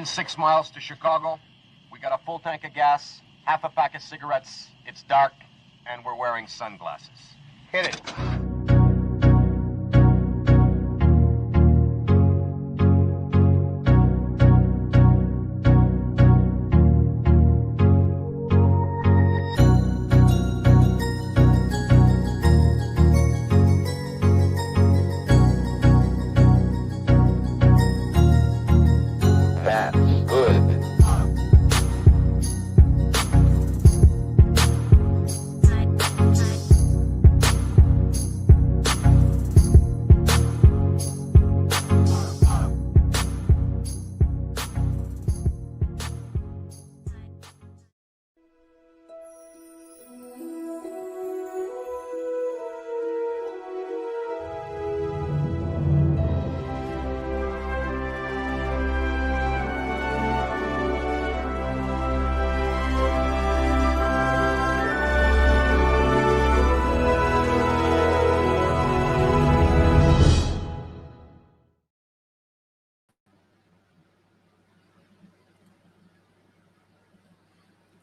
6 miles to Chicago. We got a full tank of gas, half a pack of cigarettes. It's dark, and we're wearing sunglasses. Hit it.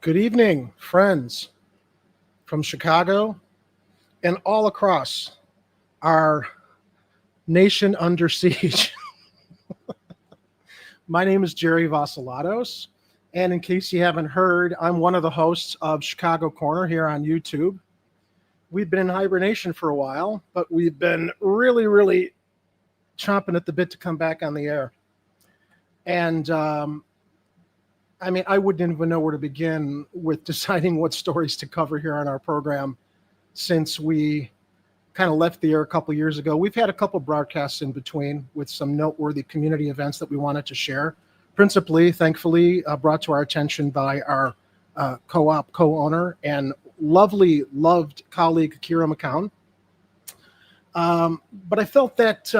Good evening, friends from Chicago and all across our nation under siege. My name is Jerry Vasilatos, and in case you haven't heard, I'm one of the hosts of Chicago Corner here on YouTube. We've been in hibernation for a while, but we've been really chomping at the bit to come back on the air. And I mean, I wouldn't even know where to begin with deciding what stories to cover here on our program since we kind of left the air a couple years ago. We've had a couple broadcasts in between with some noteworthy community events that we wanted to share, principally, thankfully, brought to our attention by our co-op co-owner and loved colleague, Kira McCown. But I felt that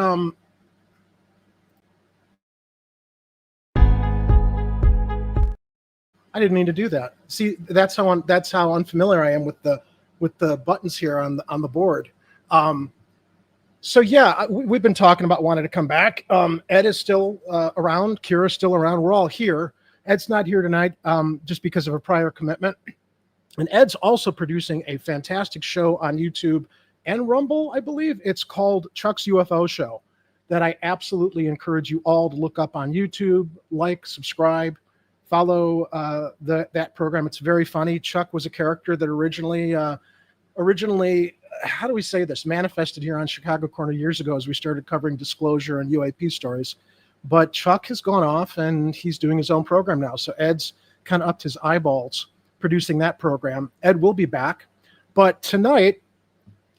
I didn't mean to do that. See, that's how unfamiliar I am with the buttons here on the board. So yeah, we've been talking about wanting to come back. Ed is still around. Kira's still around. We're all here. Ed's not here tonight just because of a prior commitment. And Ed's also producing a fantastic show on YouTube and Rumble, I believe. It's called Chuck's UFO Show that I absolutely encourage you all to look up on YouTube, like, subscribe. Follow that program. It's very funny. Chuck was a character that originally, how do we say this, manifested here on Chicago Corner years ago as we started covering disclosure and UAP stories. But Chuck has gone off and he's doing his own program now. So Ed's kind of upped his eyeballs producing that program. Ed will be back. But tonight,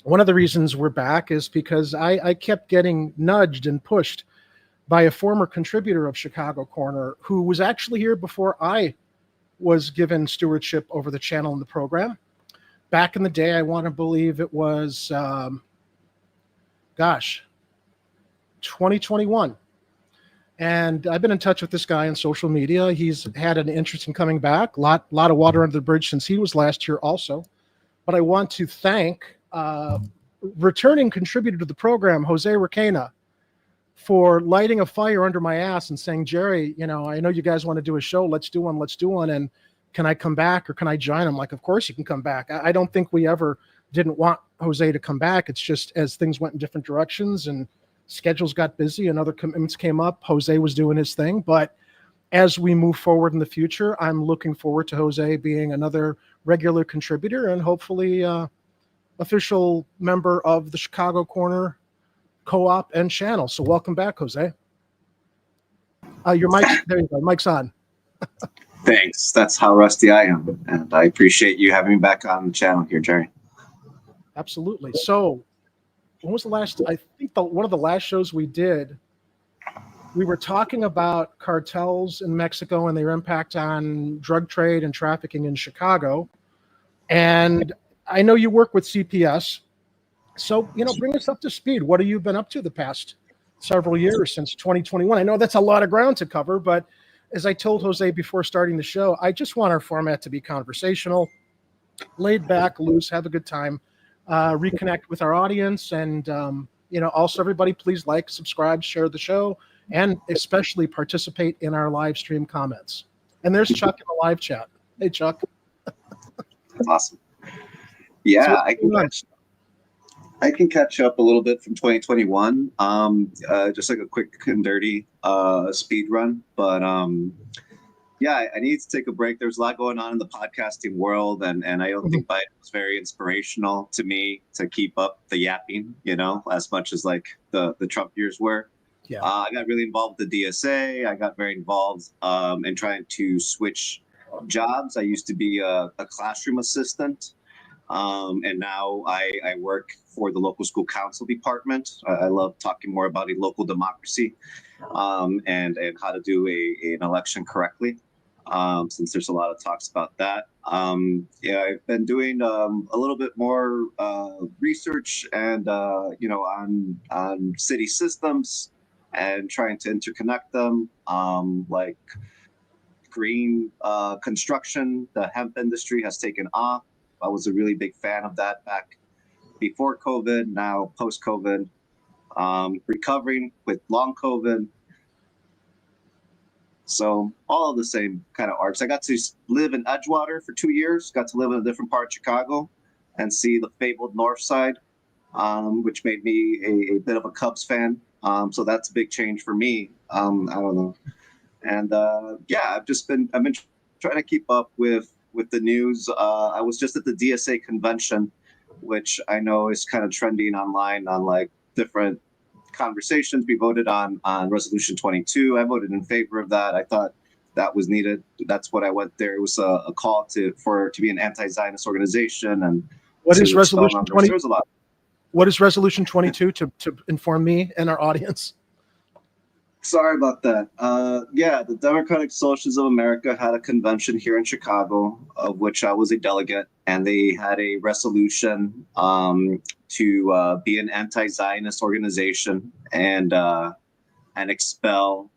one of the reasons we're back is because I kept getting nudged and pushed by a former contributor of Chicago Corner who was actually here before I was given stewardship over the channel and the program. Back in the day, I want to believe it was, 2021. And I've been in touch with this guy on social media. He's had an interest in coming back. Lot of water under the bridge since he was last year also. But I want to thank returning contributor to the program, Jose Requena, for lighting a fire under my ass and saying, Jerry, I know you guys want to do a show. Let's do one. And can I come back or can I join? I'm like, of course you can come back. I don't think we ever didn't want Jose to come back. It's just as things went in different directions and schedules got busy and other commitments came up, Jose was doing his thing. But as we move forward in the future, I'm looking forward to Jose being another regular contributor and hopefully official member of the Chicago Corner co-op and channel. So welcome back, Jose. Your mic, there you go. Mic's on. Thanks. That's how rusty I am. And I appreciate you having me back on the channel here, Jerry. Absolutely. So when was the last, I think one of the last shows we did, we were talking about cartels in Mexico and their impact on drug trade and trafficking in Chicago. And I know you work with CPS. So, bring us up to speed. What have you been up to the past several years since 2021? I know that's a lot of ground to cover, but as I told Jose before starting the show, I just want our format to be conversational, laid back, loose, have a good time, reconnect with our audience. And, also everybody, please like, subscribe, share the show. and especially participate in our live stream comments. And there's Chuck in the live chat. Hey, Chuck. That's awesome. Yeah, I can catch up a little bit from 2021. Just like a quick and dirty speed run. But yeah, I need to take a break. There's a lot going on in the podcasting world, and I don't think Biden was very inspirational to me to keep up the yapping, as much as like the Trump years were. Yeah. I got really involved with the DSA. I got very involved in trying to switch jobs. I used to be a classroom assistant, and now I work for the local school council department. I love talking more about a local democracy and how to do an election correctly, since there's a lot of talks about that. Yeah, I've been doing a little bit more research and on city systems and trying to interconnect them, like green construction. The hemp industry has taken off. I was a really big fan of that back before COVID, now post-COVID, recovering with long COVID. So all of the same kind of arcs. I got to live in Edgewater for 2 years, got to live in a different part of Chicago and see the fabled North Side, which made me a bit of a Cubs fan. So that's a big change for me. I don't know. And yeah, I've been trying to keep up with the news. I was just at the DSA convention, which I know is kind of trending online on like different conversations. We voted on Resolution 22. I voted in favor of that. I thought that was needed. That's what I went there. It was a call to be an anti-Zionist organization. And what is Resolution 20? There's a lot. What is Resolution 22 to inform me and our audience? Sorry about that. Yeah, the Democratic Socialists of America had a convention here in Chicago, of which I was a delegate, and they had a resolution to be an anti-Zionist organization and expel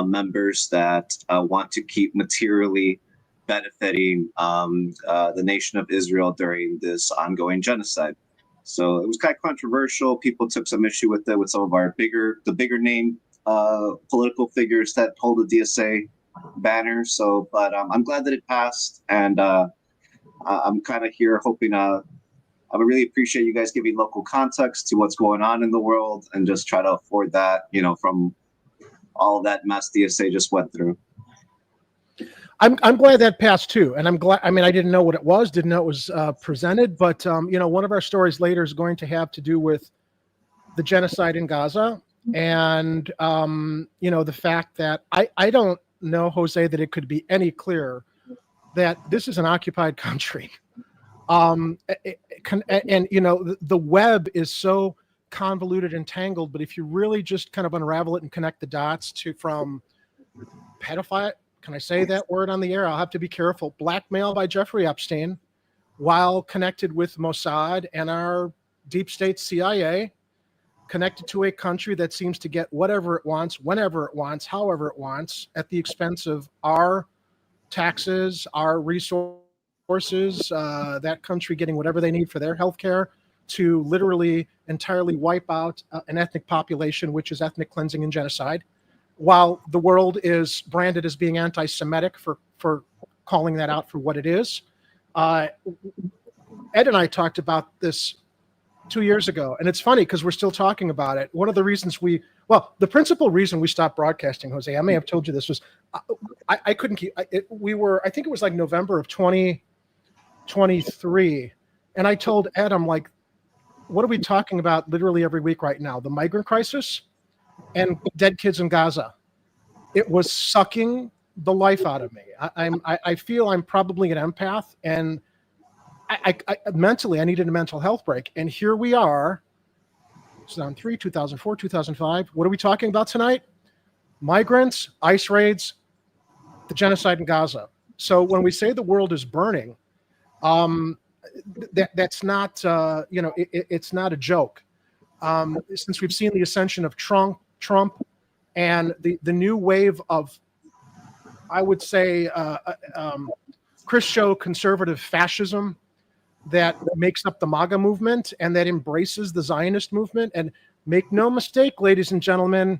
members that want to keep materially benefiting the nation of Israel during this ongoing genocide. So it was kind of controversial. People took some issue with it, with some of the bigger name political figures that hold the DSA banner. So, but I'm glad that it passed, and I'm kind of here hoping. I would really appreciate you guys giving local context to what's going on in the world, and just try to afford that, from all of that mess DSA just went through. I'm glad that passed too, and I'm glad. I mean, I didn't know what it was, didn't know it was presented, but one of our stories later is going to have to do with the genocide in Gaza, and the fact that I don't know, Jose, that it could be any clearer that this is an occupied country, and the web is so convoluted and tangled. But if you really just kind of unravel it and connect the dots from pedophile. Can I say that word on the air? I'll have to be careful. Blackmail by Jeffrey Epstein, while connected with Mossad and our deep state CIA, connected to a country that seems to get whatever it wants, whenever it wants, however it wants, at the expense of our taxes, our resources, that country getting whatever they need for their healthcare, to literally entirely wipe out an ethnic population, which is ethnic cleansing and genocide, while the world is branded as being anti-Semitic for calling that out for what it is. Ed and I talked about this 2 years ago, and it's funny because we're still talking about it. One of the reasons the principal reason we stopped broadcasting, Jose, I may have told you this, was I couldn't keep it. I think it was like November of 2023, and I told Ed, I'm like, what are we talking about literally every week right now? The migrant crisis and dead kids in Gaza. It was sucking the life out of me. I feel I'm probably an empath, and I mentally I needed a mental health break. And here we are, 2003, 2004, 2005. What are we talking about tonight? Migrants, ICE raids, the genocide in Gaza. So when we say the world is burning, that's not it's not a joke. Since we've seen the ascension of Trump and the new wave of, I would say, Christo conservative fascism that makes up the MAGA movement and that embraces the Zionist movement. And make no mistake, ladies and gentlemen,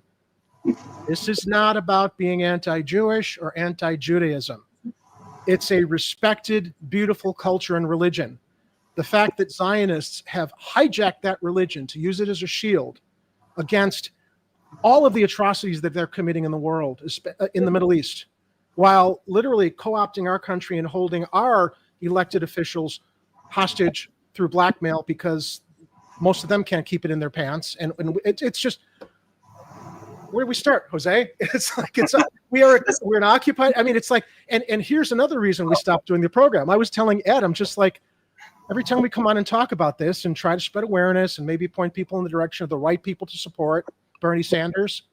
This is not about being anti-Jewish or anti-Judaism. It's a respected, beautiful culture and religion. The fact that Zionists have hijacked that religion to use it as a shield against all of the atrocities that they're committing in the world, in the Middle East, while literally co-opting our country and holding our elected officials hostage through blackmail because most of them can't keep it in their pants. And it's just, where do we start, Jose? It's like we're an occupied. I mean, it's like, and here's another reason we stopped doing the program. I was telling Ed, I'm just like, every time we come on and talk about this and try to spread awareness and maybe point people in the direction of the right people to support Bernie Sanders,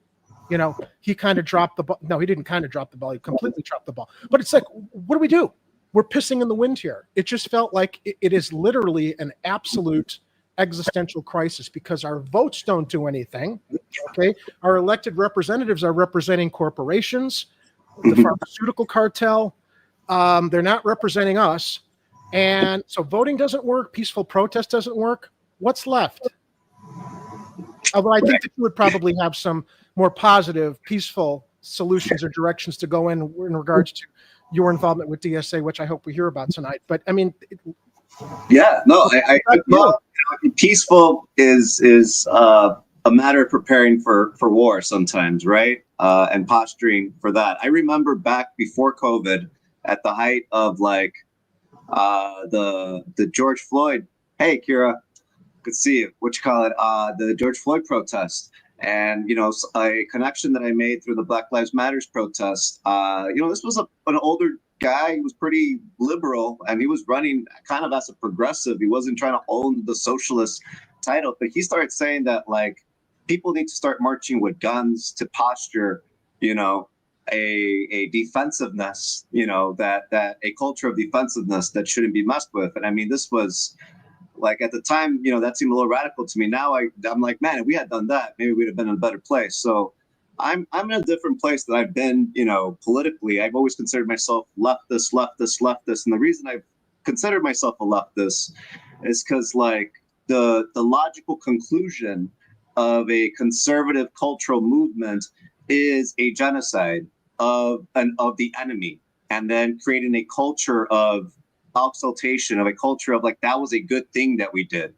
you know, he kind of dropped the ball. No, he didn't kind of drop the ball. He completely dropped the ball. But it's like, what do? We're pissing in the wind here. It just felt like it is literally an absolute existential crisis because our votes don't do anything. Okay, our elected representatives are representing corporations, the pharmaceutical cartel. They're not representing us, and so voting doesn't work. Peaceful protest doesn't work. What's left? Although I think that you would probably have some more positive, peaceful solutions or directions to go in regards to your involvement with DSA, which I hope we hear about tonight. But I mean, yeah, no, well, peaceful is a matter of preparing for war sometimes, right? And posturing for that. I remember back before COVID, at the height of like the George Floyd. Hey, Kira, good to see you. What you call it? The George Floyd protest, and you know, a connection that I made through the Black Lives Matters protest. You know, this was an older guy. He was pretty liberal, and he was running kind of as a progressive. He wasn't trying to own the socialist title, but he started saying that like people need to start marching with guns to posture, you know, a defensiveness, you know, that a culture of defensiveness that shouldn't be messed with. And I mean, this was like at the time, you know, that seemed a little radical to me. Now I'm like, man, if we had done that, maybe we'd have been in a better place. So I'm in a different place that I've been, you know, politically. I've always considered myself leftist. And the reason I've considered myself a leftist is because like the logical conclusion of a conservative cultural movement is a genocide of the enemy, and then creating a culture of exaltation, of a culture of like, that was a good thing that we did,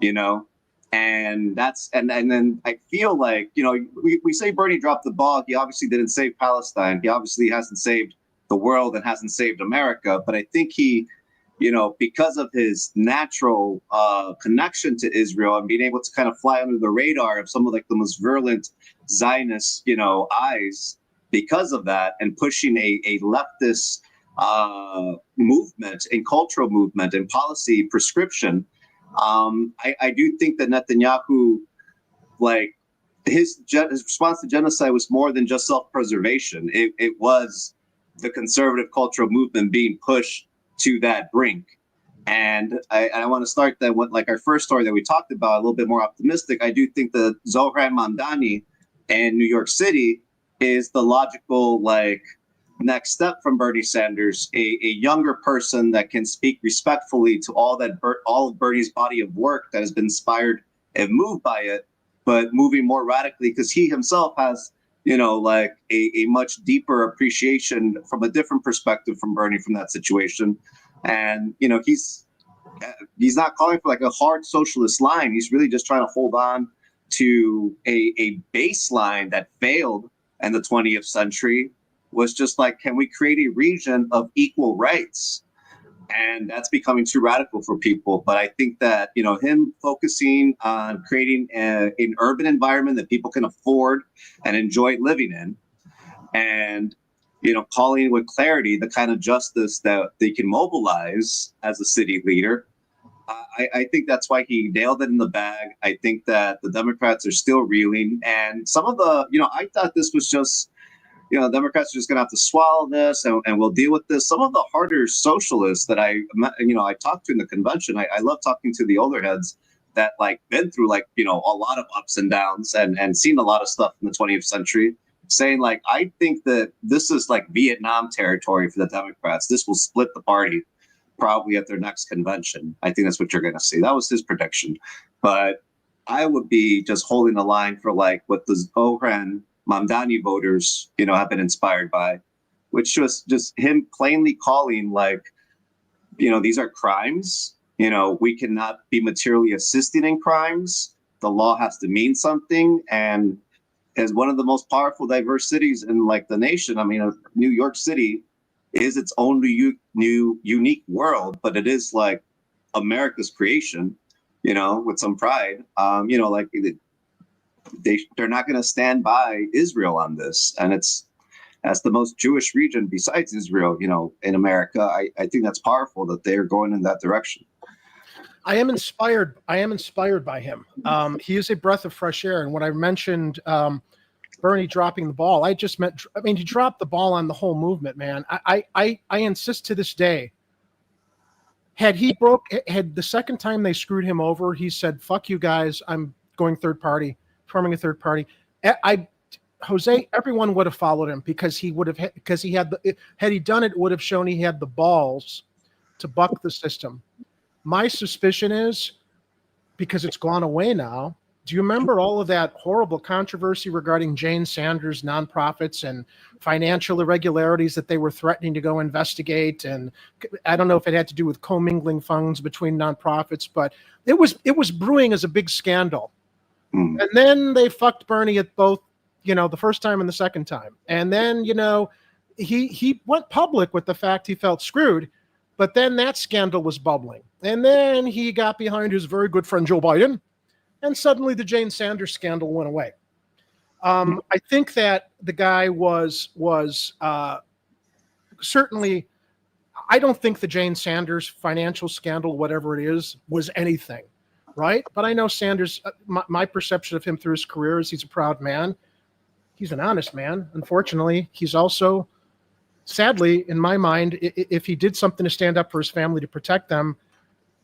you know? And that's, and then I feel like, you know, we say Bernie dropped the ball. He obviously didn't save Palestine. He obviously hasn't saved the world and hasn't saved America. But I think he, you know, because of his natural connection to Israel and being able to kind of fly under the radar of some of like the most virulent Zionist, you know, eyes, because of that, and pushing a leftist movement and cultural movement and policy prescription. I do think that Netanyahu, like his response to genocide was more than just self-preservation. It was the conservative cultural movement being pushed to that brink. And I want to start that with like our first story that we talked about, a little bit more optimistic. I do think the Zohran Mamdani in New York City is the logical like next step from Bernie Sanders, a younger person that can speak respectfully to all of Bernie's body of work that has been inspired and moved by it, but moving more radically because he himself has, you know, like a much deeper appreciation from a different perspective from Bernie from that situation. And, you know, he's not calling for like a hard socialist line. He's really just trying to hold on to a baseline that failed in the 20th century, was just like, can we create a region of equal rights? And that's becoming too radical for people. But I think that, you know, him focusing on creating an urban environment that people can afford and enjoy living in, and, you know, calling with clarity the kind of justice that they can mobilize as a city leader. I think that's why he nailed it in the bag. I think that the Democrats are still reeling. And some of the, you know, I thought this was just, you know, Democrats are just going to have to swallow this and we'll deal with this. Some of the harder socialists that I talked to in the convention, I love talking to the older heads that like been through like, you know, a lot of ups and downs and seen a lot of stuff in the 20th century, saying like, I think that this is like Vietnam territory for the Democrats. This will split the party probably at their next convention. I think that's what you're going to see. That was his prediction. But I would be just holding the line for like what the Zohran Mamdani voters, have been inspired by, which was just him plainly calling like, these are crimes. We cannot be materially assisting in crimes. The law has to mean something. And as one of the most powerful, diverse cities in like the nation, I mean, New York City is its own unique world, but it is like America's creation, with some pride. Like they're not going to stand by Israel on this. And that's the most Jewish region besides Israel, in America. I think that's powerful that they're going in that direction. I am inspired by him. He is a breath of fresh air. And when I mentioned Bernie dropping the ball, he dropped the ball on the whole movement, man. I insist to this day, had the second time they screwed him over, he said, "Fuck you guys, I'm going third party, forming a third party." Jose, everyone would have followed him because he had he done it, would have shown he had the balls to buck the system. My suspicion is, because it's gone away now, do you remember all of that horrible controversy regarding Jane Sanders' nonprofits and financial irregularities that they were threatening to go investigate? And I don't know if it had to do with commingling funds between nonprofits, but it was brewing as a big scandal. And then they fucked Bernie at both, the first time and the second time. And then, he went public with the fact he felt screwed, but then that scandal was bubbling. And then he got behind his very good friend Joe Biden, and suddenly the Jane Sanders scandal went away. I think that the guy was certainly, I don't think the Jane Sanders financial scandal, whatever it is, was anything, right? But I know Sanders, my perception of him through his career is he's a proud man. He's an honest man. Unfortunately, he's also, sadly, in my mind, if he did something to stand up for his family, to protect them,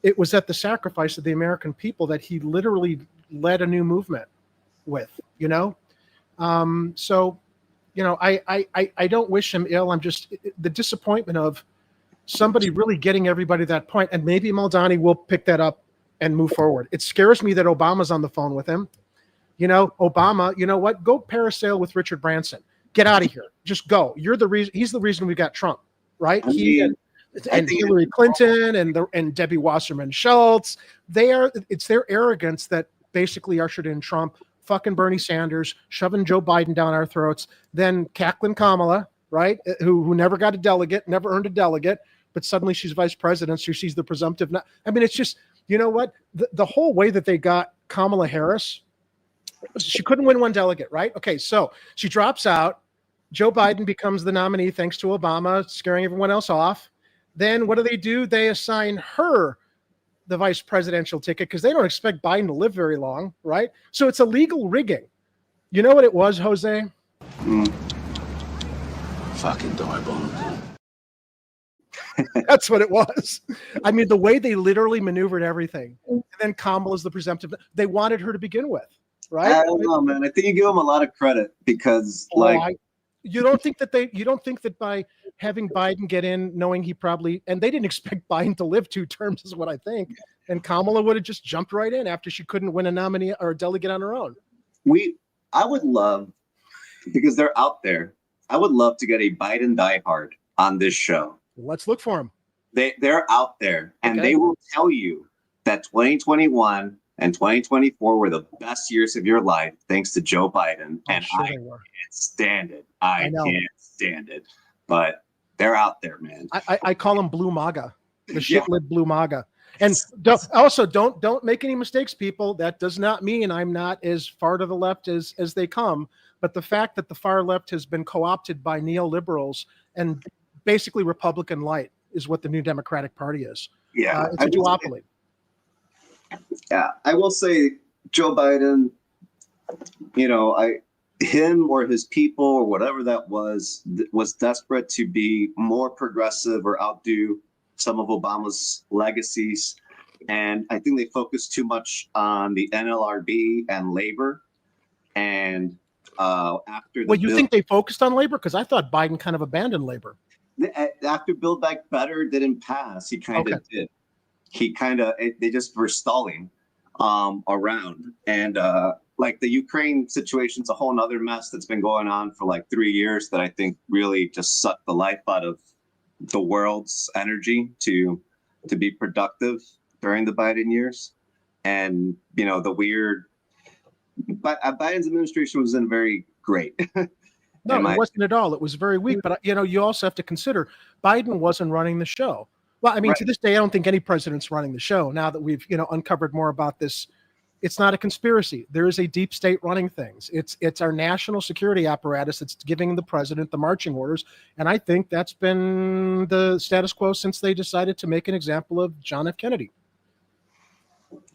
it was at the sacrifice of the American people that he literally led a new movement with, So, I don't wish him ill. I'm just the disappointment of somebody really getting everybody to that point, and maybe Mamdani will pick that up and move forward. It scares me that Obama's on the phone with him. Obama, you know what? Go parasail with Richard Branson. Get out of here. Just go. You're the reason. He's the reason we got Trump, right? And Hillary Clinton and Debbie Wasserman Schultz. It's their arrogance that basically ushered in Trump, fucking Bernie Sanders, shoving Joe Biden down our throats, then cackling Kamala, right? Who never got a delegate, never earned a delegate, but suddenly she's vice president, so she's the presumptive. It's just, you know what? The whole way that they got Kamala Harris, she couldn't win one delegate, right? Okay, so she drops out. Joe Biden becomes the nominee thanks to Obama, scaring everyone else off. Then what do? They assign her the vice presidential ticket because they don't expect Biden to live very long, right? So it's illegal rigging. You know what it was, Jose? Fucking doorbell. That's what it was. The way they literally maneuvered everything. And then Kamala's the presumptive. They wanted her to begin with, right? I don't know, man. I think you give them a lot of credit because, you don't think that by having Biden get in, knowing he probably, and they didn't expect Biden to live 2 terms, is what I think. And Kamala would have just jumped right in after she couldn't win a nominee or a delegate on her own. I would love, because they're out there, I would love to get a Biden diehard on this show. Let's look for them. They're out there, and they will tell you that 2021 and 2024 were the best years of your life thanks to Joe Biden. And I can't stand it. I can't stand it. But they're out there, man. I call them Blue MAGA, the shit-lid Blue MAGA. And don't make any mistakes, people. That does not mean I'm not as far to the left as they come. But the fact that the far left has been co-opted by neoliberals and basically Republican light is what the new Democratic Party is. Yeah, it's a duopoly. Yeah, I will say Joe Biden, him or his people or whatever that was desperate to be more progressive or outdo some of Obama's legacies. And I think they focused too much on the NLRB and labor. And after you think they focused on labor? Because I thought Biden kind of abandoned labor. After Build Back Better didn't pass, he kind of did. They just were stalling. around. And like the Ukraine situation's a whole nother mess that's been going on for like 3 years that I think really just sucked the life out of the world's energy to be productive during the Biden years. And, you know, the weird, but Biden's administration wasn't very great. No, it wasn't at all. It was very weak. But, you know, you also have to consider Biden wasn't running the show. Well, I mean, Right. to this day, I don't think any president's running the show. Now that we've, you know, uncovered more about this, it's not a conspiracy. There is a deep state running things. It's our national security apparatus that's giving the president the marching orders. And I think that's been the status quo since they decided to make an example of John F. Kennedy.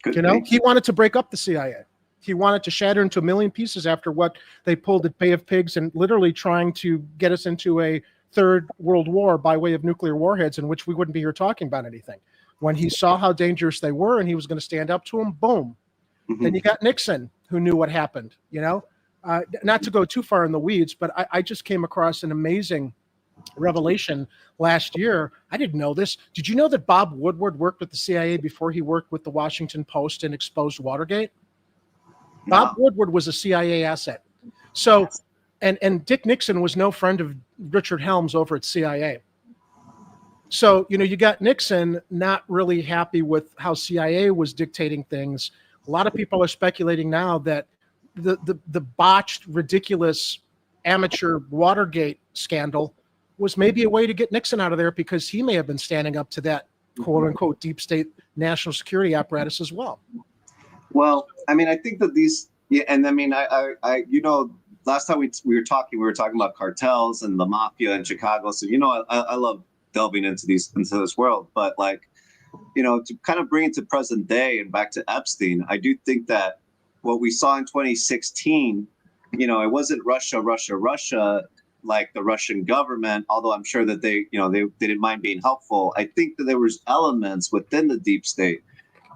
Could You know, be. he wanted to break up the CIA. He wanted to shatter into a million pieces after what they pulled at Bay of Pigs and literally trying to get us into a third world war by way of nuclear warheads in which we wouldn't be here talking about anything. When he saw how dangerous they were and he was going to stand up to them, boom. Mhm. Then you got Nixon, who knew what happened, you know? Not to go too far in the weeds, but I just came across an amazing revelation last year. I didn't know this. Did you know that Bob Woodward worked with the CIA before he worked with the Washington Post and exposed Watergate? Bob Woodward was a CIA asset. So, and Dick Nixon was no friend of Richard Helms over at CIA. So, you know, you got Nixon not really happy with how CIA was dictating things. A lot of people are speculating now that the botched, ridiculous, amateur Watergate scandal was maybe a way to get Nixon out of there because he may have been standing up to that quote unquote deep state national security apparatus as well. Well, I mean, I think that these, yeah, and I mean, I you know, last time we were talking about cartels and the mafia in Chicago. So, you know, I love delving into this world, but like, you know, to kind of bring it to present day and back to Epstein, I do think that what we saw in 2016, you know, it wasn't Russia, like the Russian government, although I'm sure that they didn't mind being helpful. I think that there was elements within the deep state.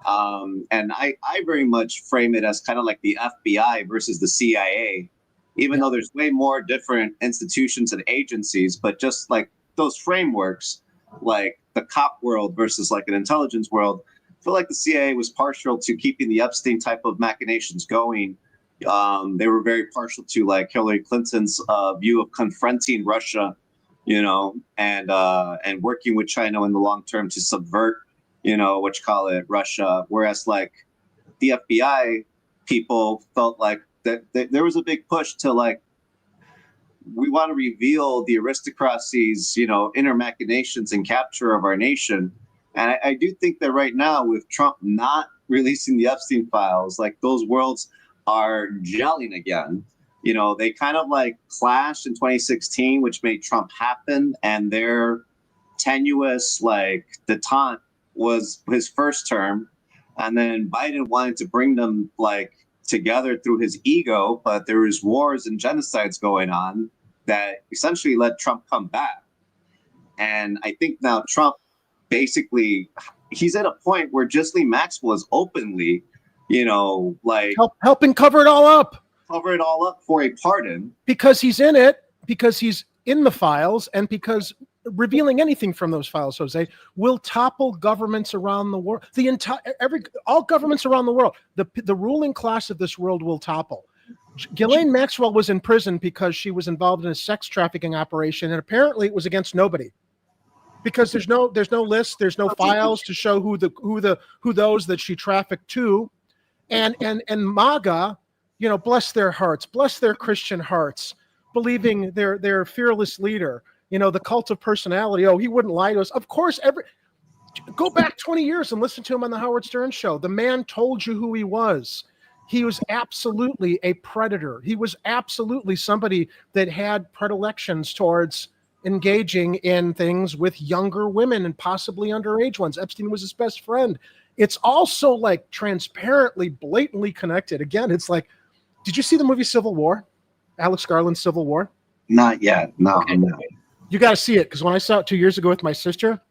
And I very much frame it as kind of like the FBI versus the CIA, even though there's way more different institutions and agencies, but just like those frameworks, like the cop world versus like an intelligence world, I feel like the CIA was partial to keeping the Epstein type of machinations going. They were very partial to like Hillary Clinton's view of confronting Russia, you know, and working with China in the long term to subvert, you know, Russia. Whereas like the FBI people felt like that there was a big push to like, we want to reveal the aristocracy's, you know, inner machinations and capture of our nation. And I do think that right now with Trump not releasing the Epstein files, like those worlds are gelling again. You know, they kind of like clashed in 2016, which made Trump happen. And their tenuous like detente was his first term. And then Biden wanted to bring them like together through his ego, but there was wars and genocides going on that essentially let Trump come back. And I think now Trump basically, he's at a point where Ghislaine Maxwell is openly, you know, like helping cover it all up for a pardon. Because he's in it, because he's in the files, and because revealing anything from those files, Jose, will topple governments around the world. All governments around the world. The ruling class of this world will topple. Ghislaine Maxwell was in prison because she was involved in a sex trafficking operation, and apparently it was against nobody, because there's no list, there's no files to show who those that she trafficked to, and MAGA, you know, bless their hearts, bless their Christian hearts, believing their fearless leader, you know, the cult of personality. Oh, he wouldn't lie to us. Of course, go back 20 years and listen to him on the Howard Stern show. The man told you who he was. He was absolutely a predator. He was absolutely somebody that had predilections towards engaging in things with younger women and possibly underage ones. Epstein was his best friend. It's also like transparently, blatantly connected. Again, it's like, did you see the movie Civil War? Alex Garland's Civil War? Not yet. No, okay. No. You got to see it, because when I saw it 2 years ago with my sister,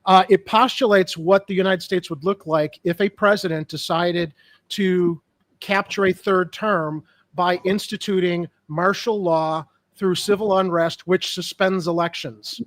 it postulates what the United States would look like if a president decided to capture a third term by instituting martial law through civil unrest, which suspends elections.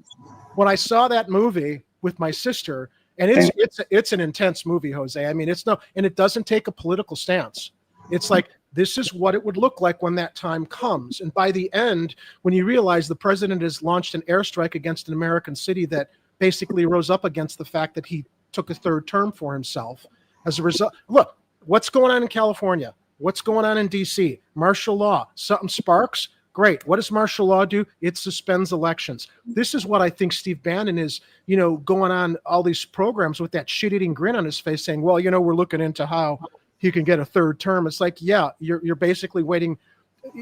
When I saw that movie with my sister, And it's an intense movie, Jose. I mean, and it doesn't take a political stance. It's like, this is what it would look like when that time comes. And by the end, when you realize the president has launched an airstrike against an American city that basically rose up against the fact that he took a third term for himself. As a result, look, what's going on in California? What's going on in D.C.? Martial law. Something sparks. Great. What does martial law do? It suspends elections. This is what I think Steve Bannon is, going on all these programs with that shit-eating grin on his face saying, well, we're looking into how he can get a third term. It's like, yeah, you're basically waiting.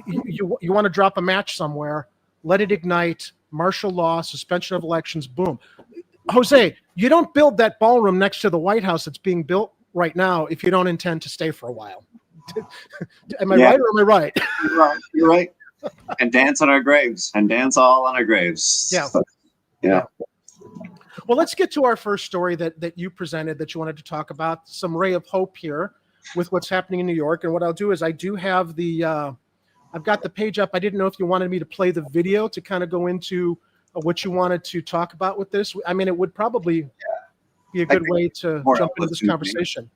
You want to drop a match somewhere, let it ignite, martial law, suspension of elections, boom. Jose, you don't build that ballroom next to the White House that's being built right now if you don't intend to stay for a while. Am I right or am I right? You're right. And dance on our graves. And dance all on our graves. Yeah. Yeah. Well, let's get to our first story that you presented that you wanted to talk about. Some ray of hope here with what's happening in New York. And what I'll do is I do have I've got the page up. I didn't know if you wanted me to play the video to kind of go into what you wanted to talk about with this. I mean, it would probably be a good way to jump into this conversation.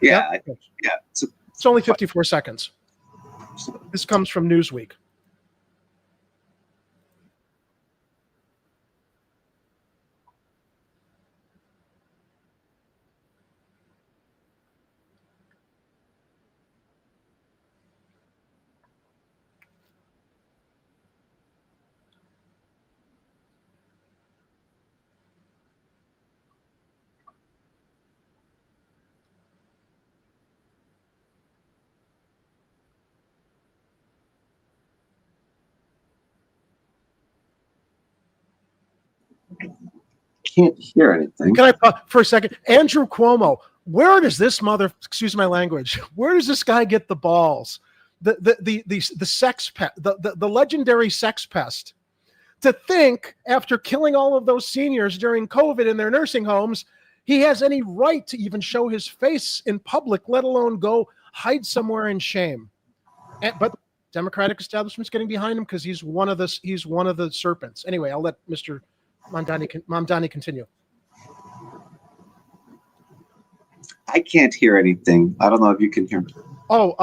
Yeah. Yep. Yeah. It's only 54 seconds. This comes from Newsweek. Can't hear anything. Can I for a second? Andrew Cuomo, where does this excuse my language, where does this guy get the balls? The sex pest, the legendary sex pest, to think after killing all of those seniors during COVID in their nursing homes, he has any right to even show his face in public, let alone go hide somewhere in shame. But Democratic establishment's getting behind him because he's one of the serpents. Anyway, I'll let Mr. Mamdani continue. I can't hear anything. I don't know if you can hear me. Oh,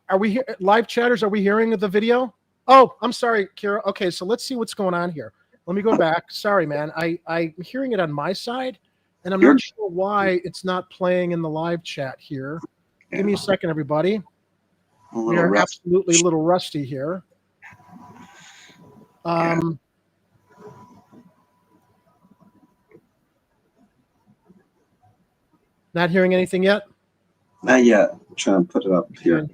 are we here? Live chatters, are we hearing the video? Oh, I'm sorry, Kira. Okay, so let's see what's going on here. Let me go back. Sorry, man. I'm hearing it on my side, and I'm not sure why it's not playing in the live chat here. Give me a second, everybody. We are absolutely a little rusty here. Not hearing anything yet? Not yet. I'm trying to put it up here.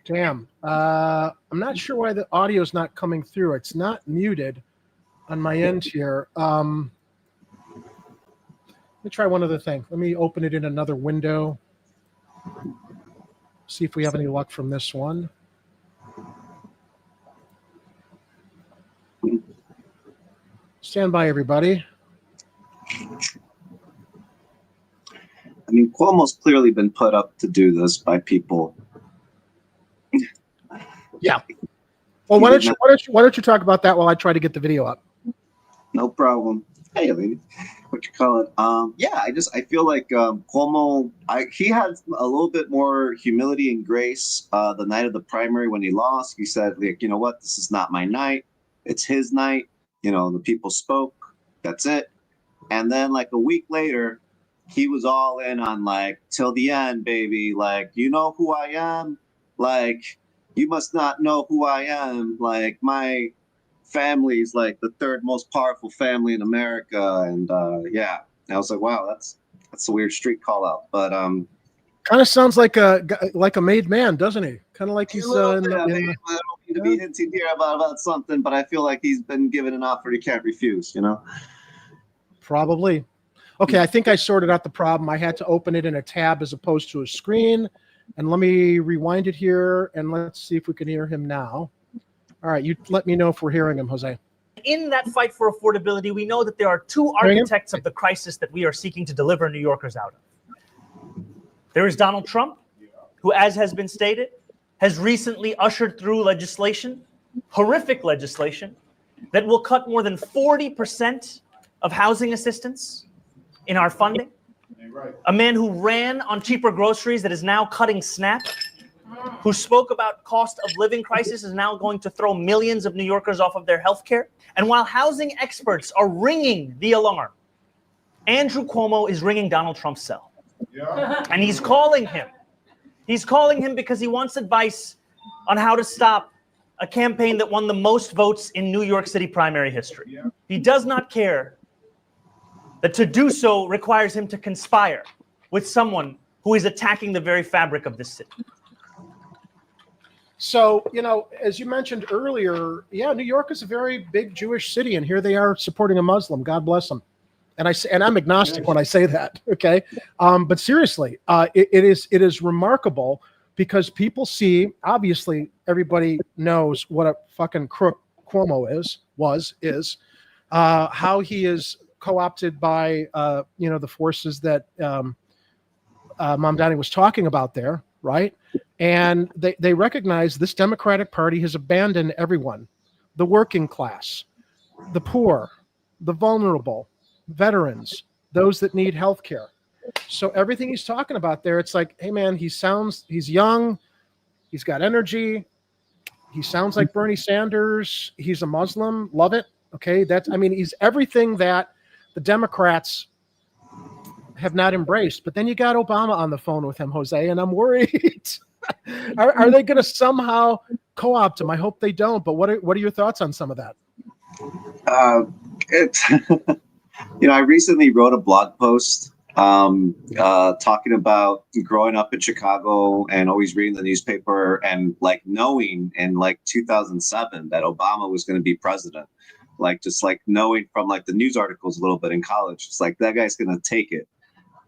Damn. I'm not sure why the audio is not coming through. It's not muted on my end here. Let me try one other thing. Let me open it in another window. See if we have any luck from this one. Stand by, everybody. I mean, Cuomo's clearly been put up to do this by people. Yeah. Well, why don't you talk about that while I try to get the video up? No problem. Hey, lady. What you call it? Yeah, I feel like Cuomo. He had a little bit more humility and grace the night of the primary when he lost. He said, like, you know what? This is not my night. It's his night. The people spoke. That's it. And then like a week later, he was all in on like, till the end, baby. Like, you know who I am? Like, you must not know who I am. Like, my family's like the third most powerful family in America. And yeah, I was like, wow, that's a weird street call out. But kind of sounds like a made man, doesn't he? Kind of like he's I don't need to be hinting here about something, but I feel like he's been given an offer he can't refuse, Probably. Okay, I think I sorted out the problem. I had to open it in a tab as opposed to a screen. And let me rewind it here, and let's see if we can hear him now. All right, you let me know if we're hearing him, Jose. In that fight for affordability, we know that there are two architects of the crisis that we are seeking to deliver New Yorkers out of. There is Donald Trump, who, as has been stated, has recently ushered through legislation horrific legislation that will cut more than 40% of housing assistance in our funding. A man who ran on cheaper groceries that is now cutting SNAP, who spoke about cost of living crisis, is now going to throw millions of New Yorkers off of their health care. And while housing experts are ringing the alarm, Andrew Cuomo is ringing Donald Trump's cell. Yeah. And he's calling him. He's calling him because he wants advice on how to stop a campaign that won the most votes in New York City primary history. Yeah. He does not care that to do so requires him to conspire with someone who is attacking the very fabric of this city. So, as you mentioned earlier, New York is a very big Jewish city, and here they are supporting a Muslim. God bless them. And I'm agnostic when I say that. Okay, but seriously, it is remarkable because people see. Obviously, everybody knows what a fucking crook Cuomo is. How he is co-opted by the forces that Mamdani was talking about there, right? And they recognize this Democratic Party has abandoned everyone, the working class, the poor, the vulnerable, veterans, those that need health care. So everything he's talking about there, it's like, hey man, he's young, he's got energy, he sounds like Bernie Sanders, he's a Muslim, love it. Okay, he's everything that the Democrats have not embraced. But then you got Obama on the phone with him, Jose, and I'm worried. Are they going to somehow co-opt him? I hope they don't. But what are your thoughts on some of that? I recently wrote a blog post talking about growing up in Chicago and always reading the newspaper and knowing in 2007 that Obama was going to be president. Just knowing from the news articles a little bit in college, it's that guy's going to take it.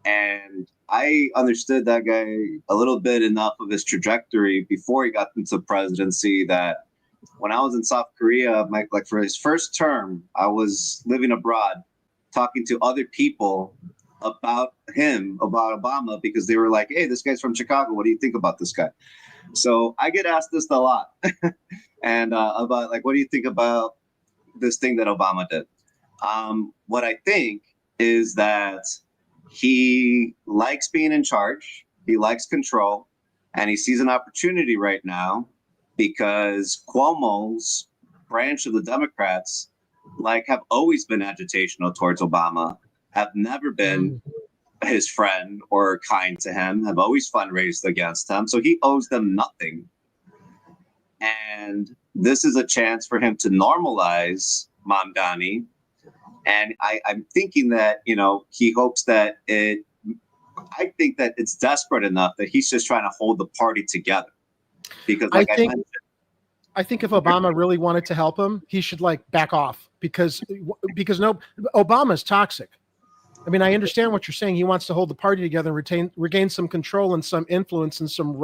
And I understood that guy a little bit enough of his trajectory before he got into the presidency that when I was in South Korea, for his first term, I was living abroad talking to other people about Obama, because they were like, hey, this guy's from Chicago. What do you think about this guy? So I get asked this a lot. And about what do you think about this thing that Obama did? What I think is that he likes being in charge. He likes control, and he sees an opportunity right now because Cuomo's branch of the Democrats have always been agitational towards Obama, have never been his friend or kind to him, have always fundraised against him. So he owes them nothing. And this is a chance for him to normalize Mamdani. And I'm thinking that, he hopes that I think that it's desperate enough that he's just trying to hold the party together. Because I think if Obama really wanted to help him, he should back off because Obama's toxic. I mean, I understand what you're saying. He wants to hold the party together and regain some control and some influence and some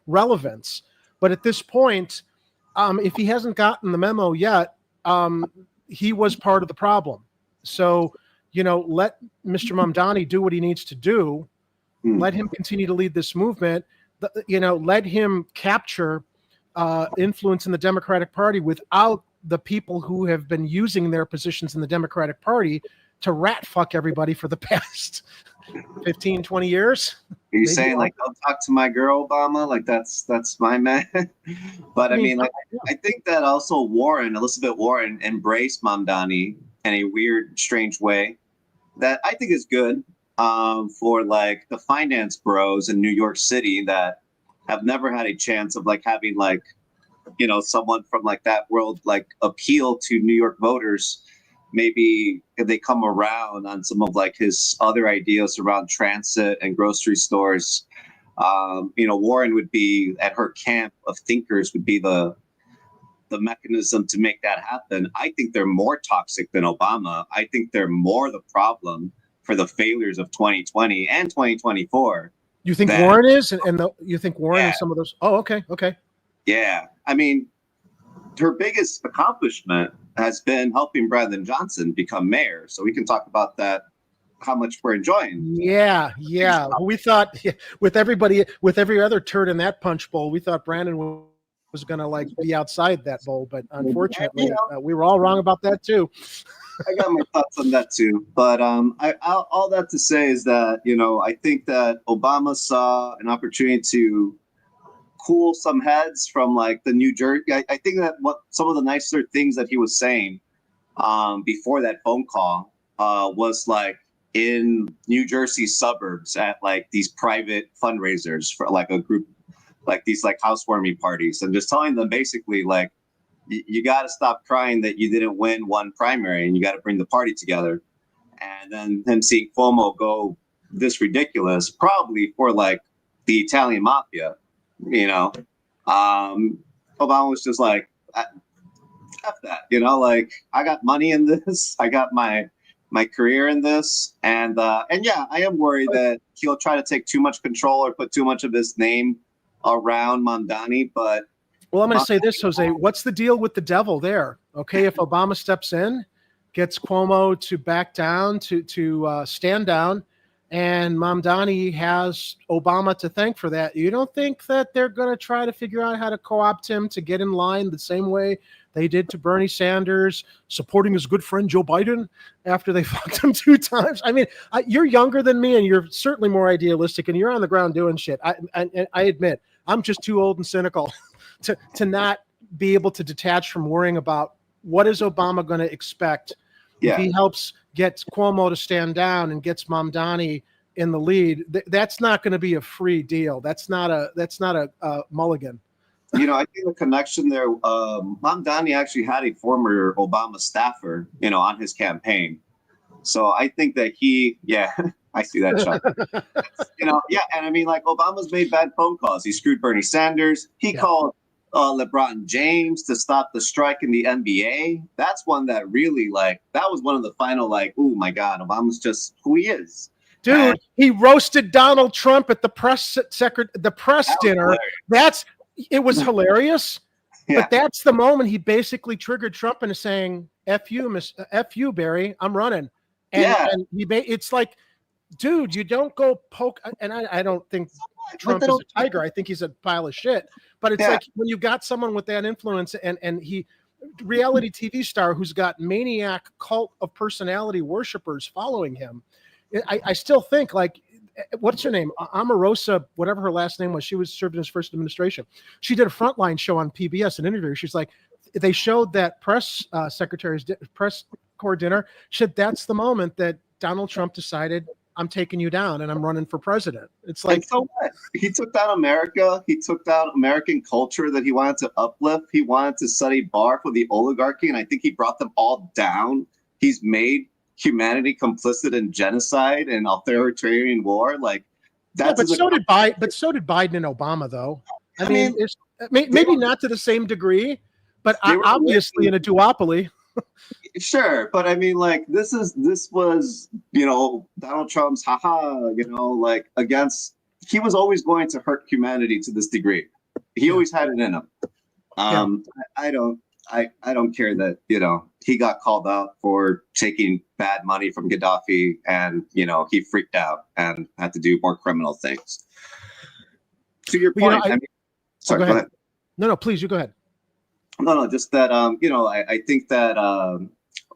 relevance. But at this point, if he hasn't gotten the memo yet, he was part of the problem. So, let Mr. Mamdani do what he needs to do. Let him continue to lead this movement. Let him capture influence in the Democratic Party without the people who have been using their positions in the Democratic Party to rat fuck everybody for the past 15, 20 years. Are you saying don't talk to my girl, Obama? That's my man. But I think that also Elizabeth Warren embraced Mamdani in a weird, strange way that I think is good for the finance bros in New York City that have never had a chance of having someone from that world appeal to New York voters. Maybe if they come around on some of his other ideas around transit and grocery stores, Warren would be at her camp of thinkers would be the mechanism to make that happen. I think they're more toxic than Obama. I think they're more the problem for the failures of 2020 and 2024. You think Warren is? You think Warren is some of those? Oh, okay. Yeah. I mean, her biggest accomplishment has been helping Brandon Johnson become mayor. So we can talk about that, how much we're enjoying. Yeah. We thought with every other turd in that punch bowl, we thought Brandon was going to like be outside that bowl, but unfortunately, we were all wrong about that too. I got my thoughts on that too, but all that to say is that I think that Obama saw an opportunity to cool some heads from like the New Jersey. I think that what some of the nicer things that he was saying before that phone call was like in New Jersey suburbs at like these private fundraisers for like a group, like these like housewarming parties, and just telling them basically like, you got to stop crying that you didn't win one primary and you got to bring the party together. And then him seeing Cuomo go this ridiculous, probably for like the Italian mafia, Obama was just like, F that, like I got money in this. I got my career in this. And yeah, I am worried that he'll try to take too much control or put too much of his name around Mamdani, but well, I'm going to say this, Jose. What's the deal with the devil there? Okay, if Obama steps in, gets Cuomo to back down, to stand down, and Mamdani has Obama to thank for that, you don't think that they're going to try to figure out how to co-opt him to get in line the same way they did to Bernie Sanders, supporting his good friend Joe Biden after they fucked him 2 times? I mean, you're younger than me, and you're certainly more idealistic, and you're on the ground doing shit. I admit, I'm just too old and cynical to not be able to detach from worrying about what is Obama going to expect if he helps get Cuomo to stand down and gets Mamdani in the lead. That's not going to be a free deal. That's not a mulligan. I think the connection there, Mamdani actually had a former Obama staffer, on his campaign. So I think that I see that shot. And I mean, like, Obama's made bad phone calls. He screwed Bernie Sanders. He called LeBron James to stop the strike in the NBA. That's one that really, like, that was one of the final, like, oh my God, Obama's just who he is. Dude, he roasted Donald Trump at the press dinner. Hilarious. It was hilarious. Yeah. But that's the moment he basically triggered Trump into saying, F you, Barry, I'm running. And it's like, dude, you don't go poke. And I don't think Trump is a tiger. I think he's a pile of shit. But it's like when you've got someone with that influence and he, reality TV star who's got maniac cult of personality worshipers following him. I still think, like, what's her name? Omarosa, whatever her last name was. She was served in his first administration. She did a Frontline show on PBS, an interview. She's like, they showed that press corps dinner. She said that's the moment that Donald Trump decided, I'm taking you down and I'm running for president. It's like, and so what? He took down America. He took down American culture that he wanted to uplift. He wanted to set a bar for the oligarchy, and I think he brought them all down. He's made humanity complicit in genocide and authoritarian war. Like that's. But so did Biden and Obama, though. I mean maybe not to the same degree, but obviously in a duopoly. Sure, but I mean, like, this was, Donald Trump's like against. He was always going to hurt humanity to this degree. He always had it in him. I don't care that he got called out for taking bad money from Gaddafi, and he freaked out and had to do more criminal things. To your point, sorry, go ahead. No, please, you go ahead. No, just that, I think that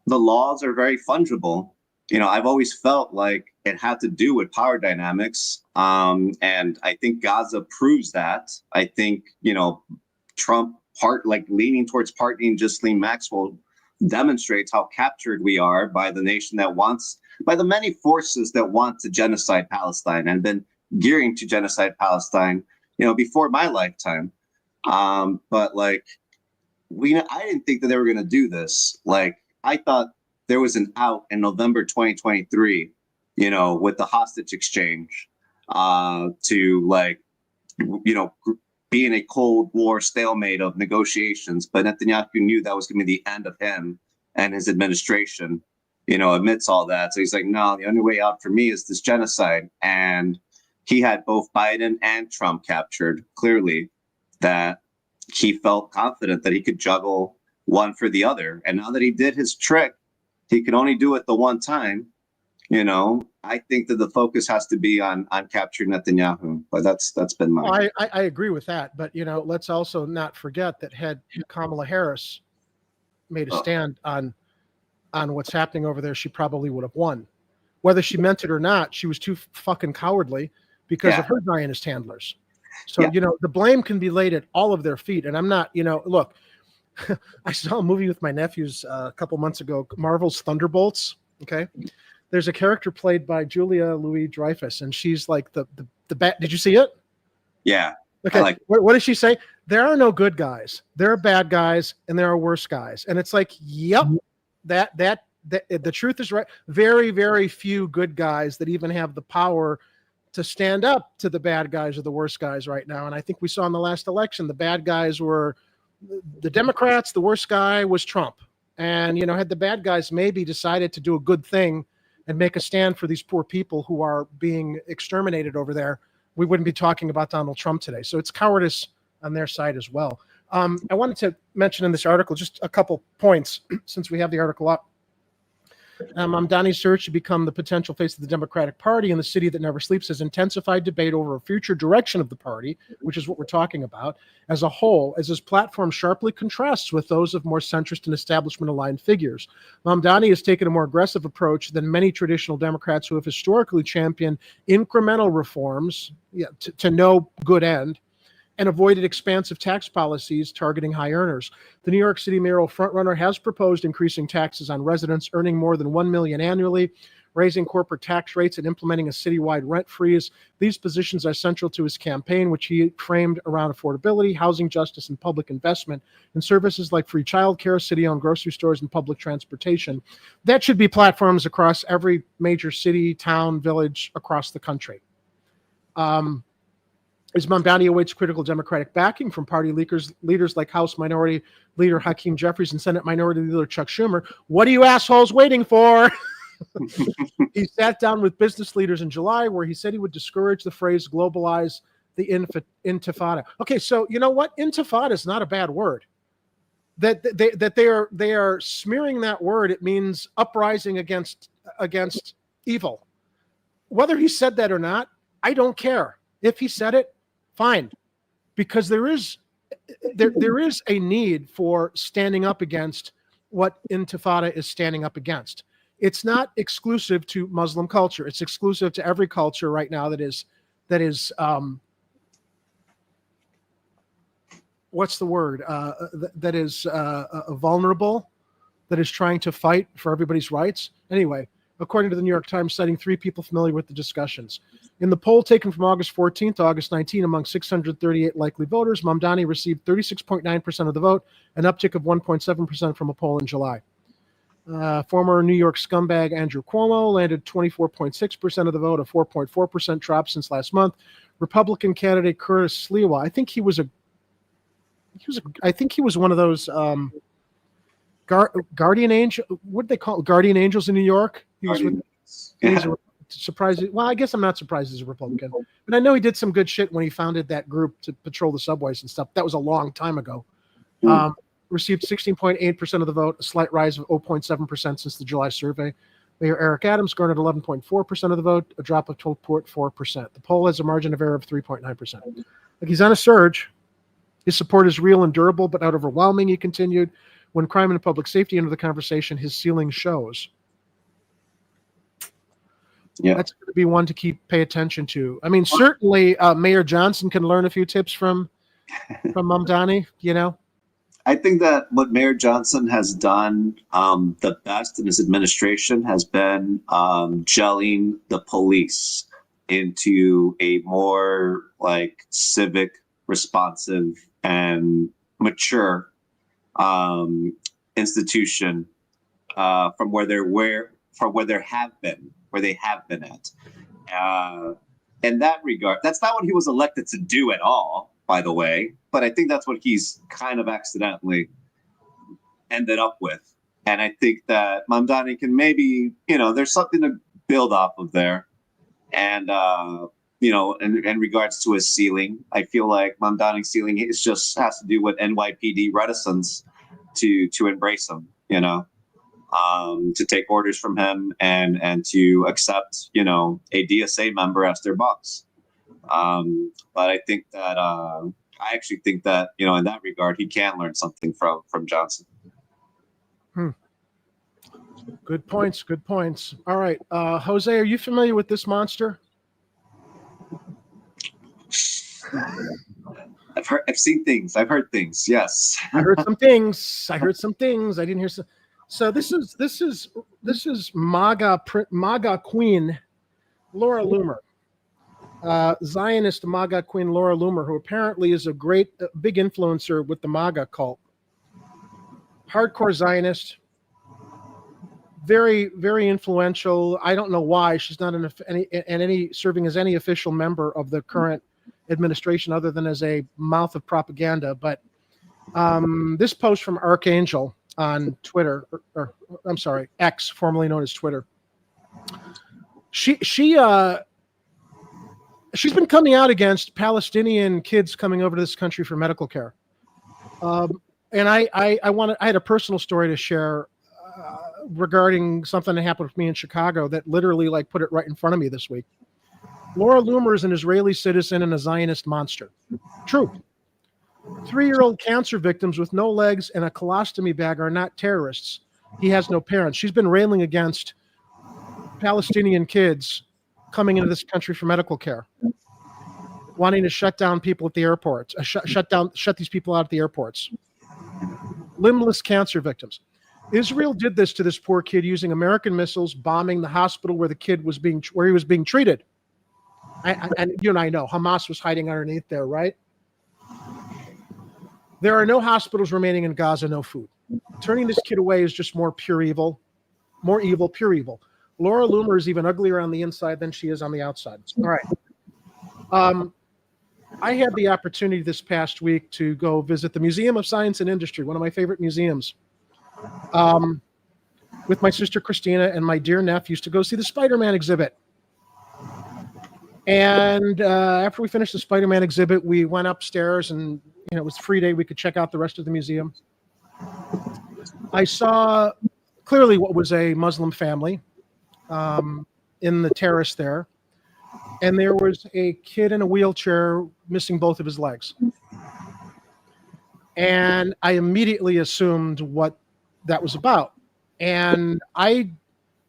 the laws are very fungible. I've always felt like it had to do with power dynamics. And I think Gaza proves that. I think, Trump leaning towards pardoning Ghislaine Maxwell demonstrates how captured we are by the nation by the many forces that want to genocide Palestine and been gearing to genocide Palestine, before my lifetime. But like, I didn't think that they were going to do this. Like, I thought there was an out in November 2023, with the hostage exchange, to be in a Cold War stalemate of negotiations. But Netanyahu knew that was going to be the end of him and his administration, amidst all that. So he's like, no, the only way out for me is this genocide. And he had both Biden and Trump captured, clearly, that he felt confident that he could juggle one for the other. And now that he did his trick, he could only do it the one time. You know, I think that the focus has to be on capturing Netanyahu, but that's been my. I agree with that, but let's also not forget that had Kamala Harris made a stand on what's happening over there, she probably would have won. Whether she meant it or not, she was too fucking cowardly because of her Zionist handlers. So the blame can be laid at all of their feet, and I'm not. Look, I saw a movie with my nephews a couple months ago, Marvel's Thunderbolts. Okay. There's a character played by Julia Louis-Dreyfus, and she's like the bat. Did you see it? Yeah. Okay. What does she say? There are no good guys. There are bad guys, and there are worse guys. And it's like, yep, that the truth is right. Very, very few good guys that even have the power to stand up to the bad guys or the worst guys right now. And I think we saw in the last election, the bad guys were the Democrats. The worst guy was Trump. And had the bad guys maybe decided to do a good thing and make a stand for these poor people who are being exterminated over there, we wouldn't be talking about Donald Trump today. So it's cowardice on their side as well. I wanted to mention in this article just a couple points since we have the article up. Mamdani's search to become the potential face of the Democratic Party in the city that never sleeps has intensified debate over a future direction of the party, which is what we're talking about, as a whole, as his platform sharply contrasts with those of more centrist and establishment-aligned figures. Mamdani has taken a more aggressive approach than many traditional Democrats who have historically championed incremental reforms to no good end, and avoided expansive tax policies targeting high earners. The New York City mayoral frontrunner has proposed increasing taxes on residents earning more than $1 million annually, raising corporate tax rates, and implementing a citywide rent freeze. These positions are central to his campaign, which he framed around affordability, housing justice, and public investment in services like free childcare, city-owned grocery stores, and public transportation. That should be platforms across every major city, town, village across the country. As Mamdani awaits critical Democratic backing from party leaders like House Minority Leader Hakeem Jeffries and Senate Minority Leader Chuck Schumer, what are you assholes waiting for? He sat down with business leaders in July where he said he would discourage the phrase globalize the intifada. Okay, so you know what? Intifada is not a bad word. That they are smearing that word. It means uprising against evil. Whether he said that or not, I don't care. If he said it, fine, because there is a need for standing up against what Intifada is standing up against. It's not exclusive to Muslim culture. It's exclusive to every culture right now that is what's the word? That is vulnerable, that is trying to fight for everybody's rights. Anyway, according to the New York Times, citing 3 people familiar with the discussions. In the poll taken from August 14th to August 19 among 638 likely voters, Mamdani received 36.9% of the vote, an uptick of 1.7% from a poll in July. Former New York scumbag Andrew Cuomo landed 24.6% of the vote, a 4.4% drop since last month. Republican candidate Curtis Sliwa, I think he was one of those guardian angel. What did they call it? Guardian angels in New York? He was with. Surprised. Well, I guess I'm not surprised he's a Republican, but I know he did some good shit when he founded that group to patrol the subways and stuff. That was a long time ago. Received 16.8% of the vote, a slight rise of 0.7% since the July survey. Mayor Eric Adams garnered 11.4% of the vote, a drop of 12.4%. The poll has a margin of error of 3.9%. Like, he's on a surge. His support is real and durable, but not overwhelming, he continued. When crime and public safety enter the conversation, his ceiling shows. Yeah, that's going to be one to pay attention to. I mean, certainly Mayor Johnson can learn a few tips from Mamdani, I think that what Mayor Johnson has done the best in his administration has been gelling the police into a more civic, responsive, and mature institution from where they have been at. In that regard, that's not what he was elected to do at all, by the way, but I think that's what he's kind of accidentally ended up with. And I think that Mamdani can maybe, there's something to build off of there. And, in regards to his ceiling, I feel like Mamdani's ceiling has to do with NYPD reticence to embrace him, to take orders from him and to accept, you know, a DSA member as their boss. But I think that I actually think that, you know, in that regard, he can learn something from Johnson. Good points. Good points. All right, Jose, are you familiar with this monster? I've seen things. I've heard things. Yes. I heard some things. I didn't hear some. So this is MAGA queen Laura Loomer, Zionist MAGA queen Laura Loomer, who apparently is a big influencer with the MAGA cult. Hardcore Zionist, very, very influential. I don't know why she's not serving as any official member of the current administration, other than as a mouth of propaganda. But this post from Archangel on Twitter, or I'm sorry, X, formerly known as Twitter. She's been coming out against Palestinian kids coming over to this country for medical care. And I had a personal story to share regarding something that happened with me in Chicago that literally like put it right in front of me this week. Laura Loomer is an Israeli citizen and a Zionist monster. True. 3-year-old cancer victims with no legs and a colostomy bag are not terrorists. He has no parents. She's been railing against Palestinian kids coming into this country for medical care, wanting to shut down people at the airports, shut these people out at the airports. Limbless cancer victims. Israel did this to this poor kid using American missiles, bombing the hospital where he was being treated. And you and I know Hamas was hiding underneath there, right? There are no hospitals remaining in Gaza, no food. Turning this kid away is just more pure evil, pure evil. Laura Loomer is even uglier on the inside than she is on the outside. All right. I had the opportunity this past week to go visit the Museum of Science and Industry, one of my favorite museums, with my sister Christina and my dear nephews to go see the Spider-Man exhibit. And after we finished the Spider-Man exhibit, we went upstairs, and it was a free day. We could check out the rest of the museum. I saw clearly what was a Muslim family in the terrace there. And there was a kid in a wheelchair missing both of his legs. And I immediately assumed what that was about. And I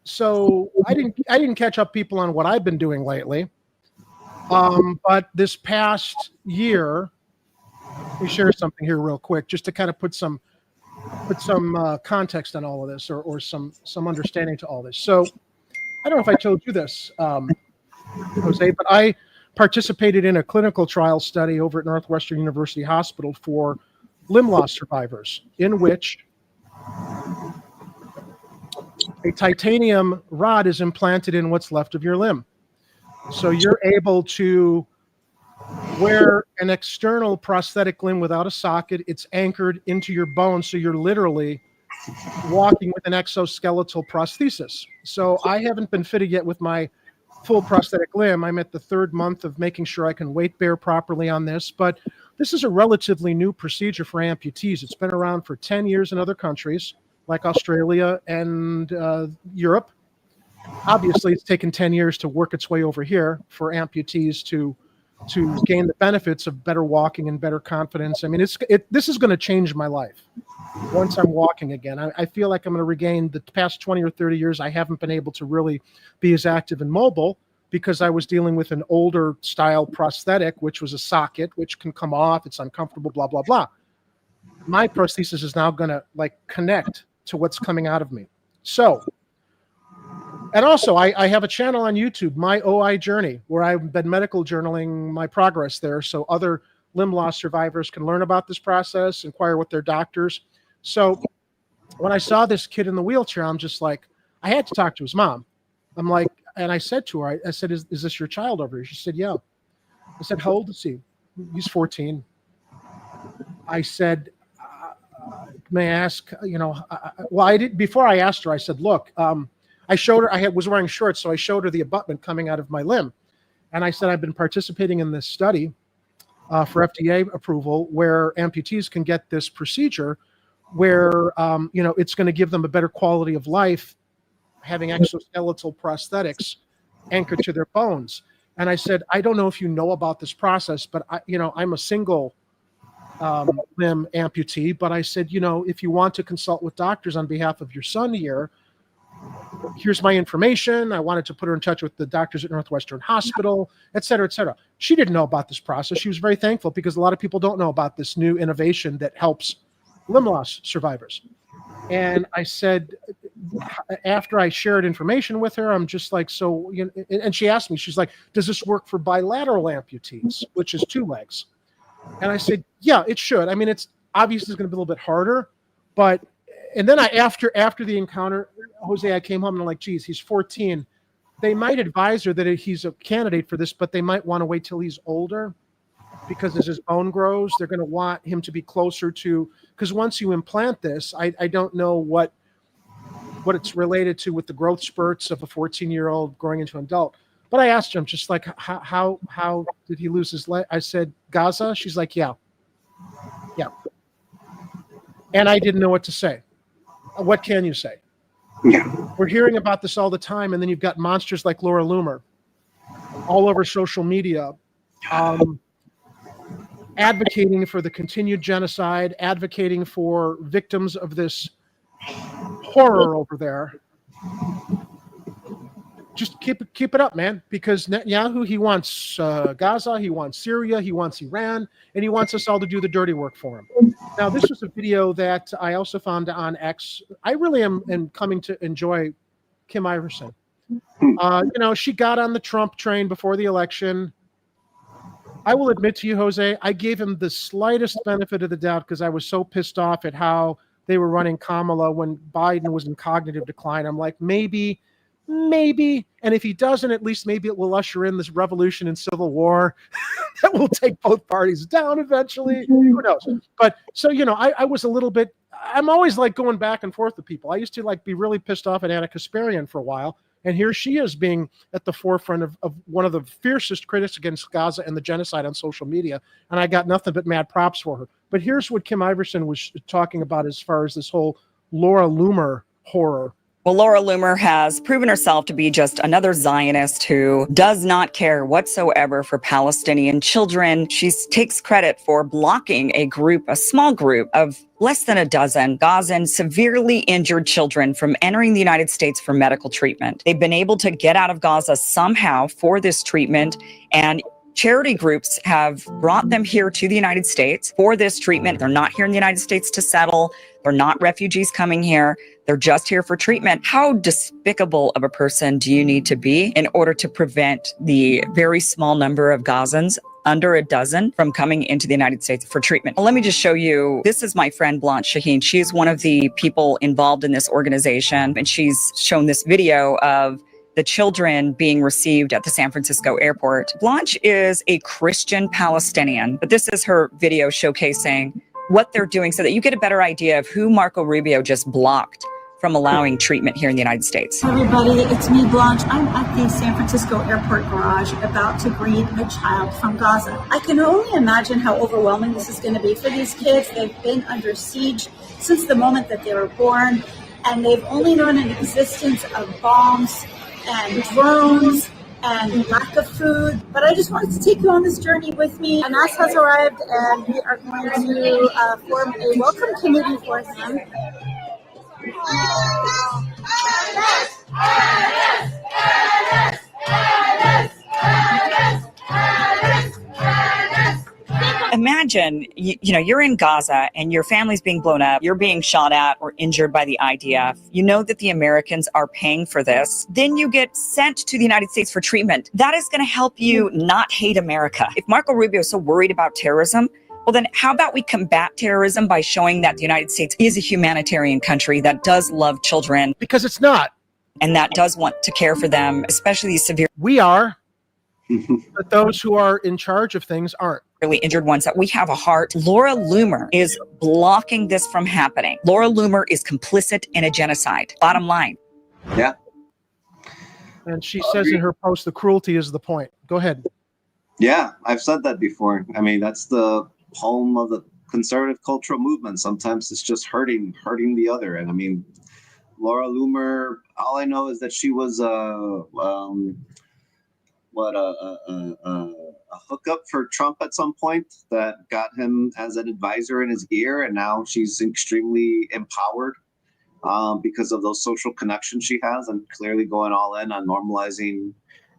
didn't catch up people on what I've been doing lately. But this past year, let me share something here real quick, just to kind of put some context on all of this, or some understanding to all this. So I don't know if I told you this, Jose, but I participated in a clinical trial study over at Northwestern University Hospital for limb loss survivors, in which a titanium rod is implanted in what's left of your limb. So you're able to wear an external prosthetic limb without a socket. It's anchored into your bone, so you're literally walking with an exoskeletal prosthesis. So I haven't been fitted yet with my full prosthetic limb. I'm at the 3rd month of making sure I can weight bear properly on this, but this is a relatively new procedure for amputees. It's been around for 10 years in other countries like Australia and Europe. Obviously, it's taken 10 years to work its way over here for amputees to gain the benefits of better walking and better confidence. I mean, this is going to change my life once I'm walking again. I feel like I'm going to regain the past 20 or 30 years I haven't been able to really be as active and mobile because I was dealing with an older style prosthetic, which was a socket, which can come off. It's uncomfortable, blah, blah, blah. My prosthesis is now going to connect to what's coming out of me. So, and also, I have a channel on YouTube, My OI Journey, where I've been medical journaling my progress there, so other limb loss survivors can learn about this process, inquire with their doctors. So when I saw this kid in the wheelchair, I'm just like, I had to talk to his mom. I'm like, and I said to her, I said, is this your child over here? She said, yeah. I said, how old is he? He's 14. I said, may I ask, well, I did, before I asked her, I said, look, I showed her, was wearing shorts, so I showed her the abutment coming out of my limb. And I said, I've been participating in this study for FDA approval where amputees can get this procedure where it's going to give them a better quality of life, having exoskeletal prosthetics anchored to their bones. And I said, I don't know if you know about this process, but I'm a single limb amputee. But I said, if you want to consult with doctors on behalf of your son here, here's my information. I wanted to put her in touch with the doctors at Northwestern Hospital, et cetera, et cetera. She didn't know about this process. She was very thankful because a lot of people don't know about this new innovation that helps limb loss survivors. And I said, after I shared information with her, I'm just like, so, and she asked me, she's like, does this work for bilateral amputees, which is 2 legs? And I said, yeah, it should. I mean, it's obviously going to be a little bit harder, but, and then after the encounter, Jose, I came home and I'm like, geez, he's 14. They might advise her that he's a candidate for this, but they might want to wait till he's older, because as his bone grows, they're going to want him to be closer to, because once you implant this, I don't know what it's related to with the growth spurts of a 14-year-old growing into an adult. But I asked him, just like, how did he lose his leg? I said, Gaza? She's like, yeah. And I didn't know what to say. What can you say? Yeah. We're hearing about this all the time, and then you've got monsters like Laura Loomer all over social media, advocating for the continued genocide, advocating for victims of this horror over there. Just keep it up, man, because Netanyahu, he wants Gaza, he wants Syria, he wants Iran, and he wants us all to do the dirty work for him. Now, this was a video that I also found on X. I really am coming to enjoy Kim Iverson. She got on the Trump train before the election. I will admit to you, Jose, I gave him the slightest benefit of the doubt because I was so pissed off at how they were running Kamala when Biden was in cognitive decline. I'm like, maybe, and if he doesn't, at least maybe it will usher in this revolution and civil war that will take both parties down eventually. Who knows? But so, I was a little bit, I'm always like going back and forth with people. I used to like be really pissed off at Anna Kasparian for a while. And here she is being at the forefront of one of the fiercest critics against Gaza and the genocide on social media. And I got nothing but mad props for her. But here's what Kim Iverson was talking about as far as this whole Laura Loomer horror. Well, Laura Loomer has proven herself to be just another Zionist who does not care whatsoever for Palestinian children. She takes credit for blocking a small group of less than a dozen Gazan severely injured children from entering the United States for medical treatment. They've been able to get out of Gaza somehow for this treatment, and charity groups have brought them here to the United States for this treatment. They're not here in the United States to settle. They're not refugees coming here. They're just here for treatment. How despicable of a person do you need to be in order to prevent the very small number of Gazans, under a dozen, from coming into the United States for treatment? Well, let me just show you. This is my friend Blanche Shaheen. She is one of the people involved in this organization, and she's shown this video of the children being received at the San Francisco airport. Blanche is a Christian Palestinian, but this is her video showcasing what they're doing so that you get a better idea of who Marco Rubio just blocked from allowing treatment here in the United States. Hi everybody, it's me, Blanche. I'm at the San Francisco airport garage about to greet a child from Gaza. I can only imagine how overwhelming this is going to be for these kids. They've been under siege since the moment that they were born, and they've only known an existence of bombs and drones and lack of food. But I just wanted to take you on this journey with me. Anas has arrived, and we are going to form a welcome committee for him. Imagine, you're in Gaza and your family's being blown up, you're being shot at or injured by the IDF. You know that the Americans are paying for this. Then you get sent to the United States for treatment. That is going to help you not hate America. If Marco Rubio is so worried about terrorism, well, then how about we combat terrorism by showing that the United States is a humanitarian country that does love children? Because it's not. And that does want to care for them, especially these severe. We are, but those who are in charge of things aren't. Really injured ones, that we have a heart. Laura Loomer is blocking this from happening. Laura Loomer is complicit in a genocide. Bottom line. Yeah. And she says in her post, the cruelty is the point. Go ahead. Yeah, I've said that before. I mean, that's the home of the conservative cultural movement. Sometimes it's just hurting the other. And I mean, Laura Loomer, all I know is that she was a hookup for Trump at some point that got him as an advisor in his ear, and now she's extremely empowered because of those social connections she has, and clearly going all in on normalizing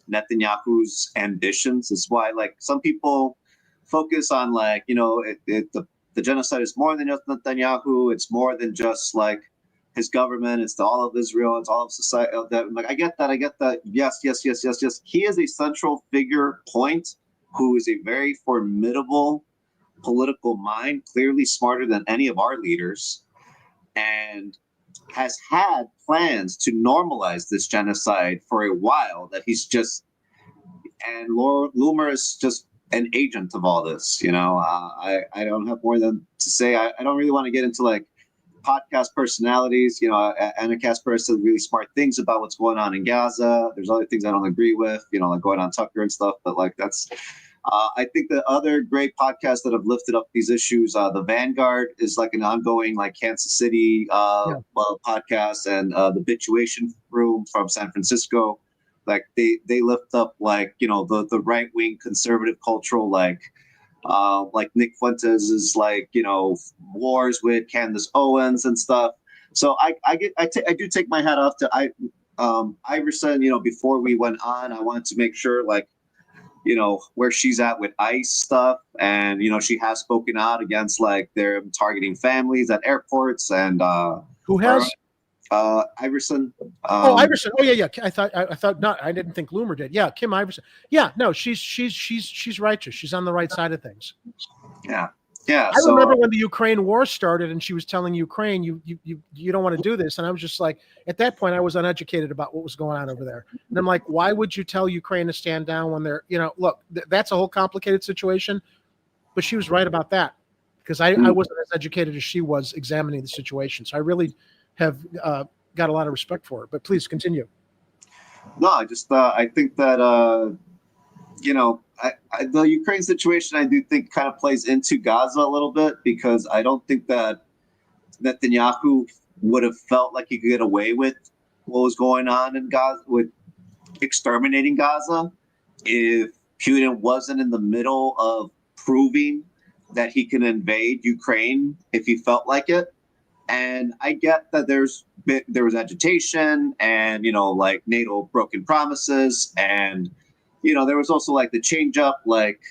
Netanyahu's ambitions. That's why, like, some people focus on, like, you know, the genocide is more than just Netanyahu. It's more than just like his government. It's all of Israel. It's all of society. Like, I get that. Yes. He is a central figure point who is a very formidable political mind, clearly smarter than any of our leaders, and has had plans to normalize this genocide for a while. That he's just, and Loomer is just an agent of all this. You know, I don't have more than to say. I don't really want to get into like podcast personalities. You know, Anna Casper says really smart things about what's going on in Gaza. There's other things I don't agree with, you know, like going on Tucker and stuff. But like, that's, I think the other great podcasts that have lifted up these issues, the Vanguard is like an ongoing, like, Kansas City podcast, and the Bituation Room from San Francisco. Like they lift up, like, you know, the right wing conservative cultural, like Nick Fuentes is, like, you know, wars with Candace Owens and stuff. So I do take my hat off to Iverson. You know, before we went on, I wanted to make sure, like, you know, where she's at with ICE stuff, and, you know, she has spoken out against, like, they're targeting families at airports, and Who has? Iverson. Iverson. Oh yeah. I thought not. I didn't think Loomer did. Yeah, Kim Iverson. Yeah, no, she's righteous. She's on the right side of things. Yeah. I remember when the Ukraine war started, and she was telling Ukraine, you don't want to do this, and I was just like, at that point, I was uneducated about what was going on over there, and I'm like, why would you tell Ukraine to stand down when they're, you know, look, that's a whole complicated situation, but she was right about that, because I wasn't as educated as she was examining the situation, so I really have got a lot of respect for her. But please continue. No, I think that you know, the Ukraine situation, I do think, kind of plays into Gaza a little bit, because I don't think that Netanyahu would have felt like he could get away with what was going on in Gaza, with exterminating Gaza, if Putin wasn't in the middle of proving that he can invade Ukraine if he felt like it. And I get that there was agitation, and, you know, like, NATO broken promises, and, you know, there was also, like, the change up, like,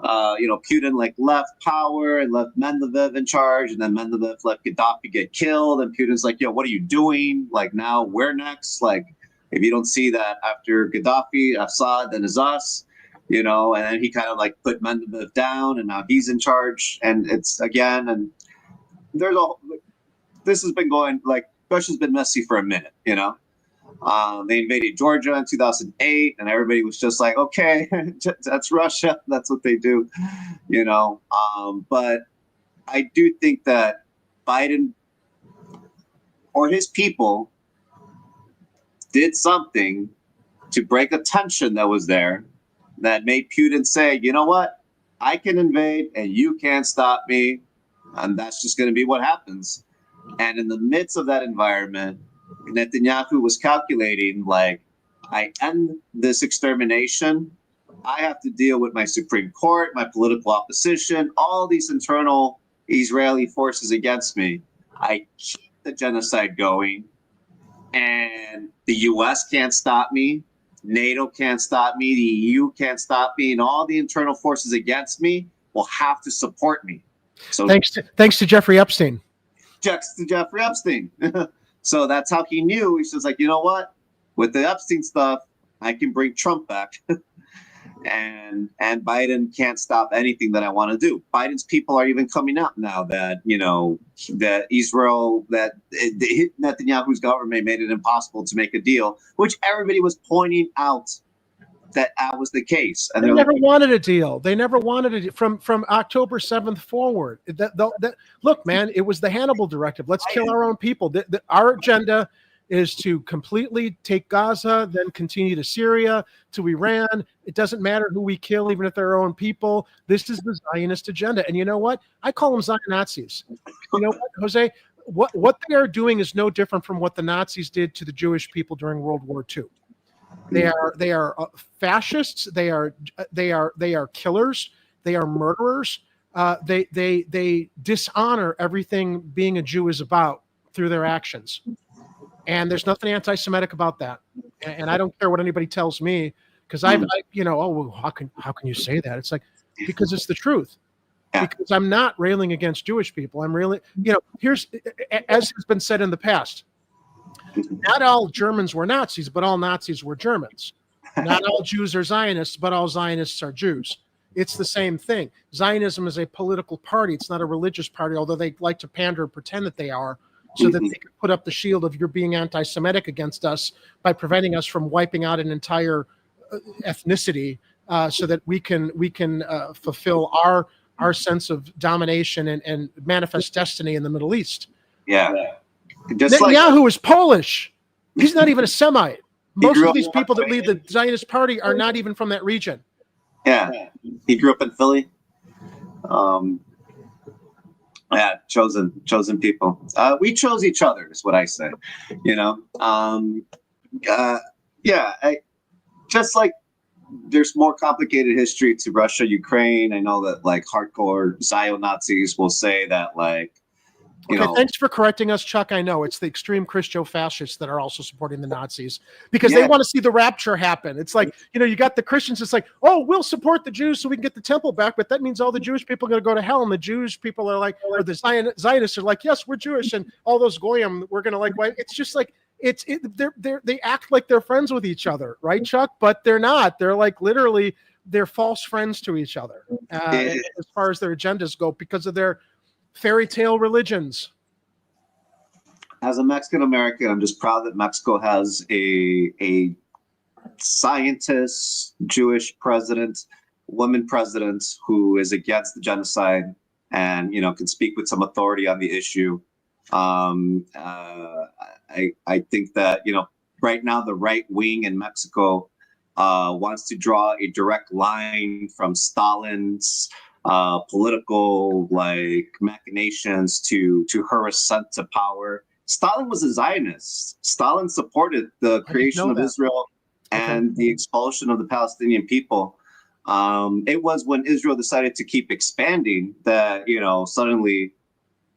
you know, Putin, like, left power and left Medvedev in charge, and then Medvedev let Gaddafi get killed, and Putin's like, yo, what are you doing? Like, now we're next. Like, if you don't see that after Gaddafi, Assad, then is us, you know, and then he kind of, like, put Medvedev down, and now he's in charge, and it's again, and there's this has been going, like, Russia's been messy for a minute, you know. They invaded Georgia in 2008, and everybody was just like, okay, that's Russia. That's what they do, you know. But I do think that Biden or his people did something to break a tension that was there that made Putin say, you know what, I can invade and you can't stop me. And that's just going to be what happens. And in the midst of that environment, Netanyahu was calculating, like, I end this extermination, I have to deal with my Supreme Court, my political opposition, all these internal Israeli forces against me. I keep the genocide going, and the US can't stop me, NATO can't stop me, the EU can't stop me, and all the internal forces against me will have to support me. So thanks to Jeffrey Epstein. So that's how he knew. He says, like, you know what? With the Epstein stuff, I can bring Trump back. and Biden can't stop anything that I want to do. Biden's people are even coming out now that, you know, that Israel, that Netanyahu's government made it impossible to make a deal, which everybody was pointing out that was the case. And they never wanted a deal. They never wanted it from October 7th forward. Look, man, it was the Hannibal Directive. Let's kill our own people. Our agenda is to completely take Gaza, then continue to Syria, to Iran. It doesn't matter who we kill, even if they're our own people. This is the Zionist agenda. And you know what? I call them Zion Nazis. You know what, Jose? What they are doing is no different from what the Nazis did to the Jewish people during World War II. They are fascists. They are killers. They are murderers. They dishonor everything being a Jew is about through their actions. And there's nothing anti-Semitic about that. And I don't care what anybody tells me, because I oh, well, how can you say that? It's like, because it's the truth. Because I'm not railing against Jewish people. I'm railing, here's, as has been said in the past, not all Germans were Nazis, but all Nazis were Germans. Not all Jews are Zionists, but all Zionists are Jews. It's the same thing. Zionism is a political party. It's not a religious party, although they like to pander and pretend that they are, so that they can put up the shield of you're being anti-Semitic against us by preventing us from wiping out an entire ethnicity, so that we can fulfill our sense of domination and manifest destiny in the Middle East. Yeah. Netanyahu is Polish. He's not even a Semite. Most of these people that lead the Zionist party are not even from that region. Yeah. He grew up in Philly. Chosen people. We chose each other is what I say, just like there's more complicated history to Russia, Ukraine. I know that like hardcore Zion Nazis will say that thanks for correcting us, Chuck. I know it's the extreme Christo-fascists that are also supporting the Nazis because they want to see the rapture happen. It's like, you got the Christians. It's like, oh, we'll support the Jews so we can get the temple back. But that means all the Jewish people are going to go to hell. And the Jewish people are like, or the Zionists are like, yes, we're Jewish. And all those Goyim, we're going to like, it's just like, they act like they're friends with each other. Right, Chuck? But they're not. They're like, literally, they're false friends to each other as far as their agendas go because of their fairy tale religions. As a Mexican American, I'm just proud that Mexico has a scientist, Jewish president, woman president who is against the genocide and can speak with some authority on the issue. I think that right now the right wing in Mexico wants to draw a direct line from Stalin's political machinations to her ascent to power. Stalin was a Zionist. Stalin supported the creation of Israel and the expulsion of the Palestinian people. It was when Israel decided to keep expanding that suddenly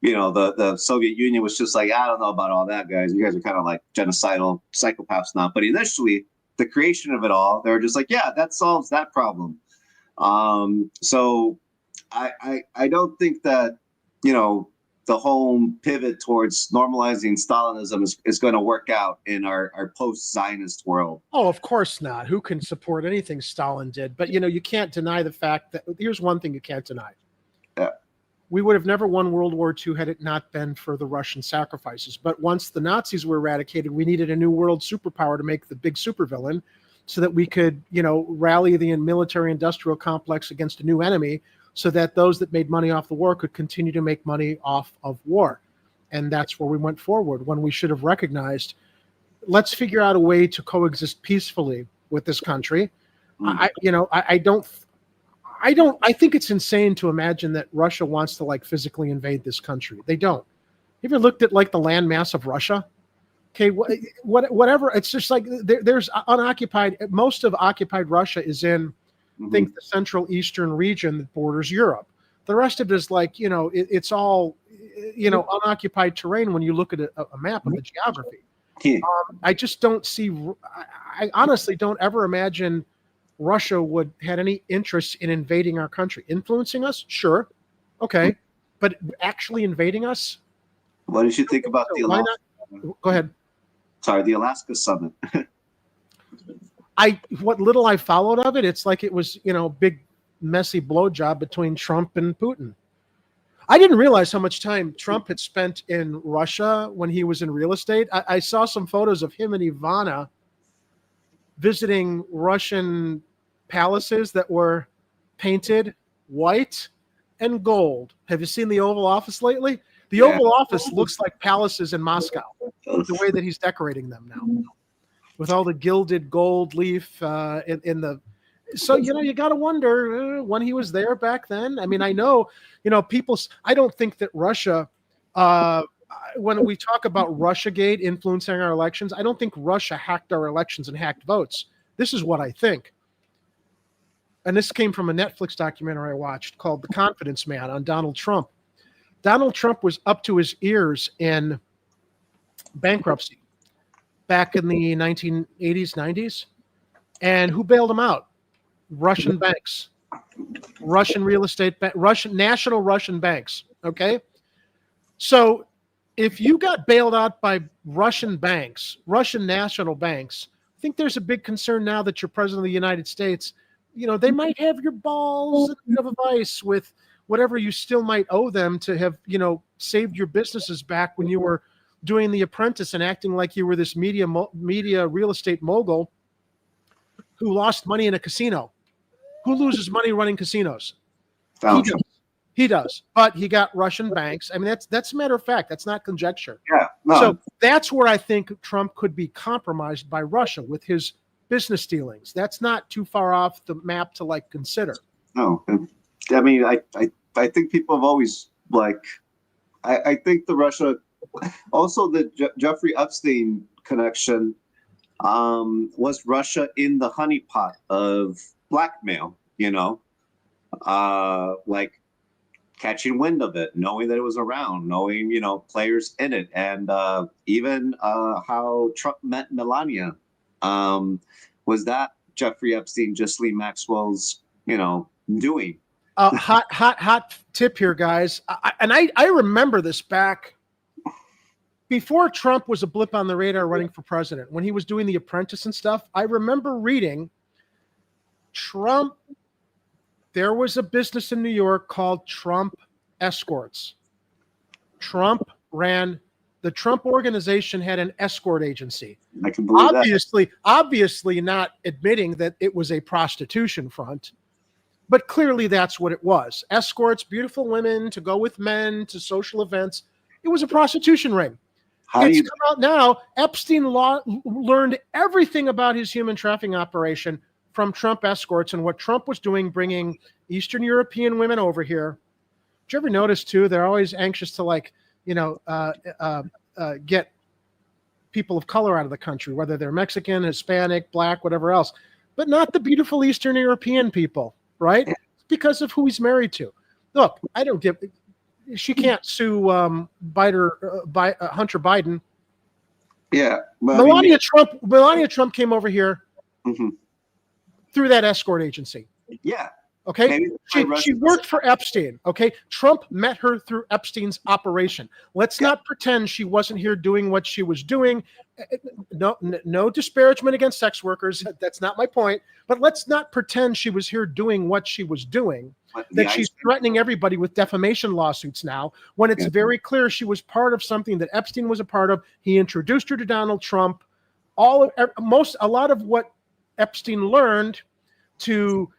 the Soviet Union was just like, I don't know about all that, guys. You guys are kind of like genocidal psychopaths now. But initially, the creation of it all, they were just like, yeah, that solves that problem. So I don't think that, the whole pivot towards normalizing Stalinism is going to work out in our post-Zionist world. Oh, of course not. Who can support anything Stalin did? But, you can't deny the fact that here's one thing you can't deny. Yeah. We would have never won World War II had it not been for the Russian sacrifices. But once the Nazis were eradicated, we needed a new world superpower to make the big supervillain so that we could, rally the military industrial complex against a new enemy so that those that made money off the war could continue to make money off of war. And that's where we went forward when we should have recognized, let's figure out a way to coexist peacefully with this country. I think it's insane to imagine that Russia wants to physically invade this country. They don't. You ever looked at the land mass of Russia? Okay, whatever. It's just like there's unoccupied. Most of occupied Russia is in, think the Central Eastern region that borders Europe. The rest of it is it's all, unoccupied terrain when you look at a map of the geography. I just don't see. I honestly don't ever imagine Russia would had any interest in invading our country. Influencing us? Sure. Okay. But actually invading us? What did you think about the Alaska? Go ahead. Sorry, the Alaska summit. What little I followed of it, it's like it was, big messy blowjob between Trump and Putin. I didn't realize how much time Trump had spent in Russia when he was in real estate. I saw some photos of him and Ivana visiting Russian palaces that were painted white and gold. Have you seen the Oval Office lately? The Oval Office looks like palaces in Moscow, the way that he's decorating them now, with all the gilded gold leaf in the. So, you got to wonder when he was there back then. I mean, I know, people. I don't think that Russia. When we talk about Russiagate influencing our elections, I don't think Russia hacked our elections and hacked votes. This is what I think. And this came from a Netflix documentary I watched called The Confidence Man on Donald Trump. Donald Trump was up to his ears in bankruptcy back in the 1980s, 90s. And who bailed him out? Russian banks, Russian real estate, national Russian banks. Okay. So if you got bailed out by Russian banks, Russian national banks, I think there's a big concern now that you're president of the United States. They might have your balls in a bit of a vice with whatever you still might owe them to have, saved your businesses back when you were doing The Apprentice and acting like you were this media real estate mogul who lost money in a casino. Who loses money running casinos? He does, but he got Russian banks. I mean, that's a matter of fact. That's not conjecture. Yeah. No. So that's where I think Trump could be compromised by Russia with his business dealings. That's not too far off the map to consider. No, I mean, I think people have always I think the Russia, also the Jeffrey Epstein connection, was Russia in the honeypot of blackmail. Catching wind of it, knowing that it was around, knowing, players in it. And even how Trump met Melania. Was that Jeffrey Epstein, Ghislaine Maxwell's, doing? Hot tip here, guys. I remember this back before Trump was a blip on the radar running for president, when he was doing The Apprentice and stuff. I remember reading there was a business in New York called Trump Escorts. The Trump organization had an escort agency. I can believe that. Obviously not admitting that it was a prostitution front, but clearly that's what it was. Escorts, beautiful women to go with men to social events. It was a prostitution ring. Come out now. Epstein learned everything about his human trafficking operation from Trump Escorts and what Trump was doing, bringing Eastern European women over here. Did you ever notice too? They're always anxious to get people of color out of the country, whether they're Mexican, Hispanic, Black, whatever else, but not the beautiful Eastern European people, right? Because of who he's married to. Look, she can't sue Hunter Biden. Yeah. Melania Trump came over here through that escort agency. Yeah. Okay. She worked for Epstein. Okay. Trump met her through Epstein's operation. Let's not pretend she wasn't here doing what she was doing. No disparagement against sex workers. That's not my point. But let's not pretend she was here doing what she was doing. That she's threatening everybody with defamation lawsuits now, when it's very clear she was part of something that Epstein was a part of. He introduced her to Donald Trump. A lot of what Epstein learned to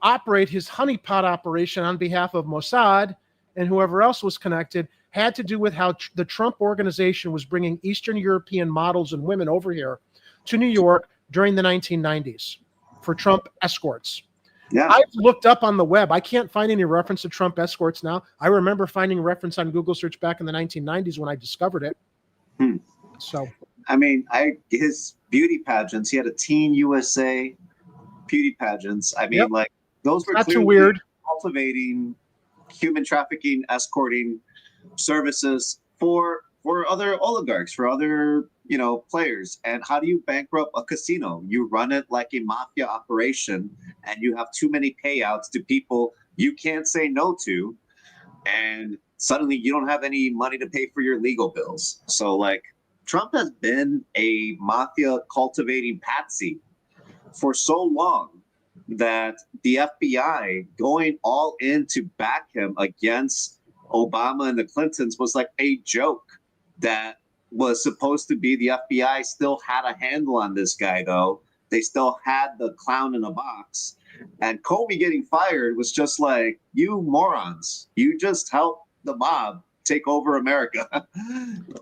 operate his honeypot operation on behalf of Mossad and whoever else was connected had to do with how the Trump organization was bringing Eastern European models and women over here to New York during the 1990s for Trump escorts. Yeah. I've looked up on the web. I can't find any reference to Trump escorts now. I remember finding reference on Google search back in the 1990s when I discovered it. So, I mean, his beauty pageants, he had a Teen USA beauty pageants. I mean, those were not too weird. Cultivating human trafficking, escorting services for other oligarchs, for other players. And how do you bankrupt a casino? You run it like a mafia operation, and you have too many payouts to people you can't say no to, and suddenly you don't have any money to pay for your legal bills. So Trump has been a mafia cultivating patsy for so long that the FBI going all in to back him against Obama and the Clintons was like a joke. That was supposed to be the FBI still had a handle on this guy, though. They still had the clown in a box. And Comey getting fired was just like, you morons. You just helped the mob take over America.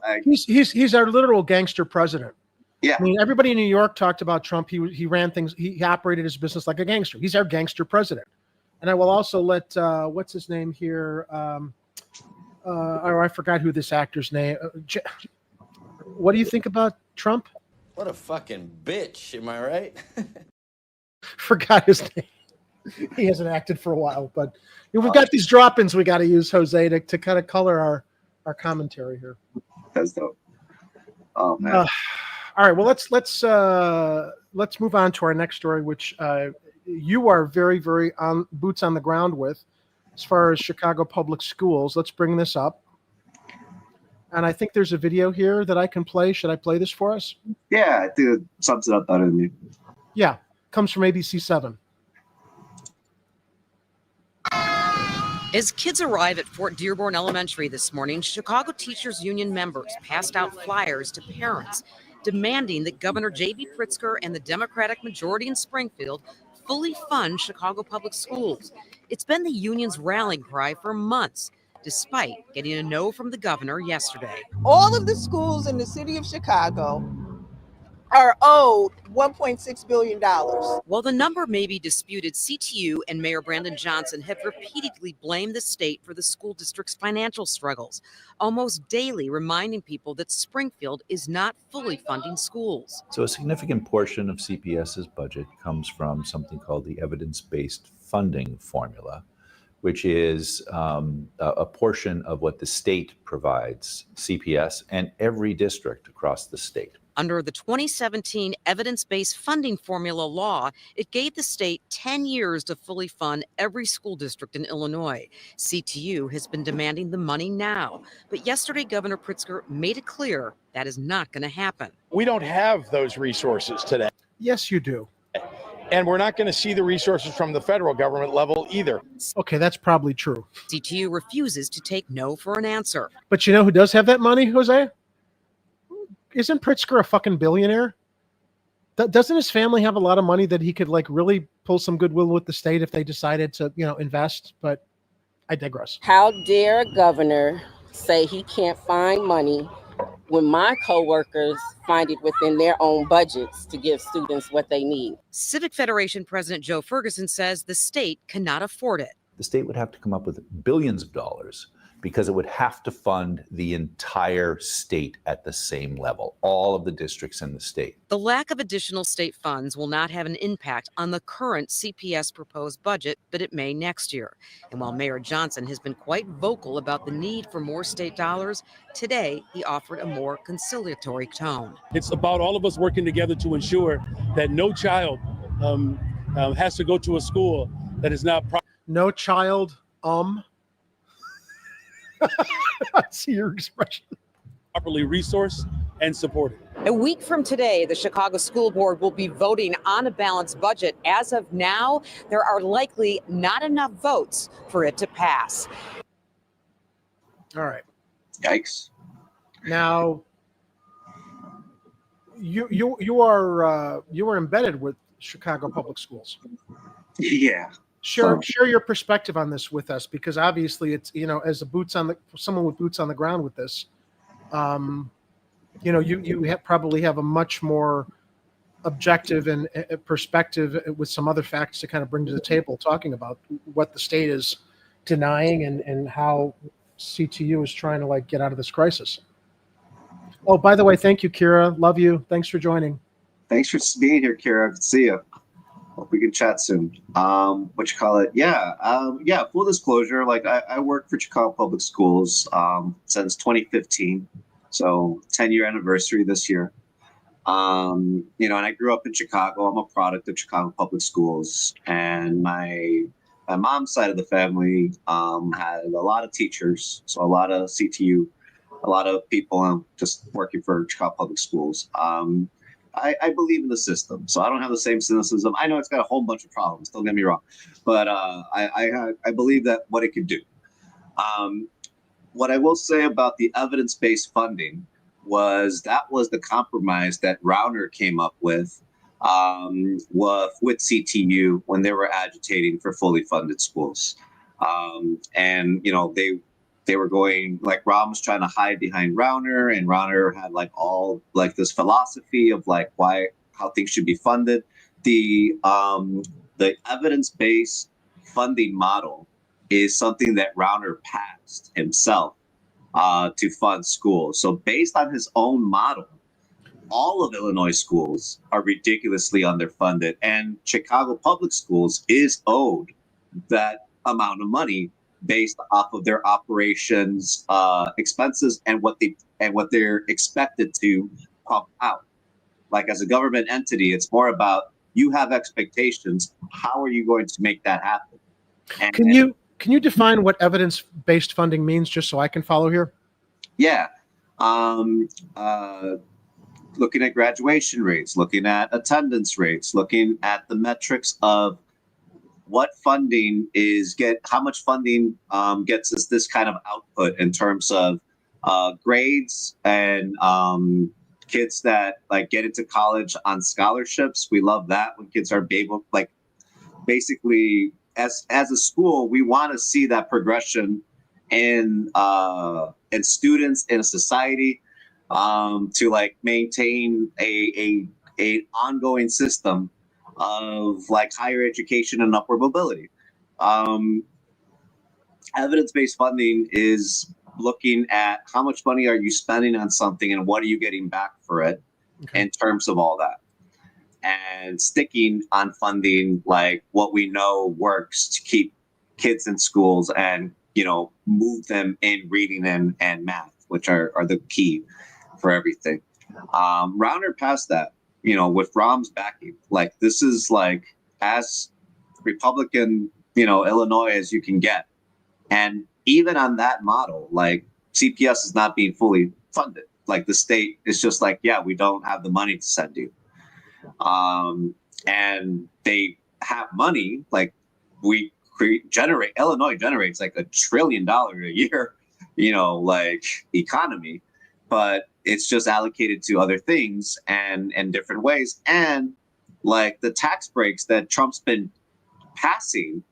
Like, He's our literal gangster president. yeah. I mean, everybody in New York talked about Trump. He ran things. He operated his business like a gangster. He's our gangster president. And I will also let what's his name here? I forgot who this actor's name. What do you think about Trump? What a fucking bitch, am I right? Forgot his name. He hasn't acted for a while, but we've got these drop-ins we got to use, Jose, to kind of color our commentary here. That's dope. Oh man. All right, well let's move on to our next story, which you are very, very on boots on the ground with, as far as Chicago public schools. Let's bring this up. And I think there's a video here that I can play. Should I play this for us? Yeah, I think it sums it up better than me. Yeah, comes from ABC7. As kids arrive at Fort Dearborn Elementary this morning, Chicago Teachers Union members passed out flyers to parents demanding that Governor J.B. Pritzker and the Democratic majority in Springfield fully fund Chicago public schools. It's been the union's rallying cry for months, despite getting a no from the governor yesterday. All of the schools in the city of Chicago are owed $1.6 billion. While the number may be disputed, CTU and Mayor Brandon Johnson have repeatedly blamed the state for the school district's financial struggles, almost daily reminding people that Springfield is not fully funding schools. So a significant portion of CPS's budget comes from something called the evidence-based funding formula, which is a portion of what the state provides CPS and every district across the state. Under the 2017 evidence-based funding formula law, it gave the state 10 years to fully fund every school district in Illinois. CTU has been demanding the money now, but yesterday Governor Pritzker made it clear that is not going to happen. We don't have those resources today. Yes, you do. And we're not going to see the resources from the federal government level either. Okay, that's probably true. CTU refuses to take no for an answer. But you know who does have that money, Jose? Isn't Pritzker a fucking billionaire? Doesn't his family have a lot of money that he could like really pull some goodwill with the state if they decided to, invest? But I digress. How dare a governor say he can't find money when my coworkers find it within their own budgets to give students what they need? Civic Federation President Joe Ferguson says the state cannot afford it. The state would have to come up with billions of dollars because it would have to fund the entire state at the same level, all of the districts in the state. The lack of additional state funds will not have an impact on the current CPS proposed budget, but it may next year. And while Mayor Johnson has been quite vocal about the need for more state dollars, today he offered a more conciliatory tone. It's about all of us working together to ensure that no child has to go to a school that is not no child, I see your expression. properly resourced and supported. A week from today, the Chicago School Board will be voting on a balanced budget. As of now, there are likely not enough votes for it to pass. All right. Yikes. Now, you are embedded with Chicago Public Schools. Yeah. Share your perspective on this with us, because obviously it's, as someone with boots on the ground with this, you probably have a much more objective and perspective with some other facts to kind of bring to the table, talking about what the state is denying and how CTU is trying to get out of this crisis. Oh, by the way, thank you, Kira. Love you. Thanks for joining. Thanks for being here, Kira. Good to see you. Hope we can chat soon. Yeah, full disclosure, I work for Chicago Public Schools since 2015, so 10-year anniversary this year. And I grew up in Chicago. I'm a product of Chicago Public Schools, and my mom's side of the family had a lot of teachers, so a lot of CTU, a lot of people just working for Chicago Public Schools. I believe in the system, so I don't have the same cynicism. I know it's got a whole bunch of problems, don't get me wrong, but I believe that what it can do. What I will say about the evidence-based funding was the compromise that Rauner came up with CTU when they were agitating for fully funded schools. And they they were going like Rahm was trying to hide behind Rauner, and Rauner had like all like this philosophy of like how things should be funded. The evidence-based funding model is something that Rauner passed himself to fund schools. So based on his own model, all of Illinois schools are ridiculously underfunded, and Chicago public schools is owed that amount of money based off of their operations expenses and what they're expected to pump out. Like as a government entity, it's more about you have expectations. How are you going to make that happen? And, Can you define what evidence-based funding means, just so I can follow here? Yeah. Looking at graduation rates, looking at attendance rates, looking at the metrics of what funding how much funding gets us this kind of output in terms of grades and kids that like get into college on scholarships. We love that when kids are able, like basically as a school, we want to see that progression in students in a society to like maintain a ongoing system of like higher education and upward mobility. Evidence-based funding is looking at how much money are you spending on something and what are you getting back for it in terms of all that, and sticking on funding like what we know works to keep kids in schools and move them in reading and math, which are the key for everything. Rauner passed that, with Rahm's backing. Like this is like as Republican, Illinois as you can get. And even on that model, like CPS is not being fully funded. Like the state is just like, yeah, we don't have the money to send you. And they have money, like Illinois generates like $1 trillion a year, like economy, but it's just allocated to other things and different ways. And like the tax breaks that Trump's been passing,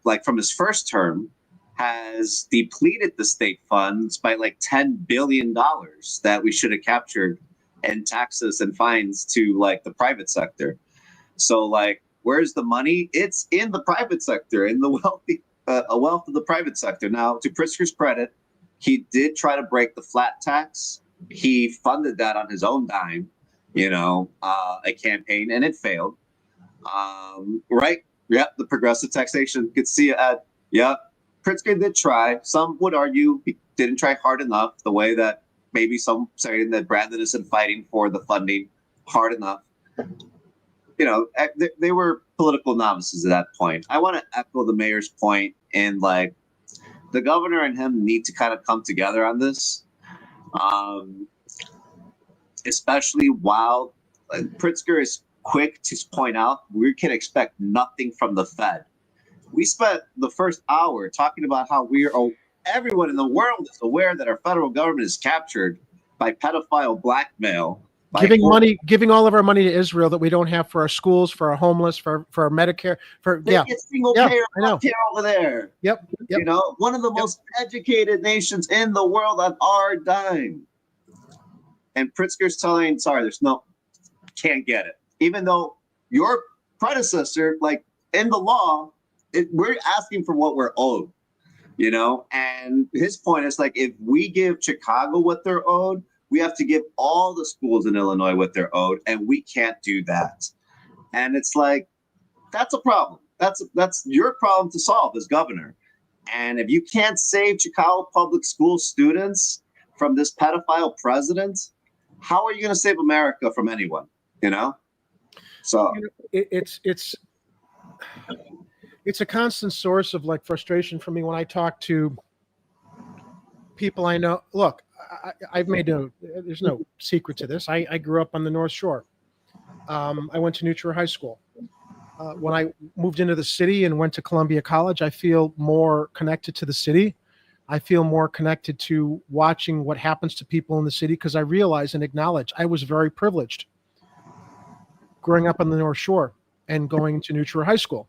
like from his first term, has depleted the state funds by like $10 billion that we should have captured in taxes and fines to like the private sector. So like, where's the money? It's in the private sector, in the wealth of the private sector. Now, to Pritzker's credit, he did try to break the flat tax. He funded that on his own dime, a campaign, and it failed. Right? Yep, the progressive taxation. Could see it. Yep, Pritzker did try. Some would argue he didn't try hard enough, the way that maybe some saying that Brandon isn't fighting for the funding hard enough. They were political novices at that point. I want to echo the mayor's point in like the governor and him need to kind of come together on this, especially while Pritzker is quick to point out we can expect nothing from the Fed. We spent the first hour talking about how everyone in the world is aware that our federal government is captured by pedophile blackmail. Giving all of our money to Israel that we don't have for our schools, for our homeless, for our Medicare, Get single payer healthcare over there. Yep. One of the most educated nations in the world on our dime. And Pritzker's telling, can't get it. Even though your predecessor, like in the law, we're asking for what we're owed, and his point is like, if we give Chicago what they're owed, we have to give all the schools in Illinois what they're owed, and we can't do that. And it's like, that's a problem. That's your problem to solve as governor. And if you can't save Chicago public school students from this pedophile president, how are you going to save America from anyone? So it's a constant source of like frustration for me when I talk to people I know. Look, I've made there's no secret to this. I grew up on the North Shore. I went to New Trier High School. When I moved into the city and went to Columbia College, I feel more connected to the city. I feel more connected to watching what happens to people in the city because I realize and acknowledge I was very privileged growing up on the North Shore and going to New Trier High School.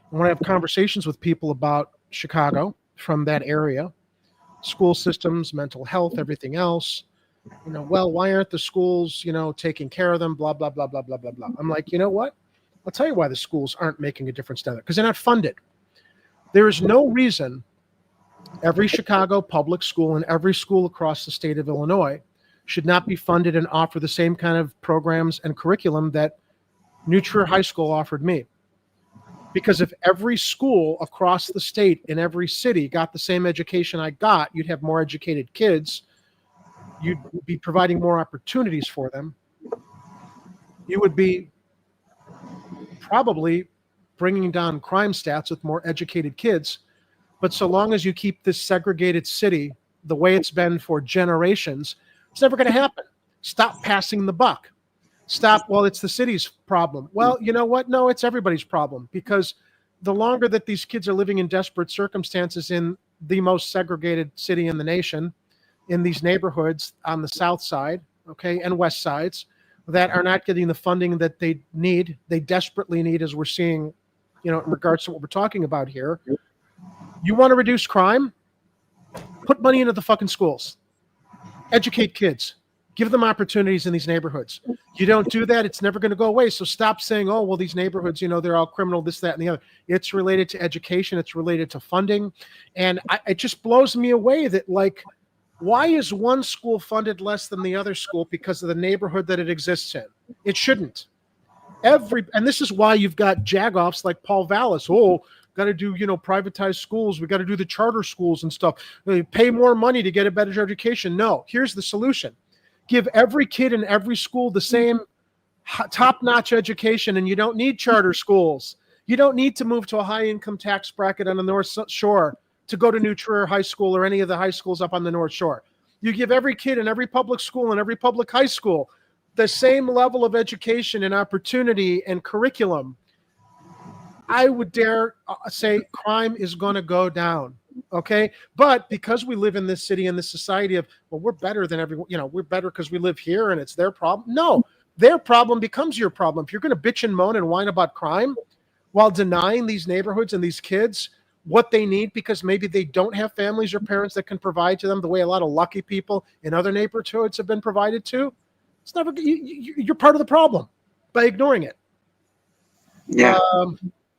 And when I have conversations with people about Chicago from that area, school systems, mental health, everything else. Well, why aren't the schools, taking care of them? Blah, blah, blah, blah, blah, blah, blah. I'm like, you know what? I'll tell you why the schools aren't making a difference down there, because they're not funded. There is no reason every Chicago public school and every school across the state of Illinois should not be funded and offer the same kind of programs and curriculum that New Trier High School offered me. Because if every school across the state in every city got the same education I got, you'd have more educated kids. You'd be providing more opportunities for them. You would be probably bringing down crime stats with more educated kids. But so long as you keep this segregated city the way it's been for generations, it's never going to happen. Stop passing the buck. Stop, well, it's the city's problem. Well, you know what? No, it's everybody's problem, because the longer that these kids are living in desperate circumstances in the most segregated city in the nation, in these neighborhoods on the south side, okay, and west sides, that are not getting the funding that they need, they desperately need, as we're seeing, in regards to what we're talking about here. You want to reduce crime? Put money into the fucking schools. Educate kids. Give them opportunities in these neighborhoods. You don't do that, it's never going to go away. So stop saying, oh, well, these neighborhoods, they're all criminal, this, that, and the other. It's related to education. It's related to funding. And it just blows me away that, like, why is one school funded less than the other school because of the neighborhood that it exists in? It shouldn't. And this is why you've got jagoffs like Paul Vallis. Oh, got to do, privatized schools. We got to do the charter schools and stuff. Pay more money to get a better education. No, here's the solution. Give every kid in every school the same top-notch education, and you don't need charter schools. You don't need to move to a high-income tax bracket on the North Shore to go to New Trier High School or any of the high schools up on the North Shore. You give every kid in every public school and every public high school the same level of education and opportunity and curriculum. I would dare say crime is going to go down. Okay. But because we live in this city and this society of, well, we're better than everyone, we're better because we live here and it's their problem. No, their problem becomes your problem. If you're going to bitch and moan and whine about crime while denying these neighborhoods and these kids what they need, because maybe they don't have families or parents that can provide to them the way a lot of lucky people in other neighborhoods have been provided to, it's never, you're part of the problem by ignoring it. Yeah.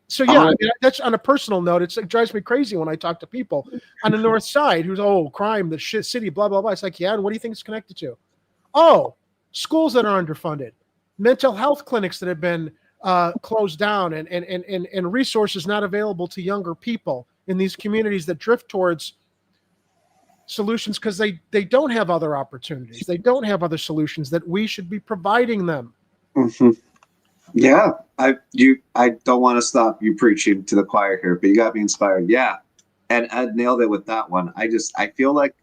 So yeah, that's on a personal note. It drives me crazy when I talk to people on the north side who's, oh, crime, the shit city, blah, blah, blah. It's like, yeah, and what do you think it's connected to? Oh, schools that are underfunded, mental health clinics that have been closed down, and resources not available to younger people in these communities that drift towards solutions because they don't have other opportunities. They don't have other solutions that we should be providing them. Mm-hmm. Yeah, I don't want to stop you preaching to the choir here, but you got me inspired. Yeah, and Ed nailed it with that one. I feel like,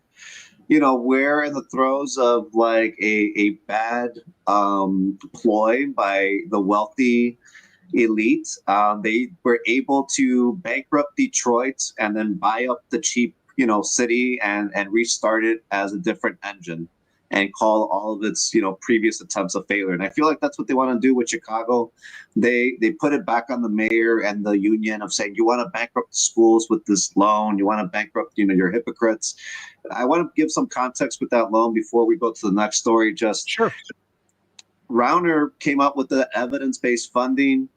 we're in the throes of like a bad ploy by the wealthy elite. They were able to bankrupt Detroit and then buy up the cheap, city and restart it as a different engine and call all of its, previous attempts a failure. And I feel like that's what they want to do with Chicago. They put it back on the mayor and the union of saying, you want to bankrupt the schools with this loan. You want to bankrupt, your hypocrites. I want to give some context with that loan before we go to the next story. Just sure. Rauner came up with the evidence-based funding.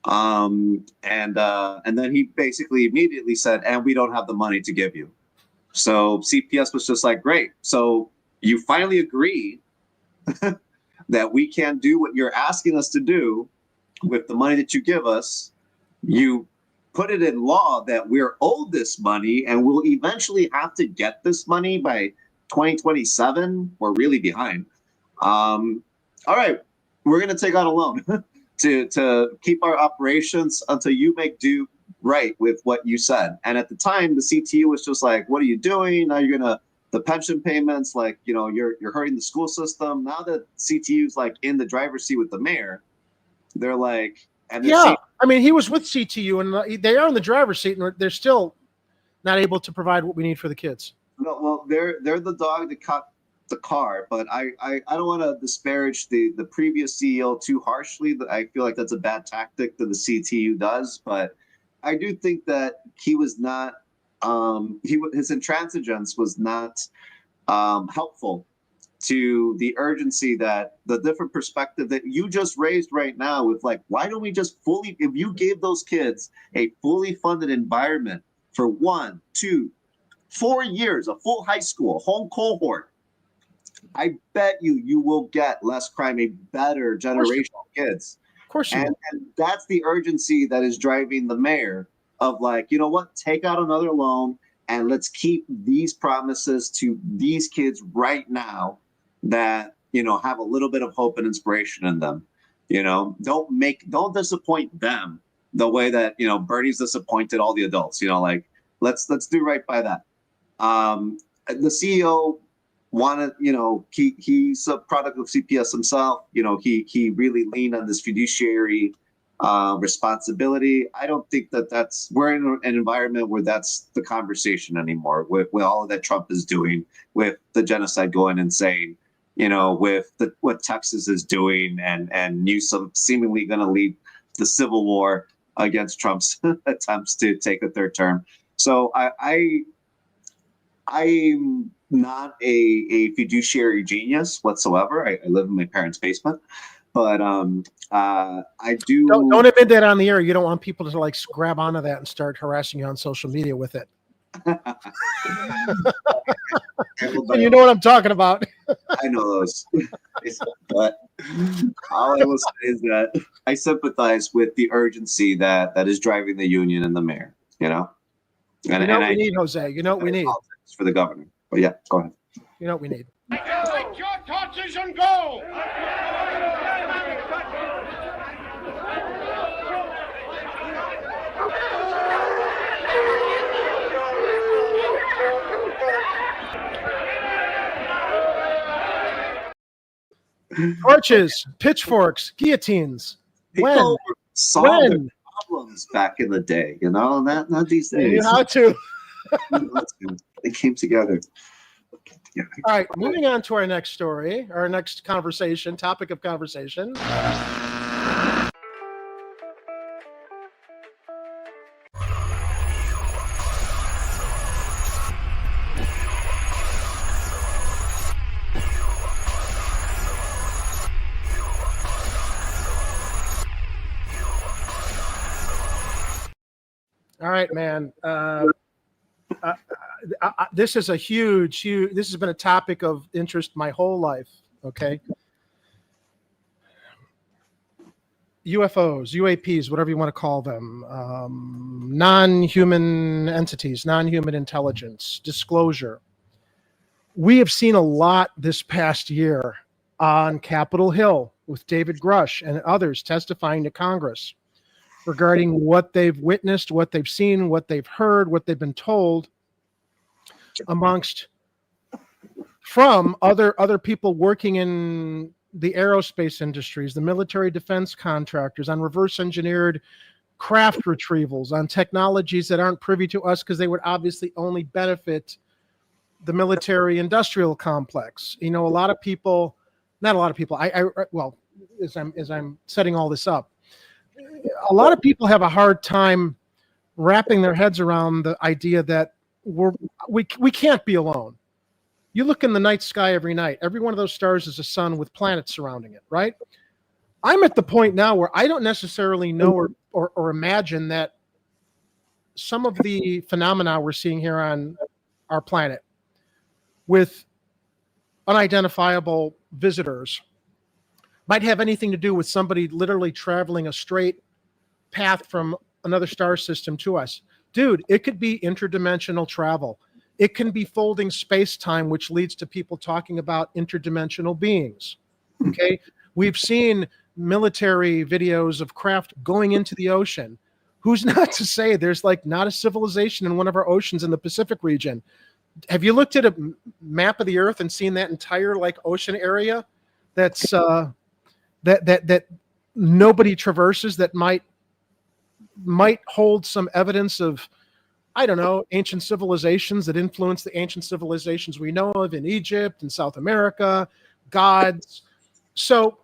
And then he basically immediately said, and we don't have the money to give you. So CPS was just like, great. So you finally agree that we can do what you're asking us to do with the money that you give us. You put it in law that we're owed this money and we'll eventually have to get this money by 2027. We're really behind. All right, we're going to take out a loan to keep our operations until you make do right with what you said. And at the time, the CTU was just like, what are you doing? Now you're going to the pension payments, like, you're hurting the school system. Now that CTU's like in the driver's seat with the mayor, they're like, and yeah, I mean, he was with CTU and they are in the driver's seat and they're still not able to provide what we need for the kids. No, well, they're the dog that caught the car, but I don't want to disparage the previous CEO too harshly. I feel like that's a bad tactic that the CTU does, but I do think that he was not his intransigence was not helpful to the urgency that the different perspective that you just raised right now with like, why don't we just fully, if you gave those kids a fully funded environment for 1, 2, 4 years, a full high school, a whole cohort, I bet you will get less crime, a better generation of kids. Of course you will. And that's the urgency that is driving the mayor of like, you know what, take out another loan and let's keep these promises to these kids right now that, you know, have a little bit of hope and inspiration in them. You know, don't disappoint them the way that, you know, Bernie's disappointed all the adults. You know, like let's do right by that. The CEO wanted, you know, he's a product of CPS himself. You know, he really leaned on this fiduciary responsibility. I don't think we're in an environment where that's the conversation anymore with all that Trump is doing, with the genocide going and saying, you know, with what Texas is doing and Newsom seemingly going to lead the civil war against Trump's attempts to take a third term. So I'm not a fiduciary genius whatsoever. I live in my parents' basement, but I do. Don't admit that on the air. You don't want people to like grab onto that and start harassing you on social media with it. And you know what I'm talking about. I know those. But all I will say is that I sympathize with the urgency that is driving the union and the mayor, you know? And, you know what we need, Jose. You know what we need. For the governor. But yeah, go ahead. You know what we need. Take your torches and go! Torches, pitchforks, guillotines. People solved their problems back in the day, you know, not these days. You know how to. They came together. All right, moving on to our next story, our next conversation, topic of conversation. All right, man. This is a huge. This has been a topic of interest my whole life. Okay. UFOs, UAPs, whatever you want to call them, non-human entities, non-human intelligence, disclosure. We have seen a lot this past year on Capitol Hill with David Grush and others testifying to Congress regarding what they've witnessed, what they've seen, what they've heard, what they've been told from other people working in the aerospace industries, the military defense contractors, on reverse engineered craft retrievals, on technologies that aren't privy to us because they would obviously only benefit the military industrial complex. You know, not a lot of people, well, as I'm setting all this up, a lot of people have a hard time wrapping their heads around the idea that we can't be alone. You look in the night sky every night. Every one of those stars is a sun with planets surrounding it, right? I'm at the point now where I don't necessarily know or imagine that some of the phenomena we're seeing here on our planet with unidentifiable visitors might have anything to do with somebody literally traveling a straight path from another star system to us. Dude, it could be interdimensional travel. It can be folding space-time, which leads to people talking about interdimensional beings. Okay? We've seen military videos of craft going into the ocean. Who's not to say there's like not a civilization in one of our oceans in the Pacific region? Have you looked at a map of the Earth and seen that entire like ocean area that's that nobody traverses, that might hold some evidence of, I don't know, ancient civilizations that influence the ancient civilizations we know of in Egypt and South America, gods. So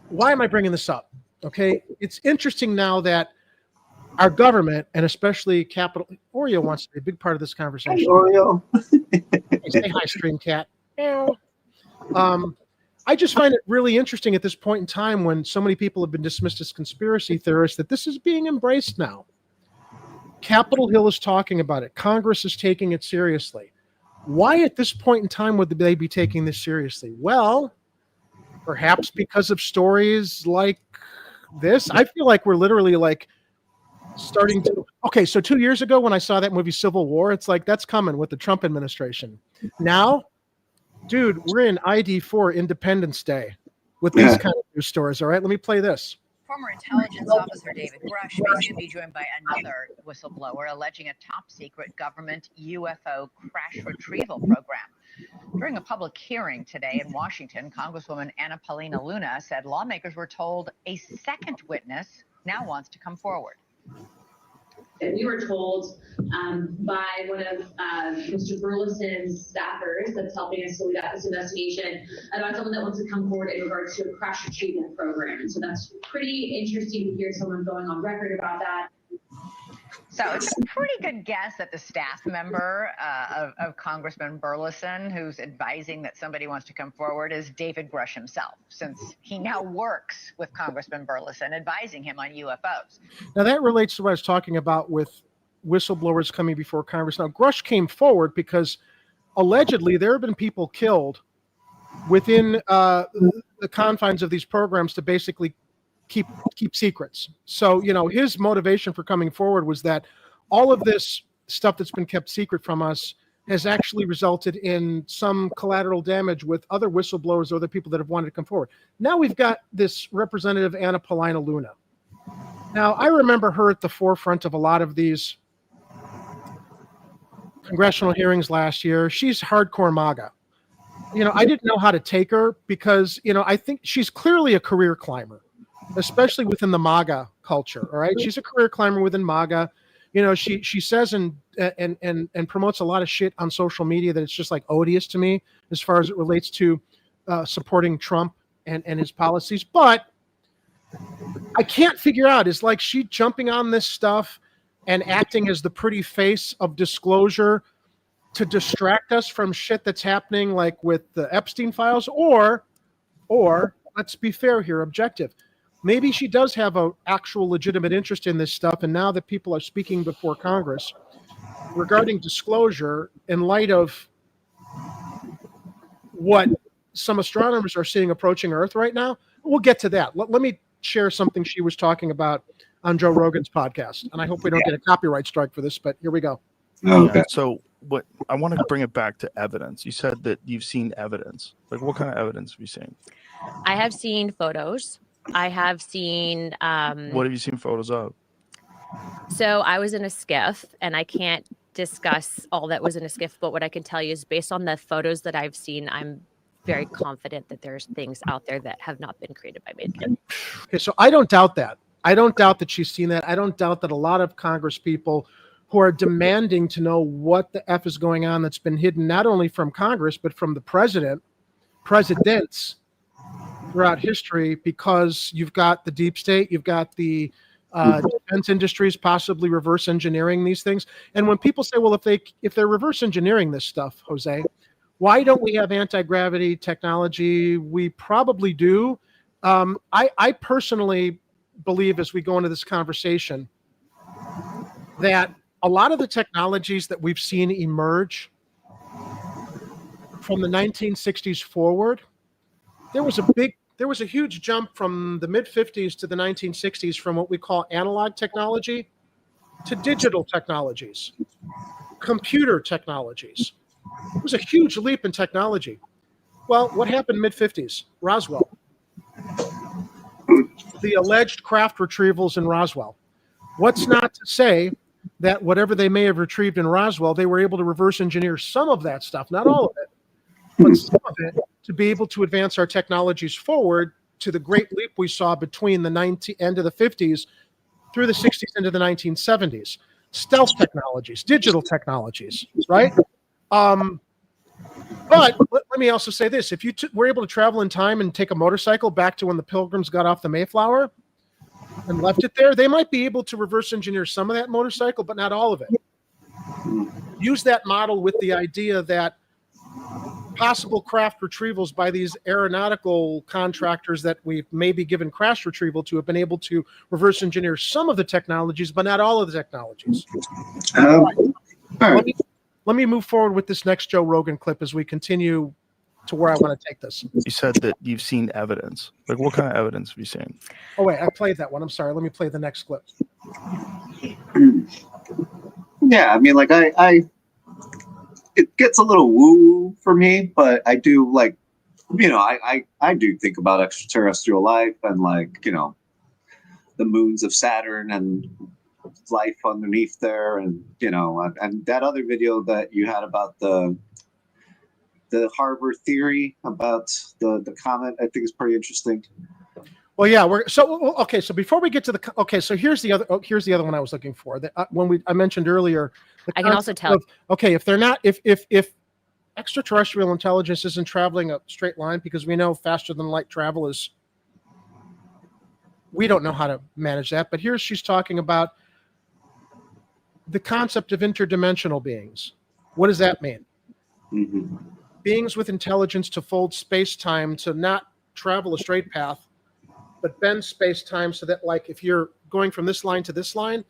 why am I bringing this up? Okay, it's interesting now that our government, and especially Capitol. Oreo wants to be a big part of this conversation. Hey, Oreo. Hey, say hi, Stream Cat. Meow. I just find it really interesting at this point in time when so many people have been dismissed as conspiracy theorists that this is being embraced now. Capitol Hill is talking about it. Congress is taking it seriously. Why at this point in time would they be taking this seriously? Well, perhaps because of stories like this. I feel like we're literally like starting to. Okay, so 2 years ago when I saw that movie Civil War, it's like that's coming with the Trump administration. Now, dude, we're in ID4 Independence Day with these kind of news stories. All right, let me play this. Former intelligence officer David Grush may soon be joined by another whistleblower alleging a top-secret government UFO crash retrieval program. During a public hearing today in Washington, Congresswoman Anna Paulina Luna said lawmakers were told a second witness now wants to come forward. We were told by one of Mr. Burleson's staffers that's helping us lead out this investigation about someone that wants to come forward in regards to a crash retrieval program. And so that's pretty interesting to hear someone going on record about that. So it's a pretty good guess that the staff member of Congressman Burleson who's advising that somebody wants to come forward is David Grush himself, since he now works with Congressman Burleson, advising him on UFOs. Now that relates to what I was talking about with whistleblowers coming before Congress. Now Grush came forward because allegedly there have been people killed within the confines of these programs to basically keep secrets. So, you know, his motivation for coming forward was that all of this stuff that's been kept secret from us has actually resulted in some collateral damage with other whistleblowers or other people that have wanted to come forward. Now we've got this Representative Anna Paulina Luna. Now, I remember her at the forefront of a lot of these congressional hearings last year. She's hardcore MAGA. You know, I didn't know how to take her because, you know, I think she's clearly a career climber, especially within the MAGA culture. All right. She's a career climber within MAGA. You know, she says and promotes a lot of shit on social media that it's just like odious to me as far as it relates to supporting Trump and his policies. But I can't figure out, is like she jumping on this stuff and acting as the pretty face of disclosure to distract us from shit that's happening like with the Epstein files, or let's be fair here, objective. Maybe she does have an actual legitimate interest in this stuff, and now that people are speaking before Congress regarding disclosure in light of what some astronomers are seeing approaching Earth right now, we'll get to that. Let me share something she was talking about on Joe Rogan's podcast, and I hope we don't get a copyright strike for this, but here we go. Okay. Yeah, so what I want to bring it back to evidence. You said that you've seen evidence. Like, what kind of evidence have you seen? I have seen photos. I have seen. What have you seen photos of? So I was in a skiff, and I can't discuss all that was in a skiff, but what I can tell you is based on the photos that I've seen, I'm very confident that there's things out there that have not been created by mankind. Okay, so I don't doubt that. I don't doubt that she's seen that. I don't doubt that a lot of Congress people who are demanding to know what the F is going on that's been hidden not only from Congress, but from the presidents throughout history, because you've got the deep state, you've got the defense industries possibly reverse engineering these things. And when people say, well, if they're reverse engineering this stuff, Jose, why don't we have anti-gravity technology? We probably do. I personally believe, as we go into this conversation, that a lot of the technologies that we've seen emerge from the 1960s forward, there was a huge jump from the mid-50s to the 1960s from what we call analog technology to digital technologies, computer technologies. It was a huge leap in technology. Well, what happened mid-50s? Roswell. The alleged craft retrievals in Roswell. What's not to say that whatever they may have retrieved in Roswell, they were able to reverse engineer some of that stuff, not all of it, but some of it, to be able to advance our technologies forward to the great leap we saw between the end of the 50s through the 60s into the 1970s. Stealth technologies, digital technologies, right? But let me also say this. If you were able to travel in time and take a motorcycle back to when the Pilgrims got off the Mayflower, and left it there, they might be able to reverse engineer some of that motorcycle, but not all of it. Use that model with the idea that possible craft retrievals by these aeronautical contractors that we've maybe given crash retrieval to have been able to reverse engineer some of the technologies, but not all of the technologies. Let me move forward with this next Joe Rogan clip as we continue to where I want to take this. You said that you've seen evidence. Like, what kind of evidence have you seen? Oh, wait, I played that one. I'm sorry. Let me play the next clip. Yeah, I mean, like, it gets a little woo for me, but I do, like, you know, I do think about extraterrestrial life and, like, you know, the moons of Saturn and life underneath there, and, you know, and that other video that you had about the harbor theory about the comet, I think is pretty interesting. Well, yeah, okay. So before we get to so here's the other one I was looking for. That I mentioned earlier. I can also tell. If they're not, if extraterrestrial intelligence isn't traveling a straight line, because we know faster than light travel is. We don't know how to manage that, but here she's talking about the concept of interdimensional beings. What does that mean? Mm-hmm. Beings with intelligence to fold space-time to not travel a straight path, but bend space-time so that, like, if you're going from this line to this line,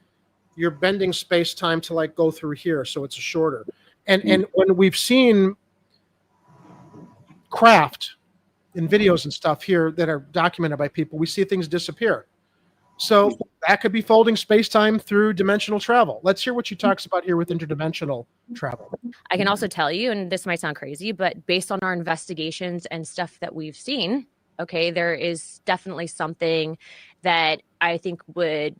you're bending space-time to, like, go through here, so it's shorter. And when we've seen craft in videos and stuff here that are documented by people, we see things disappear. So that could be folding space-time through dimensional travel. Let's hear what she talks about here with interdimensional travel. I can also tell you, and this might sound crazy, but based on our investigations and stuff that we've seen, okay, there is definitely something that I think would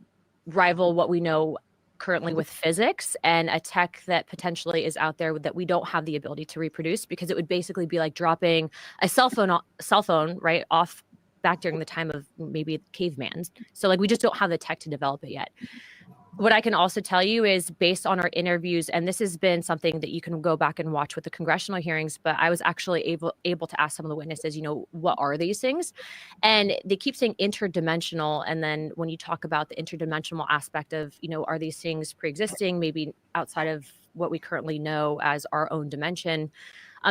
rival what we know currently with physics, and a tech that potentially is out there that we don't have the ability to reproduce, because it would basically be like dropping a cell phone right off back during the time of maybe caveman. So, like, we just don't have the tech to develop it yet. What I can also tell you is, based on our interviews, and this has been something that you can go back and watch with the congressional hearings, but I was actually able to ask some of the witnesses, you know, what are these things? And they keep saying interdimensional. And then when you talk about the interdimensional aspect of, you know, are these things pre-existing, maybe outside of what we currently know as our own dimension?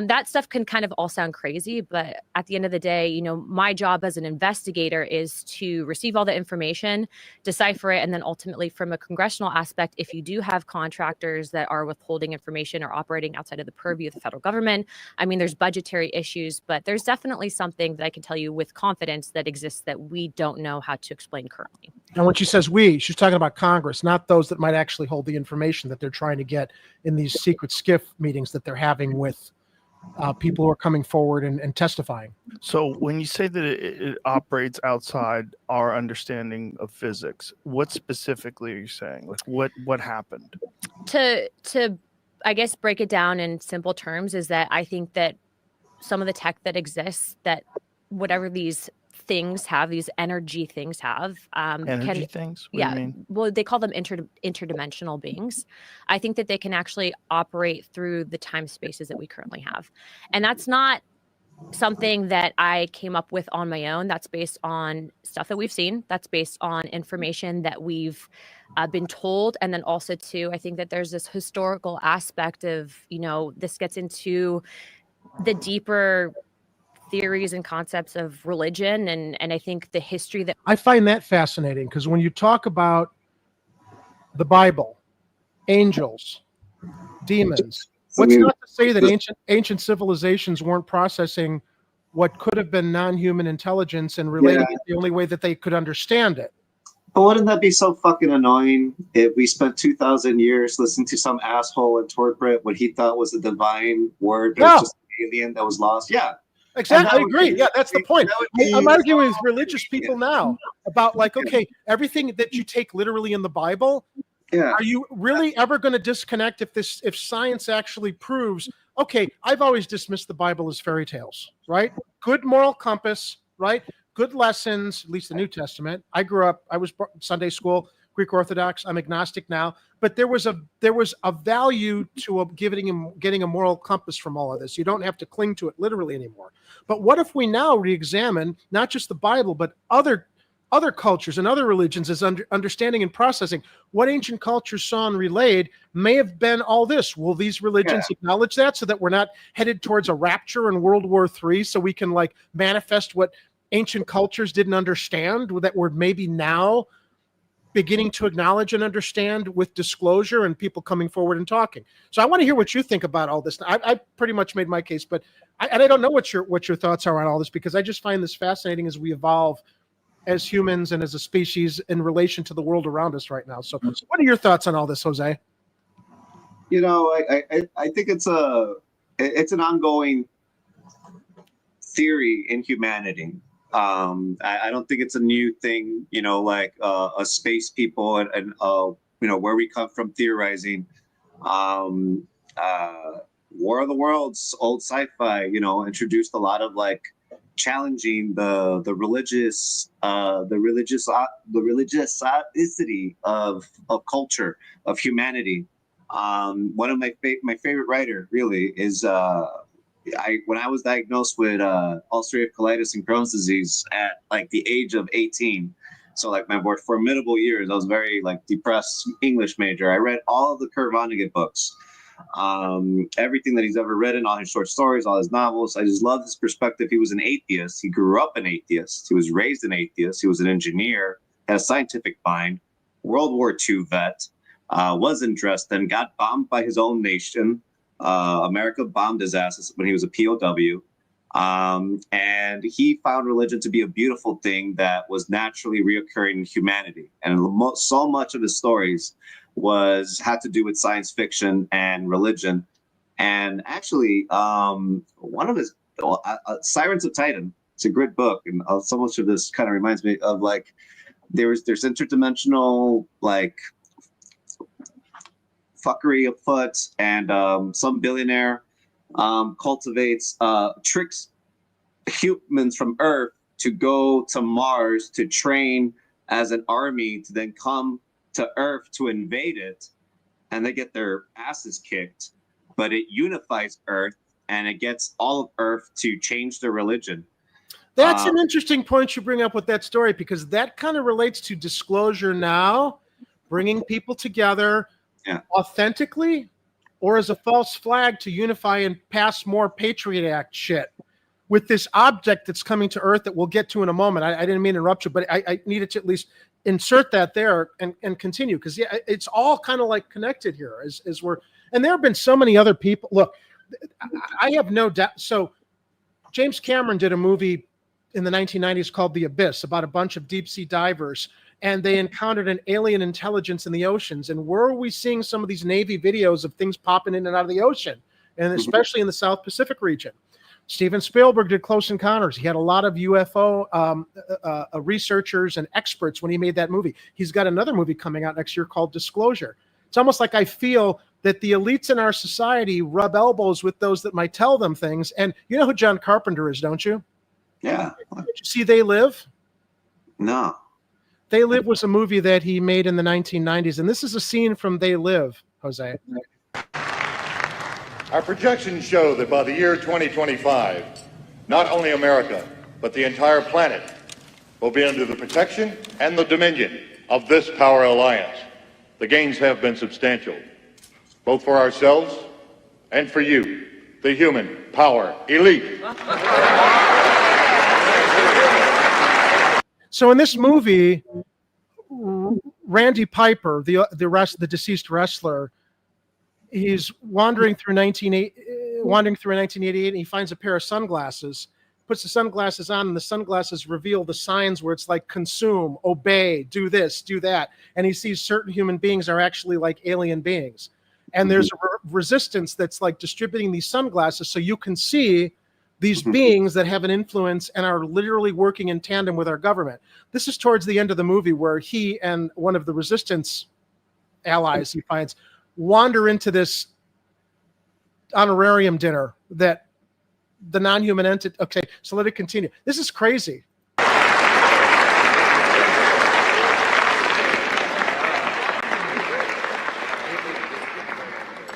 That stuff can kind of all sound crazy, but at the end of the day, you know, my job as an investigator is to receive all the information, decipher it, and then ultimately, from a congressional aspect, if you do have contractors that are withholding information or operating outside of the purview of the federal government, I mean, there's budgetary issues, but there's definitely something that I can tell you with confidence that exists that we don't know how to explain currently. And when she says we, she's talking about Congress, not those that might actually hold the information that they're trying to get in these secret SCIF meetings that they're having with people who are coming forward and testifying. So when you say that it operates outside our understanding of physics, what specifically are you saying? Like, what happened? To I guess break it down in simple terms is that I think that some of the tech that exists, that whatever these things have, these energy things have, energy things? What do you mean? Well, they call them interdimensional beings. I think that they can actually operate through the time spaces that we currently have. And that's not something that I came up with on my own. That's based on stuff that we've seen. That's based on information that we've been told. And then also, too, I think that there's this historical aspect of, you know, this gets into the deeper theories and concepts of religion, and I think the history that I find that fascinating, because when you talk about the Bible, angels, demons, what's not to say that ancient civilizations weren't processing what could have been non-human intelligence and relating it the only way that they could understand it. But wouldn't that be so fucking annoying if we spent 2,000 years listening to some asshole interpret what he thought was a divine word that was just an alien that was lost? Yeah. Exactly. I agree. Yeah, that's the point. I'm arguing with religious people now about, like, okay, everything that you take literally in the Bible, are you really ever going to disconnect if science actually proves, okay, I've always dismissed the Bible as fairy tales, right? Good moral compass, right? Good lessons, at least the New Testament. I was Sunday school, Greek Orthodox. I'm agnostic now, but there was a value to getting a moral compass from all of this. You don't have to cling to it literally anymore. But what if we now re-examine not just the Bible, but other other cultures and other religions is understanding and processing. What ancient cultures saw and relayed may have been all this. Will these religions acknowledge that so that we're not headed towards a rapture in World War III, so we can like manifest what ancient cultures didn't understand, that we're maybe now beginning to acknowledge and understand with disclosure and people coming forward and talking. So I want to hear what you think about all this. I pretty much made my case, but I don't know what your thoughts are on all this, because I just find this fascinating as we evolve as humans and as a species in relation to the world around us right now. So what are your thoughts on all this, Jose? You know, I think it's an ongoing theory in humanity. I don't think it's a new thing, you know, like a space people and you know, where we come from theorizing. War of the Worlds, old sci-fi, you know, introduced a lot of like challenging the religiousity of culture, of humanity. One of my favorite writer really is when I was diagnosed with ulcerative colitis and Crohn's disease at like the age of 18. So like my more formidable years, I was very like depressed English major. I read all of the Kurt Vonnegut books, everything that he's ever written, all his short stories, all his novels. I just love his perspective. He was an atheist. He grew up an atheist. He was raised an atheist. He was an engineer, had a scientific mind, World War II vet, was in Dresden, got bombed by his own nation. America bombed his ass when he was a POW. And he found religion to be a beautiful thing that was naturally reoccurring in humanity. And so much of his stories had to do with science fiction and religion. And actually, one of his Sirens of Titan, it's a great book. And so much of this kind of reminds me of like, there's interdimensional like fuckery afoot, and some billionaire cultivates tricks humans from Earth to go to Mars to train as an army to then come to Earth to invade it, and they get their asses kicked, but it unifies Earth and it gets all of Earth to change their religion. That's an interesting point you bring up with that story, because that kind of relates to disclosure now, bringing people together authentically or as a false flag to unify and pass more Patriot Act shit with this object that's coming to Earth that we'll get to in a moment. I didn't mean to interrupt you, but I needed to at least insert that there and continue, because it's all kind of like connected here as we're, and there have been so many other people. Look, I have no doubt. So James Cameron did a movie in the 1990s called The Abyss about a bunch of deep sea divers, and they encountered an alien intelligence in the oceans. And where are we seeing some of these Navy videos of things popping in and out of the ocean, and especially in the South Pacific region? Steven Spielberg did Close Encounters. He had a lot of UFO researchers and experts when he made that movie. He's got another movie coming out next year called Disclosure. It's almost like I feel that the elites in our society rub elbows with those that might tell them things. And you know who John Carpenter is, don't you? Yeah. Did you see They Live? No. They Live was a movie that he made in the 1990s. And this is a scene from They Live, Jose. Our projections show that by the year 2025, not only America, but the entire planet will be under the protection and the dominion of this power alliance. The gains have been substantial, both for ourselves and for you, the human power elite. So in this movie, Randy Piper, the deceased wrestler, he's wandering through 1988, and he finds a pair of sunglasses, puts the sunglasses on, and the sunglasses reveal the signs where it's like consume, obey, do this, do that. And he sees certain human beings are actually like alien beings. And there's a resistance that's like distributing these sunglasses so you can see these beings that have an influence and are literally working in tandem with our government. This is towards the end of the movie where he and one of the resistance allies he finds wander into this honorarium dinner that the non-human entity. Okay, so let it continue. This is crazy.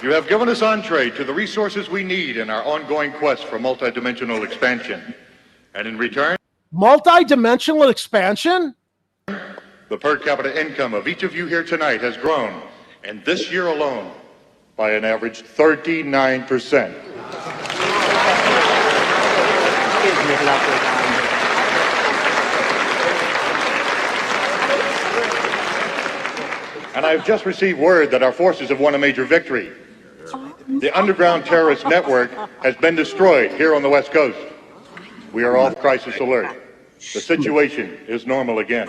You have given us entree to the resources we need in our ongoing quest for multidimensional expansion. And in return... Multidimensional expansion? the per capita income of each of you here tonight has grown, and this year alone, by an average 39%. Excuse me, lovely. And I've just received word that our forces have won a major victory. The underground terrorist network has been destroyed here on the West Coast. We are off crisis alert. The situation is normal again.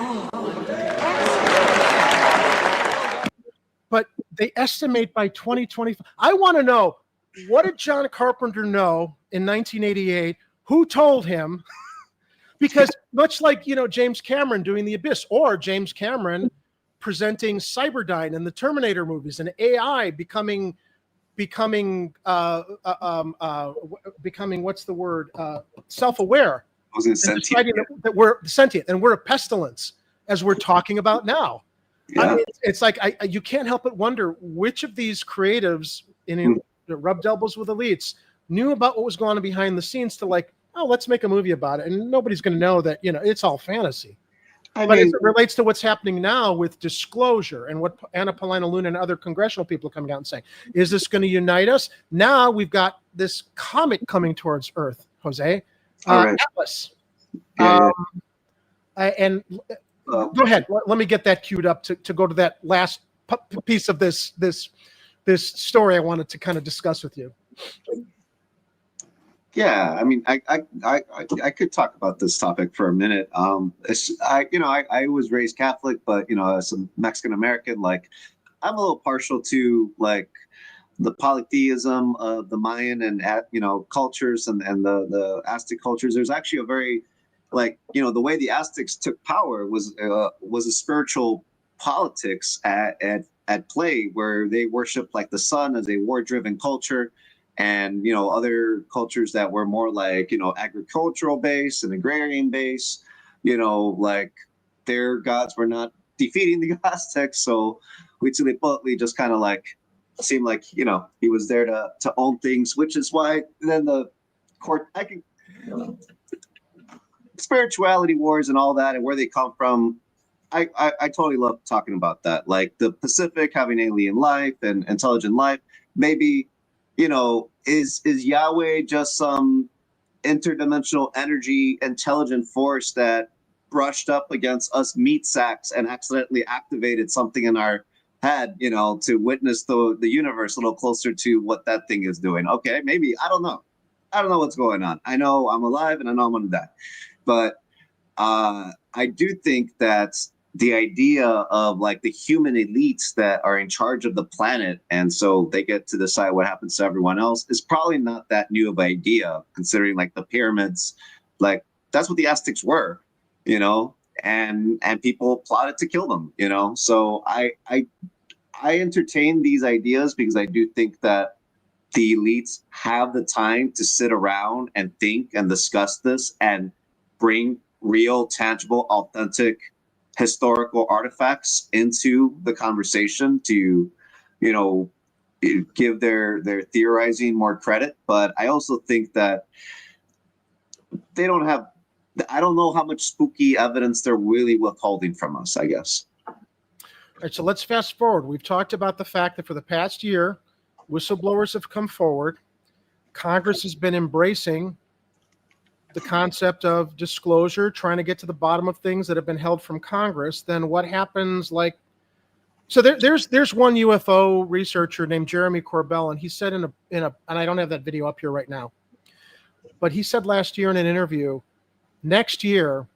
But they estimate by 2025. I want to know, what did John Carpenter know in 1988? Who told him? Because much like, James Cameron doing The Abyss, or James Cameron presenting Cyberdyne in the Terminator movies, and AI becoming what's the word? Self-aware. That we're sentient and we're a pestilence, as we're talking about now. Yeah. I mean, it's like you can't help but wonder which of these creatives that rubbed elbows with elites knew about what was going on behind the scenes to let's make a movie about it, and nobody's going to know that it's all fantasy. But as it relates to what's happening now with disclosure and what Anna Paulina Luna and other congressional people are coming out and saying, is this going to unite us? Now we've got this comet coming towards Earth, Jose. Right. Atlas. Yeah, Go ahead. Let me get that queued up to go to that last piece of this story I wanted to kind of discuss with you. Yeah, I mean, I could talk about this topic for a minute. I was raised Catholic, but as a Mexican American, I'm a little partial to the polytheism of the Mayan and cultures and the Aztec cultures. There's actually a very the way the Aztecs took power was a spiritual politics at play, where they worshiped the sun as a war-driven culture. And other cultures that were more agricultural based and agrarian based, their gods were not defeating the Aztecs. So Huitzilopochtli just kind of seemed like he was there to own things, which is why then the spirituality wars and all that and where they come from. I totally love talking about that. The Pacific having alien life and intelligent life, maybe. Is Yahweh just some interdimensional energy, intelligent force that brushed up against us meat sacks and accidentally activated something in our head, to witness the universe a little closer to what that thing is doing? Okay, maybe. I don't know. I don't know what's going on. I know I'm alive and I know I'm going to die. But I do think that the idea of the human elites that are in charge of the planet, and so they get to decide what happens to everyone else, is probably not that new of an idea, considering the pyramids, that's what the Aztecs were, and people plotted to kill them, So I entertain these ideas because I do think that the elites have the time to sit around and think and discuss this and bring real, tangible, authentic historical artifacts into the conversation to, give their theorizing more credit. But I also think that they don't have, I don't know how much spooky evidence they're really withholding from us, I guess. All right, so let's fast forward. We've talked about the fact that for the past year, whistleblowers have come forward. Congress has been embracing the concept of disclosure, trying to get to the bottom of things that have been held from Congress. Then what happens? So there's one UFO researcher named Jeremy Corbell, and he said in a and I don't have that video up here right now, but he said last year in an interview, next year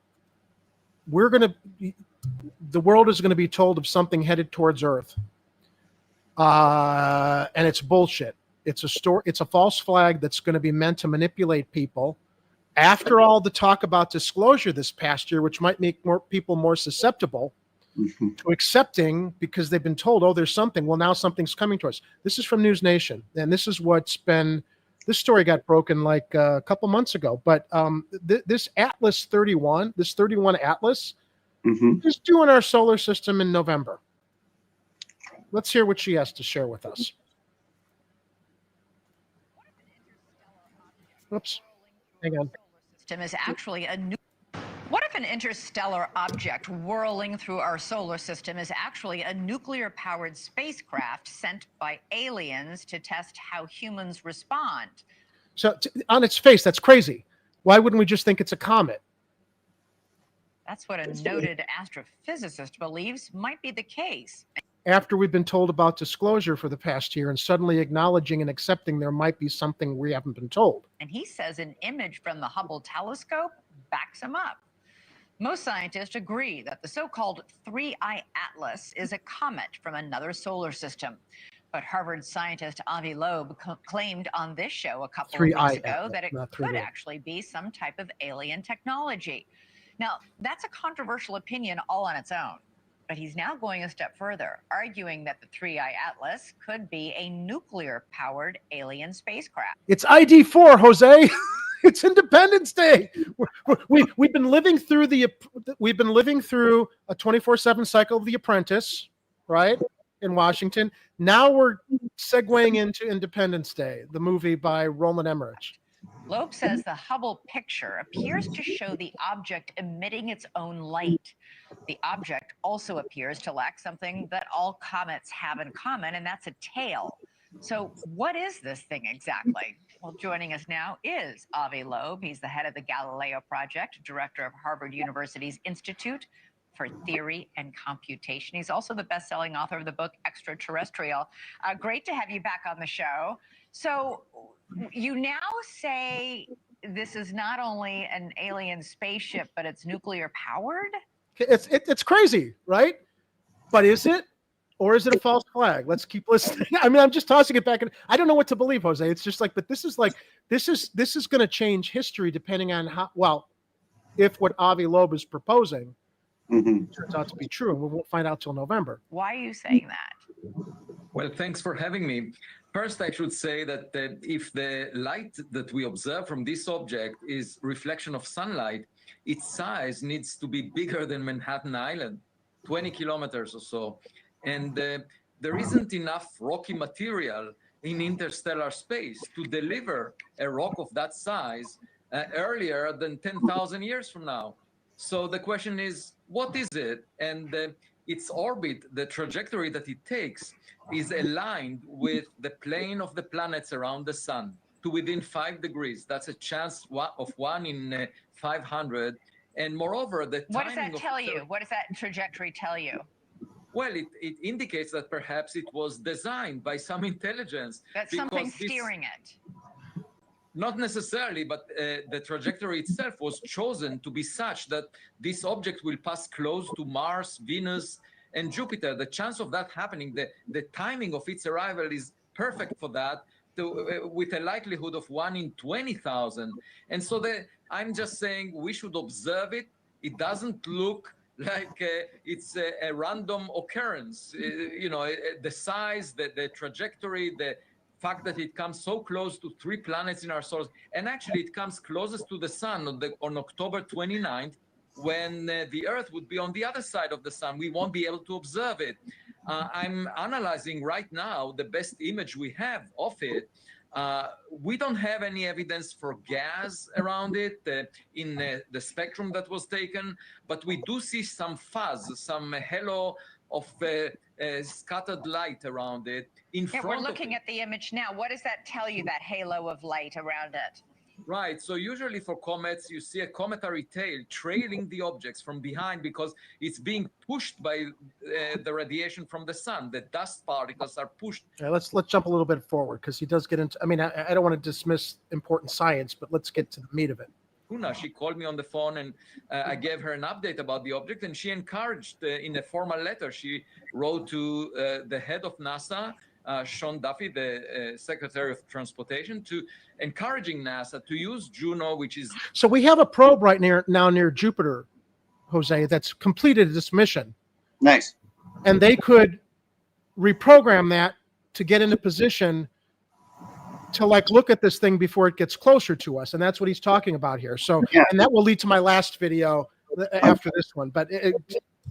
the world is going to be told of something headed towards Earth, and it's bullshit. It's a false flag that's going to be meant to manipulate people. After all the talk about disclosure this past year, which might make more people more susceptible to accepting because they've been told, oh, there's something. Well, now something's coming to us. This is from News Nation, and this is this story got broken a couple months ago. But this Atlas 31, this 31 Atlas, is due in our solar system in November. Let's hear what she has to share with us. Oops. Hang on. System is actually a new. What if if an interstellar object whirling through our solar system is actually a nuclear-powered spacecraft sent by aliens to test how humans respond? So on its face, that's crazy. Why wouldn't we just think it's a comet? That's what a noted astrophysicist believes might be the case. After we've been told about disclosure for the past year and suddenly acknowledging and accepting there might be something we haven't been told. And he says an image from the Hubble telescope backs him up. Most scientists agree that the so-called Three-Eye Atlas is a comet from another solar system. But Harvard scientist Avi Loeb claimed on this show a couple of weeks ago that it could actually be some type of alien technology. Now, that's a controversial opinion all on its own. But he's now going a step further, arguing that the Three-Eye Atlas could be a nuclear-powered alien spacecraft. It's ID4, Jose. It's Independence Day. We've been living through a 24/7 cycle of The Apprentice, right, in Washington. Now we're segueing into Independence Day, the movie by Roland Emmerich. Loeb says the Hubble picture appears to show the object emitting its own light. The object also appears to lack something that all comets have in common, and that's a tail. So what is this thing exactly? Well, joining us now is Avi Loeb. He's the head of the Galileo Project, director of Harvard University's Institute for Theory and Computation. He's also the best-selling author of the book Extraterrestrial. Great to have you back on the show. So you now say this is not only an alien spaceship, but it's nuclear powered? It's crazy, right? But is it? Or is it a false flag? Let's keep listening. I mean, I'm just tossing it back. And I don't know what to believe, Jose. It's just like, but this is going to change history depending on how, well, if what Avi Loeb is proposing turns out to be true. And we won't find out till November. Why are you saying that? Well, thanks for having me. First, I should say that if the light that we observe from this object is reflection of sunlight, its size needs to be bigger than Manhattan Island, 20 kilometers or so. And there isn't enough rocky material in interstellar space to deliver a rock of that size earlier than 10,000 years from now. So the question is, what is it? And its orbit, the trajectory that it takes, is aligned with the plane of the planets around the sun to within 5 degrees. That's a chance of 1 in 500. And moreover, the what does that tell you? What does that trajectory tell you? Well, it indicates that perhaps it was designed by some intelligence. That's something steering it. Not necessarily, but the trajectory itself was chosen to be such that this object will pass close to Mars, Venus, and Jupiter. The chance of that happening, the timing of its arrival is perfect for that, with a likelihood of 1 in 20,000. And so I'm just saying we should observe it. It doesn't look like it's a random occurrence. The size, the trajectory, the fact that it comes so close to 3 planets in our solar system, and actually it comes closest to the sun on October 29th, when the Earth would be on the other side of the sun. We won't be able to observe it. I'm analyzing right now the best image we have of it. We don't have any evidence for gas around it in the spectrum that was taken, but we do see some fuzz, some halo of scattered light around it. We're looking at the image now. What does that tell you, that halo of light around it? Right. So usually for comets, you see a cometary tail trailing the objects from behind because it's being pushed by the radiation from the sun. The dust particles are pushed. Yeah, let's jump a little bit forward because he does get into. I mean, I don't want to dismiss important science, but let's get to the meat of it. She called me on the phone and I gave her an update about the object, and she encouraged in a formal letter she wrote to the head of NASA, Sean Duffy, the Secretary of Transportation, to encouraging NASA to use Juno, which is... So we have a probe right now near Jupiter, Jose, that's completed this mission. Nice. And they could reprogram that to get into position to look at this thing before it gets closer to us. And that's what he's talking about here. So, and that will lead to my last video after this one, but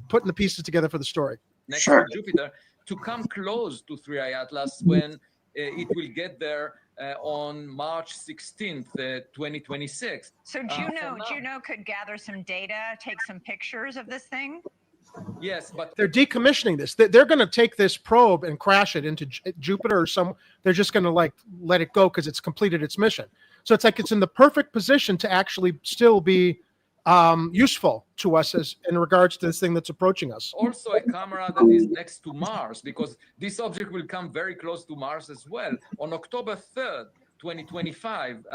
putting the pieces together for the story. Next to Jupiter, to come close to Three-Eye Atlas when it will get there on March 16th, 2026. So Juno could gather some data, take some pictures of this thing? Yes, but they're decommissioning this. They're going to take this probe and crash it into Jupiter or some. They're just going to like let it go because it's completed its mission. So it's like it's in the perfect position to actually still be useful to us as in regards to this thing that's approaching us. Also a camera that is next to Mars, because this object will come very close to Mars as well on October 3rd, 2025,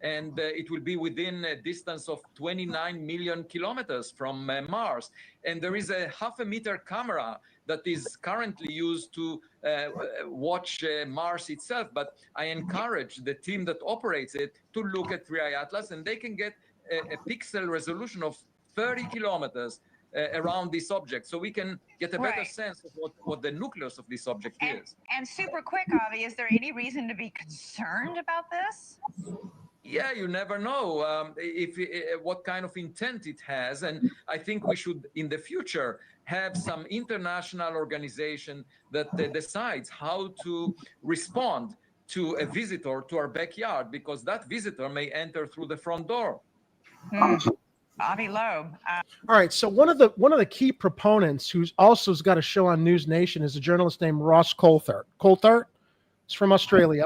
and it will be within a distance of 29 million kilometers from Mars. And there is a 0.5 meter camera that is currently used to watch Mars itself. But I encourage the team that operates it to look at 3i Atlas, and they can get a pixel resolution of 30 kilometers around this object, so we can get a better sense of what the nucleus of this object is. And super quick, Avi, is there any reason to be concerned about this? Yeah, you never know what kind of intent it has, and I think we should, in the future, have some international organization that decides how to respond to a visitor to our backyard, because that visitor may enter through the front door. Avi Loeb. All right, so one of the key proponents who's also got a show on News Nation is a journalist named Ross Coulthart. Coulthart is from Australia,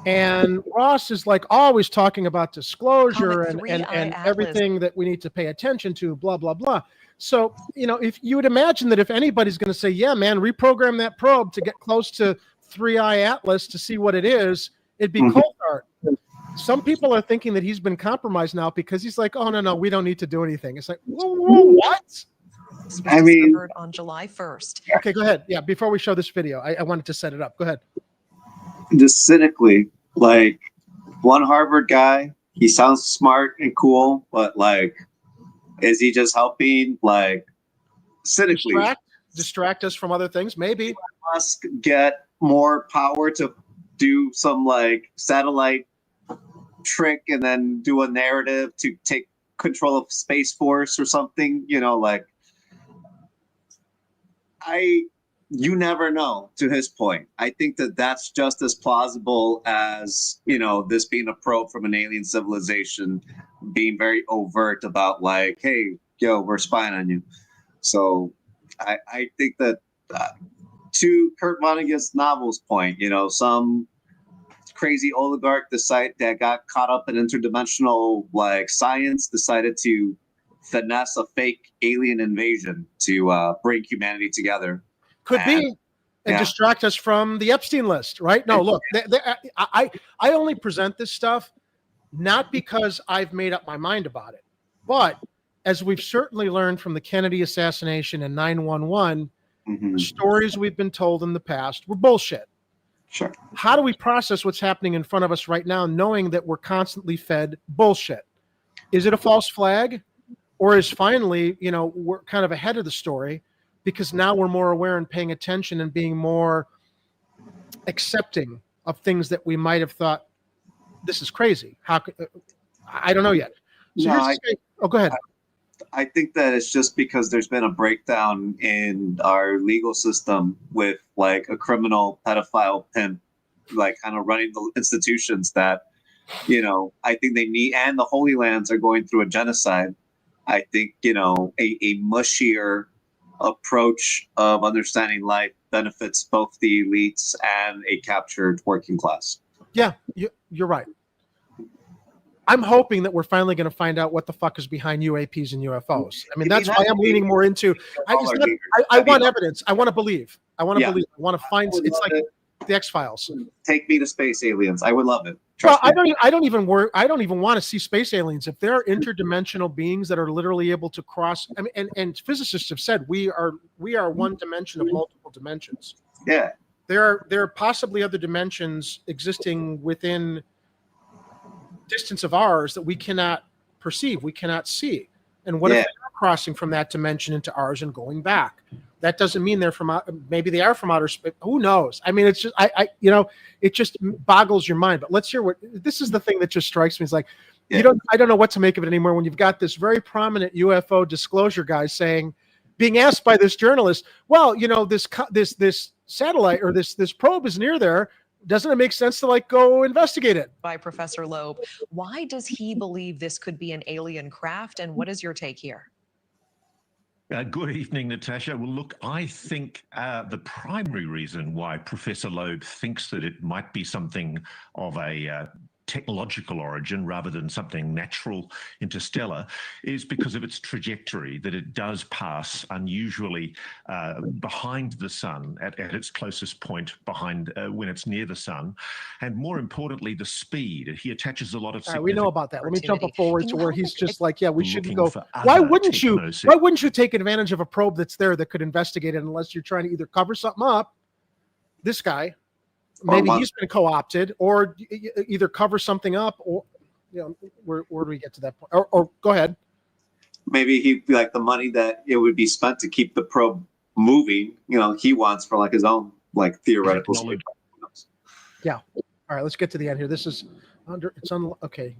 and Ross is like always talking about disclosure and everything that we need to pay attention to, blah blah blah. So if you would imagine that if anybody's going to say, yeah, man, reprogram that probe to get close to 3i Atlas to see what it is, it'd be Coulthart. Some people are thinking that he's been compromised now because he's like, oh, no, we don't need to do anything. It's like, what? I mean, on July 1st. Okay, go ahead. Yeah, before we show this video, I wanted to set it up. Go ahead. Just cynically, like one Harvard guy, he sounds smart and cool, but like, is he just helping, like, cynically? Distract us from other things, maybe. Musk get more power to do some like satellite trick and then do a narrative to take control of Space Force or something, like you never know. To his point, I think that that's just as plausible as this being a probe from an alien civilization being very overt about like, hey, we're spying on you. So I think that to Kurt Vonnegut's novel's point, some crazy oligarch that got caught up in interdimensional like science decided to finesse a fake alien invasion to bring humanity together. Could be and distract us from the Epstein list, right? No, look, I only present this stuff not because I've made up my mind about it, but as we've certainly learned from the Kennedy assassination and 9/11, the stories we've been told in the past were bullshit. Sure. How do we process what's happening in front of us right now, knowing that we're constantly fed bullshit? Is it a false flag? Or is finally, we're kind of ahead of the story because now we're more aware and paying attention and being more accepting of things that we might have thought, this is crazy. How could, I don't know yet. So go ahead. I think that it's just because there's been a breakdown in our legal system with like a criminal pedophile pimp, like kind of running the institutions that, I think they need, and the Holy Lands are going through a genocide. I think, a mushier approach of understanding life benefits both the elites and a captured working class. Yeah, you're right. I'm hoping that we're finally going to find out what the fuck is behind UAPs and UFOs. I mean, that's why I'm leaning more into. I want evidence. I want to believe. I want to believe. I want to find. It's like the X-Files. Take me to space aliens. I would love it. Well, I don't even want to see space aliens. If there are interdimensional beings that are literally able to cross, I mean, and physicists have said we are one dimension of multiple dimensions. Yeah. There are possibly other dimensions existing within distance of ours that we cannot perceive, we cannot see. And what if they're crossing from that dimension into ours and going back? That doesn't mean they're from, maybe they are from outer space. Who knows? I mean, it's just, it just boggles your mind. But let's hear this is the thing that just strikes me. It's like, I don't know what to make of it anymore when you've got this very prominent UFO disclosure guy being asked by this journalist, well, this satellite or this probe is near there. doesn't it make sense to like go investigate it? By Professor Loeb. Why does he believe this could be an alien craft? And what is your take here? Good evening, Natasha. Well, look, I think the primary reason why Professor Loeb thinks that it might be something of a technological origin rather than something natural interstellar is because of its trajectory, that it does pass unusually behind the sun at its closest point behind when it's near the sun. And more importantly, the speed. He attaches a lot of All right, we know about that. Let me jump forward to where he's just like, yeah, we shouldn't go. for Why other wouldn't you? techno- Why wouldn't you take advantage of a probe that's there that could investigate it unless you're trying to either cover something up? This guy, maybe he's been co-opted, or either cover something up, or where do we get to that point? Or go ahead. Maybe he like the money that it would be spent to keep the probe moving. He wants for like his own like theoretical. Yeah. All right, let's get to the end here. This is okay.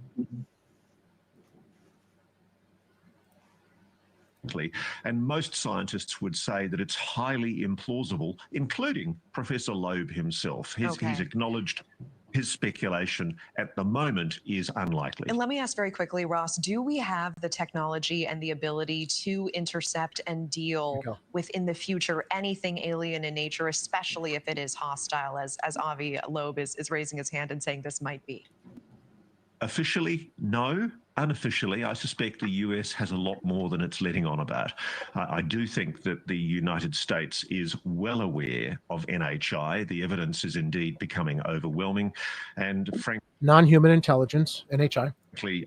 And most scientists would say that it's highly implausible, including Professor Loeb himself. He's acknowledged his speculation at the moment is unlikely. And let me ask very quickly, Ross, do we have the technology and the ability to intercept and deal with in the future anything alien in nature, especially if it is hostile, as Avi Loeb is raising his hand and saying this might be? Officially, no. Unofficially, I suspect the US has a lot more than it's letting on about. I do think that the United States is well aware of NHI. The evidence is indeed becoming overwhelming. And frankly, Non-human intelligence, NHI.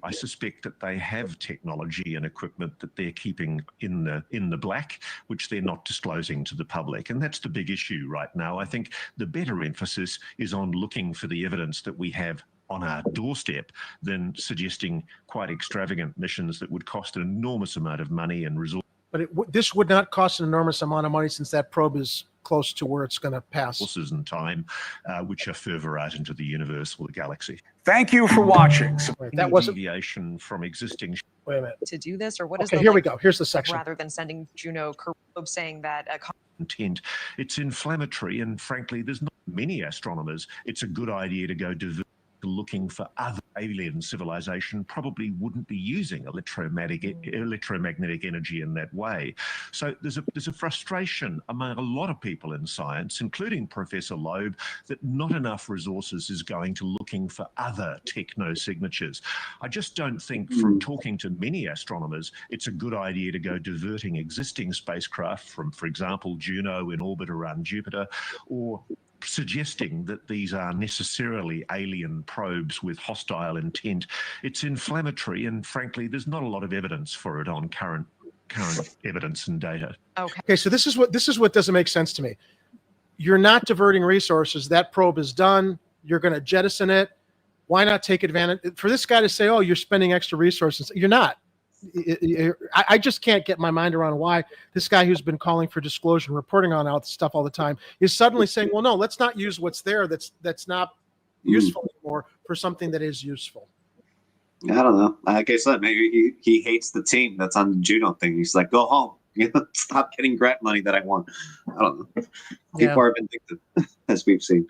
I suspect that they have technology and equipment that they're keeping in the black, which they're not disclosing to the public. And that's the big issue right now. I think the better emphasis is on looking for the evidence that we have on our doorstep than suggesting quite extravagant missions that would cost an enormous amount of money and resources. But this would not cost an enormous amount of money since that probe is close to where it's going to pass. Resources and time, which are further out into the universe or the galaxy. Thank you for watching. That wasn't deviation from existing. Wait a minute. To do this, or what is Okay, the here we go. Here's the section. Rather than sending Juno Loeb saying that Intent. It's inflammatory, and frankly, there's not many astronomers. It's a good idea to go looking for other alien civilization probably wouldn't be using electromagnetic energy in that way. So there's a frustration among a lot of people in science, including Professor Loeb, that not enough resources is going to looking for other techno signatures. I just don't think from talking to many astronomers, it's a good idea to go diverting existing spacecraft from, for example, Juno in orbit around Jupiter, or suggesting that these are necessarily alien probes with hostile intent. It's inflammatory, and frankly, there's not a lot of evidence for it on current evidence and data. Okay, so this is what doesn't make sense to me. You're not diverting resources. That probe is done. You're going to jettison it. Why not take advantage? For this guy to say, "Oh, you're spending extra resources," you're not. I just can't get my mind around why this guy who's been calling for disclosure and reporting on all stuff all the time is suddenly saying, well, no, let's not use what's there that's not useful anymore for something that is useful. I don't know. Like I said, maybe he hates the team that's on the Juno thing. He's like, go home. Stop getting grant money that I want. I don't know. People are vindictive, as we've seen.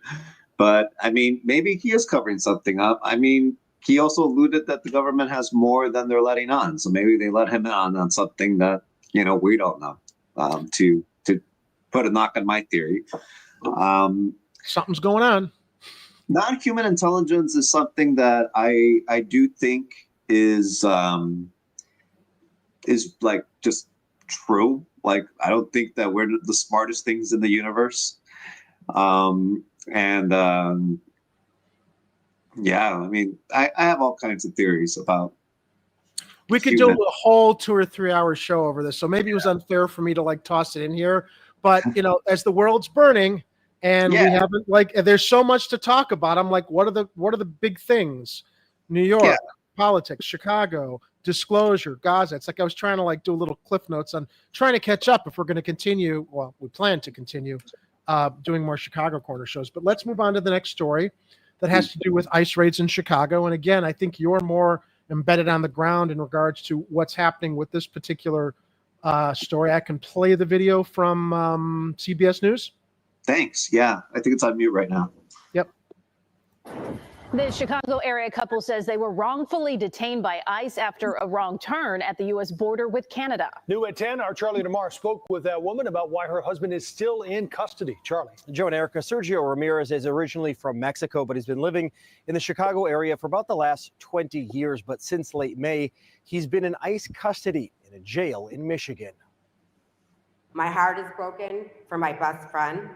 But, I mean, maybe he is covering something up. I mean, he also alluded that the government has more than they're letting on. So maybe they let him on something that, we don't know, to put a knock on my theory. Something's going on. Non-human intelligence is something that I do think is like just true. Like, I don't think that we're the smartest things in the universe. Yeah, I mean, I have all kinds of theories about. We could do a whole 2 or 3 hour show over this. So maybe it was unfair for me to like toss it in here. But, as the world's burning and we haven't there's so much to talk about. I'm like, what are the big things? New York, politics, Chicago, disclosure, Gaza. It's like I was trying to do a little cliff notes on trying to catch up if we're going to continue. Well, we plan to continue doing more Chicago corner shows. But let's move on to the next story that has to do with ICE raids in Chicago. And again, I think you're more embedded on the ground in regards to what's happening with this particular story. I can play the video from CBS News. Thanks. Yeah, I think it's on mute right now. Yep. The Chicago area couple says they were wrongfully detained by ICE after a wrong turn at the U.S. border with Canada. New at 10, our Charlie DeMar spoke with that woman about why her husband is still in custody. Charlie. Joe and Erica, Sergio Ramirez is originally from Mexico, but he's been living in the Chicago area for about the last 20 years. But since late May, he's been in ICE custody in a jail in Michigan. My heart is broken for my best friend,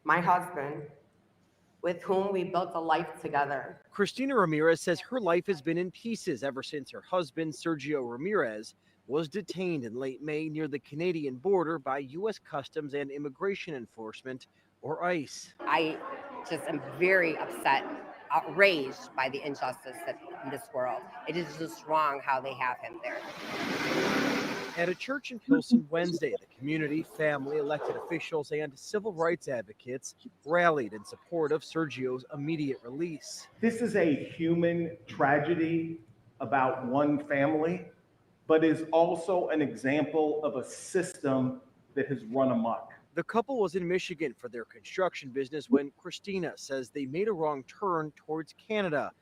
my husband, with whom we built a life together. Christina Ramirez says her life has been in pieces ever since her husband, Sergio Ramirez, was detained in late May near the Canadian border by U.S. Customs and Immigration Enforcement, or ICE. I just am very upset, outraged by the injustice that in this world. It is just wrong how they have him there. At a church in Pilsen Wednesday, the community, family, elected officials, and civil rights advocates rallied in support of Sergio's immediate release. This is a human tragedy about one family, but is also an example of a system that has run amok. The couple was in Michigan for their construction business when Christina says they made a wrong turn towards Canada.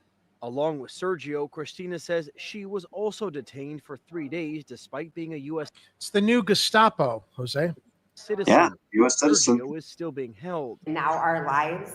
Along with Sergio, Christina says she was also detained for 3 days despite being a U.S. It's the new Gestapo, Jose. citizen. Yeah, U.S. citizen. Sergio is still being held. Now our lives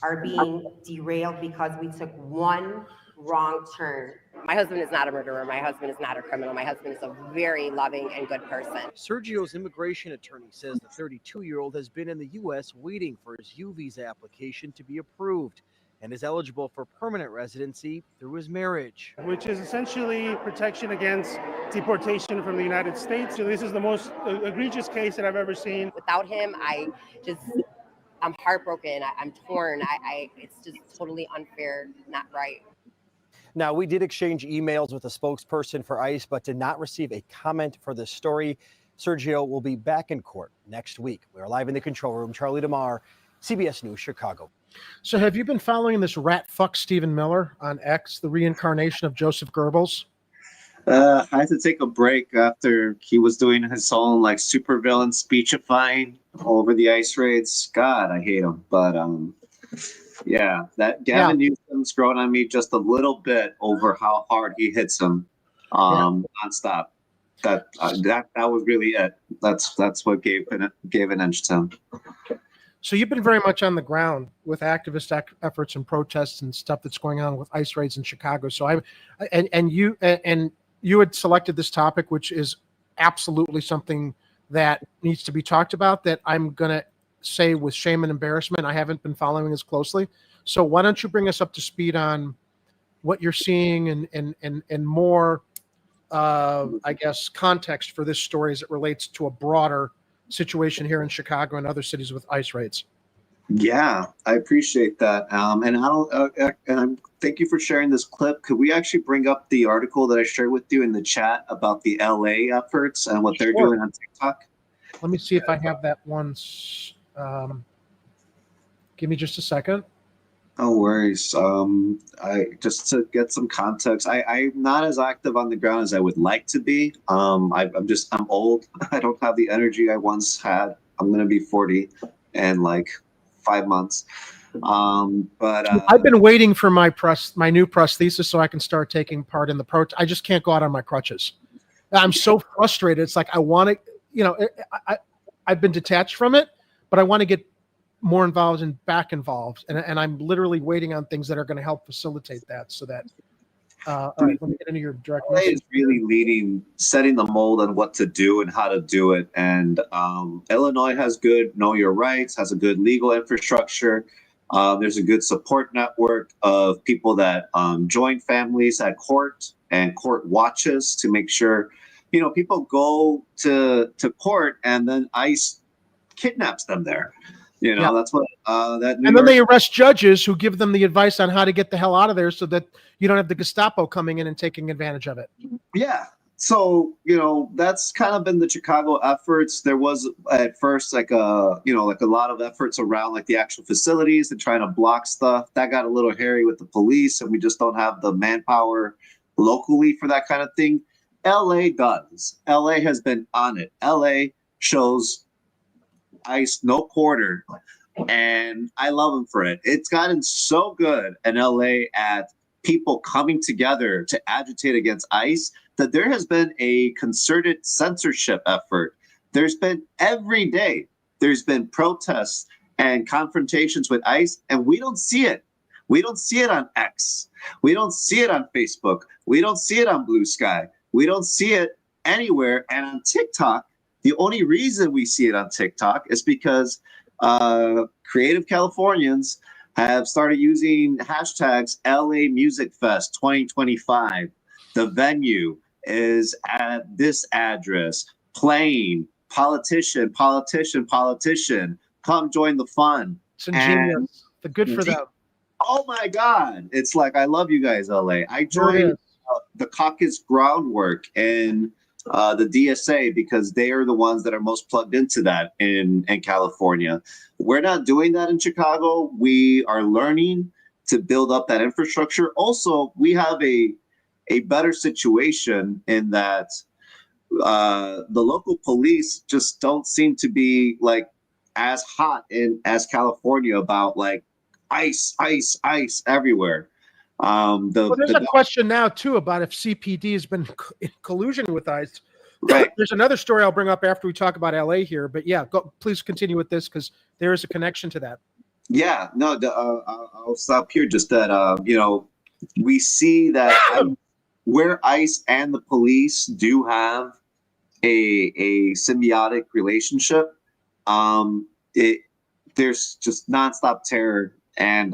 are being derailed because we took one wrong turn. My husband is not a murderer. My husband is not a criminal. My husband is a very loving and good person. Sergio's immigration attorney says the 32-year-old has been in the U.S. waiting for his U visa application to be approved and is eligible for permanent residency through his marriage. Which is essentially protection against deportation from the United States. So this is the most egregious case that I've ever seen. Without him, I'm heartbroken. I'm torn. It's just totally unfair, not right. Now, we did exchange emails with a spokesperson for ICE, but did not receive a comment for this story. Sergio will be back in court next week. We're live in the control room. Charlie DeMar, CBS News, Chicago. So have you been following this rat fuck Stephen Miller on X, the reincarnation of Joseph Goebbels? I had to take a break after he was doing his own like supervillain speechifying over the ICE raids. God, I hate him. But yeah, that Gavin Newsom's grown on me just a little bit over how hard he hits him nonstop. That was really it. That's what gave an inch to him. So you've been very much on the ground with activist efforts and protests and stuff that's going on with ICE raids in Chicago. So you had selected this topic, which is absolutely something that needs to be talked about, that I'm going to say with shame and embarrassment, I haven't been following as closely. So why don't you bring us up to speed on what you're seeing and more, I guess, context for this story as it relates to a broader situation here in Chicago and other cities with ICE raids. Yeah, I appreciate that. Thank you for sharing this clip. Could we actually bring up the article that I shared with you in the chat about the LA efforts and what they're doing on TikTok? Let me see if I have that one. Give me just a second. No worries. I just to get some context, I'm not as active on the ground as I would like to be. I'm old. I don't have the energy I once had. I'm going to be 40 in like 5 months. I've been waiting for my new prosthesis so I can start taking part in the protest. I just can't go out on my crutches. I'm so frustrated. It's like I want to, I've been detached from it, but I want to get more involved and back involved. And I'm literally waiting on things that are going to help facilitate that so that, all right, let me get into your direct message. Is really setting the mold on what to do and how to do it. And Illinois has good know your rights, has a good legal infrastructure. There's a good support network of people that join families at court and court watches to make sure, people go to court and then ICE kidnaps them there. That's what then they arrest judges who give them the advice on how to get the hell out of there so that you don't have the Gestapo coming in and taking advantage of it. Yeah. So, that's kind of been the Chicago efforts. There was at first like a lot of efforts around like the actual facilities and trying to block stuff. That got a little hairy with the police, and we just don't have the manpower locally for that kind of thing. LA does. LA has been on it. LA shows ICE no quarter And I love him for it. It's gotten so good in LA at people coming together to agitate against ICE that there has been a concerted censorship effort. There's been every day, there's been protests and confrontations with ICE, and we don't see it. We don't see it on X. We don't see it on Facebook. We don't see it on Blue Sky. We don't see it anywhere. And on TikTok, the only reason we see it on TikTok is because creative Californians have started using hashtags LA Music Fest 2025. The venue is at this address, playing politician, politician, politician. Come join the fun. It's ingenious. The good for them. Oh my God. It's like, I love you guys, LA. I joined the caucus groundwork and the DSA because they are the ones that are most plugged into that in California. We're not doing that in Chicago. We are learning to build up that infrastructure. Also, we have a better situation in that the local police just don't seem to be like as hot as California about like ICE everywhere. There's a question now too about if CPD has been in collusion with ICE. Right. There's another story I'll bring up after we talk about LA here, but yeah, please continue with this because there is a connection to that. Yeah, no, I'll stop here. Just that we see that where ICE and the police do have a symbiotic relationship, there's just nonstop terror. And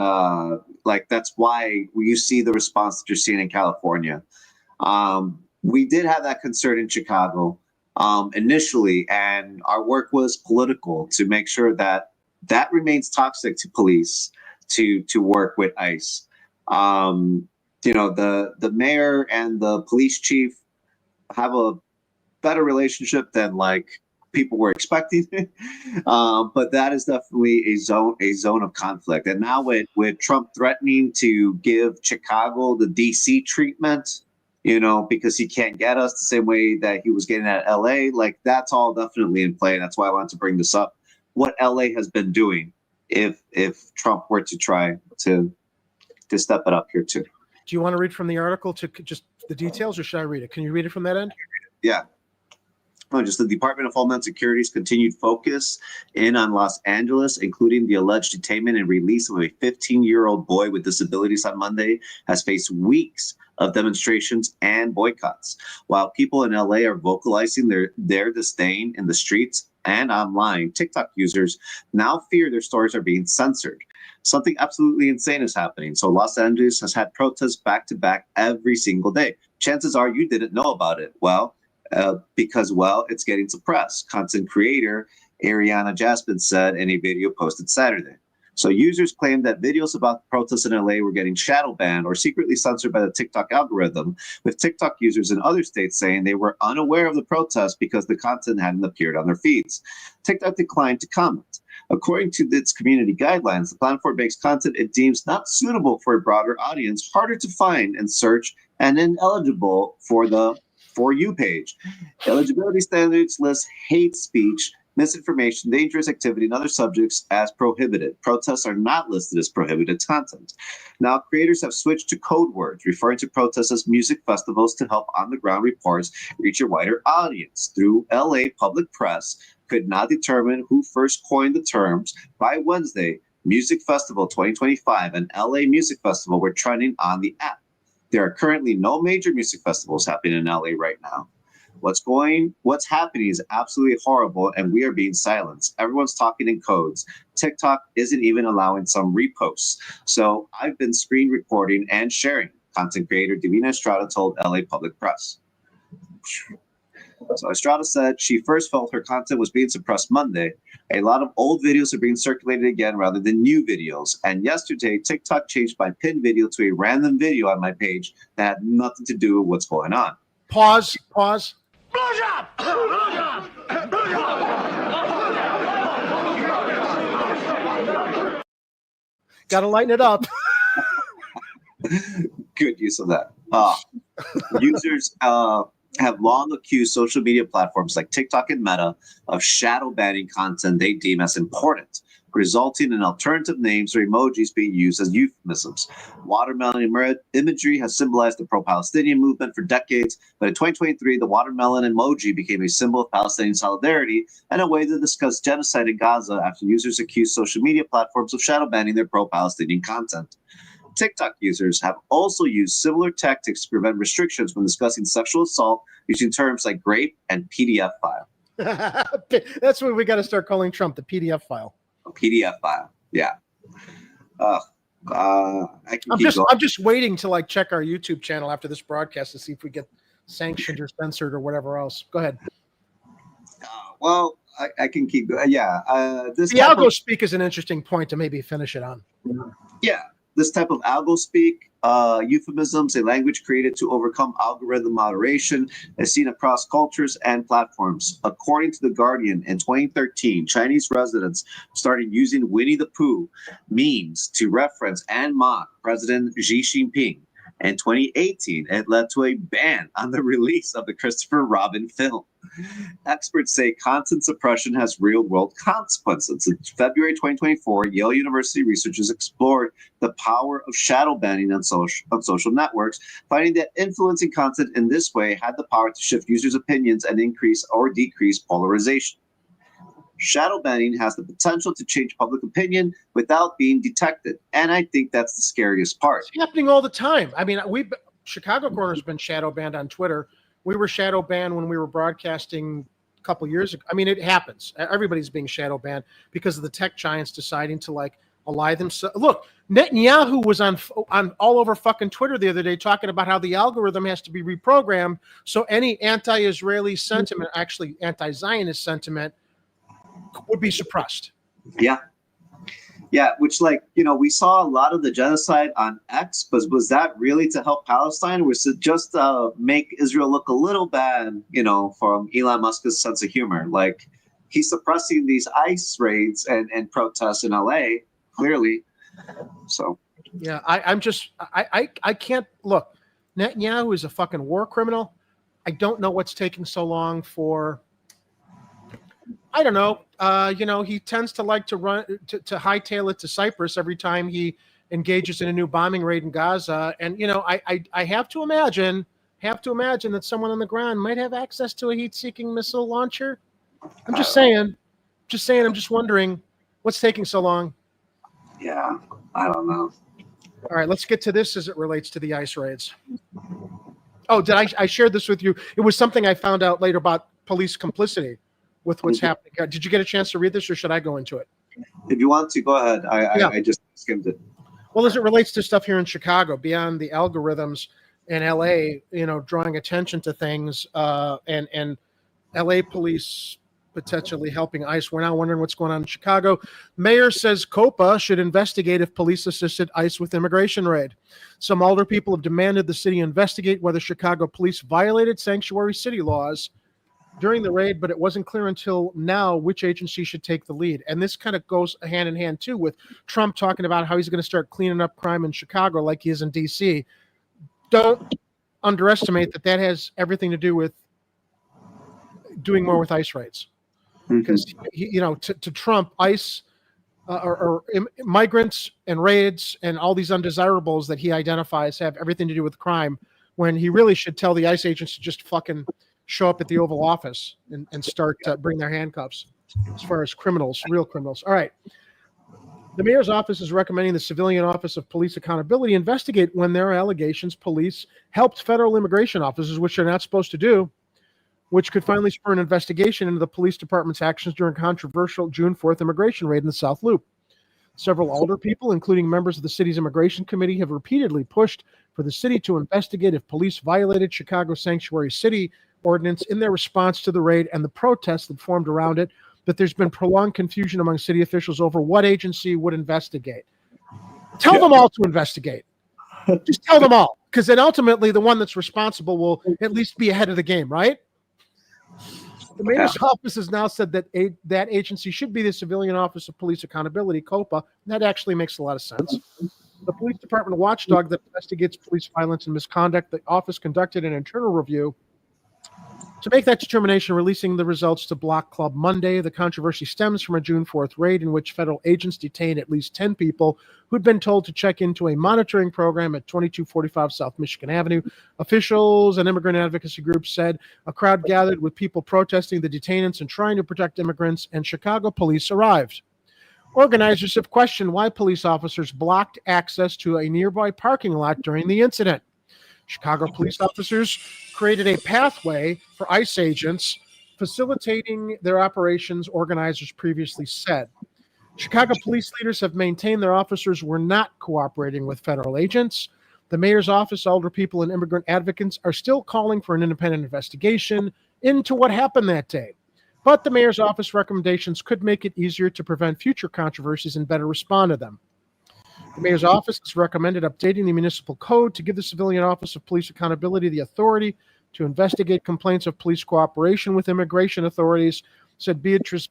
that's why you see the response that you're seeing in California. We did have that concern in Chicago initially, and our work was political to make sure that that remains toxic to police to work with ICE. The mayor and the police chief have a better relationship than like people were expecting. But that is definitely a zone of conflict. And now with Trump threatening to give Chicago the DC treatment, because he can't get us the same way that he was getting at LA, like that's all definitely in play. That's why I wanted to bring this up. What LA has been doing if Trump were to try to step it up here too. Do you want to read from the article to just the details, or should I read it? Can you read it from that end? Yeah. Just the Department of Homeland Security's continued focus in on Los Angeles, including the alleged detainment and release of a 15-year-old boy with disabilities on Monday, has faced weeks of demonstrations and boycotts. While people in LA are vocalizing their disdain in the streets and online, TikTok users now fear their stories are being censored. Something absolutely insane is happening. So Los Angeles has had protests back to back every single day. Chances are you didn't know about it. Because it's getting suppressed. Content creator Ariana Jasmine said in a video posted Saturday. So users claimed that videos about the protests in LA were getting shadow banned or secretly censored by the TikTok algorithm, with TikTok users in other states saying they were unaware of the protests because the content hadn't appeared on their feeds. TikTok declined to comment. According to its community guidelines, the platform makes content it deems not suitable for a broader audience, harder to find and search, and ineligible for the For You page. Eligibility standards list hate speech, misinformation, dangerous activity, and other subjects as prohibited. Protests are not listed as prohibited content. Now, creators have switched to code words, referring to protests as music festivals to help on-the-ground reports reach a wider audience. Through LA Public Press could not determine who first coined the terms. By Wednesday, Music Festival 2025 and LA Music Festival were trending on the app. There are currently no major music festivals happening in LA right now. What's happening is absolutely horrible, and we are being silenced. Everyone's talking in codes. TikTok isn't even allowing some reposts. So I've been screen recording and sharing, content creator Divina Estrada told LA Public Press. So Estrada said she first felt her content was being suppressed Monday. A lot of old videos are being circulated again rather than new videos. And yesterday, TikTok changed my pinned video to a random video on my page that had nothing to do with what's going on. Pause. Blowjob! Blowjob! Got to lighten it up. Good use of that. Users have long accused social media platforms like TikTok and Meta of shadow banning content they deem as important, resulting in alternative names or emojis being used as euphemisms. Watermelon imagery has symbolized the pro-Palestinian movement for decades, but in 2023, the watermelon emoji became a symbol of Palestinian solidarity and a way to discuss genocide in Gaza after users accused social media platforms of shadow banning their pro-Palestinian content. TikTok users have also used similar tactics to prevent restrictions when discussing sexual assault using terms like grape and PDF file. That's what we got to start calling Trump, the PDF file. A PDF file, yeah. I'm just waiting to like check our YouTube channel after this broadcast to see if we get sanctioned or censored or whatever else. Go ahead. Well, I can keep going. Yeah. The algo speak is an interesting point to maybe finish it on. Yeah. This type of algo speak, euphemisms, a language created to overcome algorithm moderation, is seen across cultures and platforms. According to The Guardian, in 2013, Chinese residents started using Winnie the Pooh memes to reference and mock President Xi Jinping. In 2018, it led to a ban on the release of the Christopher Robin film. Experts say content suppression has real-world consequences. In February 2024, Yale University researchers explored the power of shadow banning on social networks, finding that influencing content in this way had the power to shift users' opinions and increase or decrease polarization. Shadow banning has the potential to change public opinion without being detected, and I think that's the scariest part. It's happening all the time. I mean, Chicago Corner's been shadow banned on Twitter. We were shadow banned when we were broadcasting a couple years ago. I mean, it happens. Everybody's being shadow banned because of the tech giants deciding to like ally themselves. Look, Netanyahu was on all over fucking Twitter the other day talking about how the algorithm has to be reprogrammed so any anti-Israeli sentiment, actually anti-Zionist sentiment, would be suppressed. Yeah. Yeah, which we saw a lot of the genocide on X, but was that really to help Palestine? Or was it just make Israel look a little bad, from Elon Musk's sense of humor? Like, he's suppressing these ICE raids and protests in LA, clearly. So. Yeah, I can't, look, Netanyahu is a fucking war criminal. I don't know what's taking so long for... I don't know. He tends to like to hightail it to Cyprus every time he engages in a new bombing raid in Gaza. And, I have to imagine that someone on the ground might have access to a heat-seeking missile launcher. I'm just saying. I'm just wondering what's taking so long. Yeah, I don't know. All right, let's get to this as it relates to the ICE raids. Oh, I shared this with you? It was something I found out later about police complicity with what's happening. Did you get a chance to read this, or should I go into it? If you want to, go ahead. I just skimmed it. Well, as it relates to stuff here in Chicago, beyond the algorithms in LA, drawing attention to things, and LA police potentially helping ICE, we're now wondering what's going on in Chicago. Mayor says COPA should investigate if police assisted ICE with immigration raid. Some older people have demanded the city investigate whether Chicago police violated sanctuary city laws during the raid, but it wasn't clear until now which agency should take the lead. And this kind of goes hand in hand, too, with Trump talking about how he's going to start cleaning up crime in Chicago like he is in D.C. Don't underestimate that has everything to do with doing more with ICE raids. Because, to Trump, ICE or migrants and raids and all these undesirables that he identifies have everything to do with crime, when he really should tell the ICE agents to just fucking show up at the Oval Office and start bring their handcuffs as far as criminals, real criminals. All right. The mayor's office is recommending the Civilian Office of Police Accountability investigate when there are allegations police helped federal immigration officers, which they're not supposed to do, which could finally spur an investigation into the police department's actions during controversial June 4th immigration raid in the South Loop. Several older people, including members of the city's immigration committee, have repeatedly pushed for the city to investigate if police violated Chicago's sanctuary city ordinance in their response to the raid and the protests that formed around it, but there's been prolonged confusion among city officials over what agency would investigate. Tell them all to investigate. Just tell them all, because then ultimately the one that's responsible will at least be ahead of the game, right? The mayor's office has now said that that agency should be the Civilian Office of Police Accountability, COPA. That actually makes a lot of sense. The police department watchdog that investigates police violence and misconduct, the office conducted an internal review To make that determination, releasing the results to Block Club Monday. The controversy stems from a June 4th raid in which federal agents detained at least 10 people who'd been told to check into a monitoring program at 2245 South Michigan Avenue. Officials and immigrant advocacy groups said a crowd gathered with people protesting the detainments and trying to protect immigrants, and Chicago police arrived. Organizers have questioned why police officers blocked access to a nearby parking lot during the incident. Chicago police officers created a pathway for ICE agents, facilitating their operations, organizers previously said. Chicago police leaders have maintained their officers were not cooperating with federal agents. The mayor's office, older people, and immigrant advocates are still calling for an independent investigation into what happened that day. But the mayor's office recommendations could make it easier to prevent future controversies and better respond to them. The mayor's office has recommended updating the municipal code to give the Civilian Office of Police Accountability the authority to investigate complaints of police cooperation with immigration authorities, said Beatrice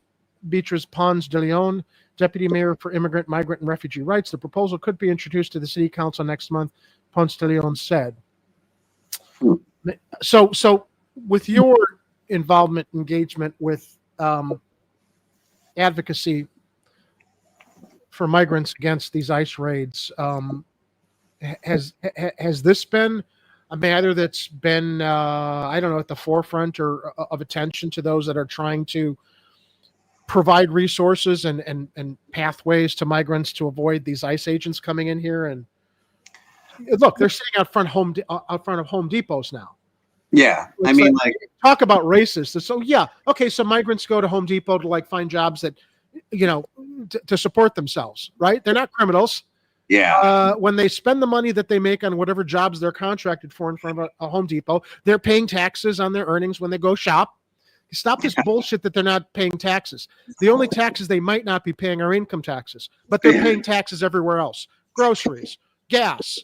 Pons de Leon, Deputy Mayor for Immigrant, Migrant, and Refugee Rights. The proposal could be introduced to the City Council next month, Pons de Leon said. So with your involvement, engagement with advocacy for migrants against these ICE raids, has this been a matter that's been, I don't know, at the forefront or of attention to those that are trying to provide resources and pathways to migrants to avoid these ICE agents coming in here? And look, they're sitting out front of Home Depots now. Yeah, It's I mean, like talk about racist. So yeah, okay, so migrants go to Home Depot to like find jobs that, you know, to support themselves, right? They're not criminals. yeah, When they spend the money that they make on whatever jobs they're contracted for in front of a Home Depot, they're paying taxes on their earnings when they go shop. Stop this bullshit that they're not paying taxes. The only taxes they might not be paying are income taxes, but they're paying taxes everywhere else. Groceries, gas,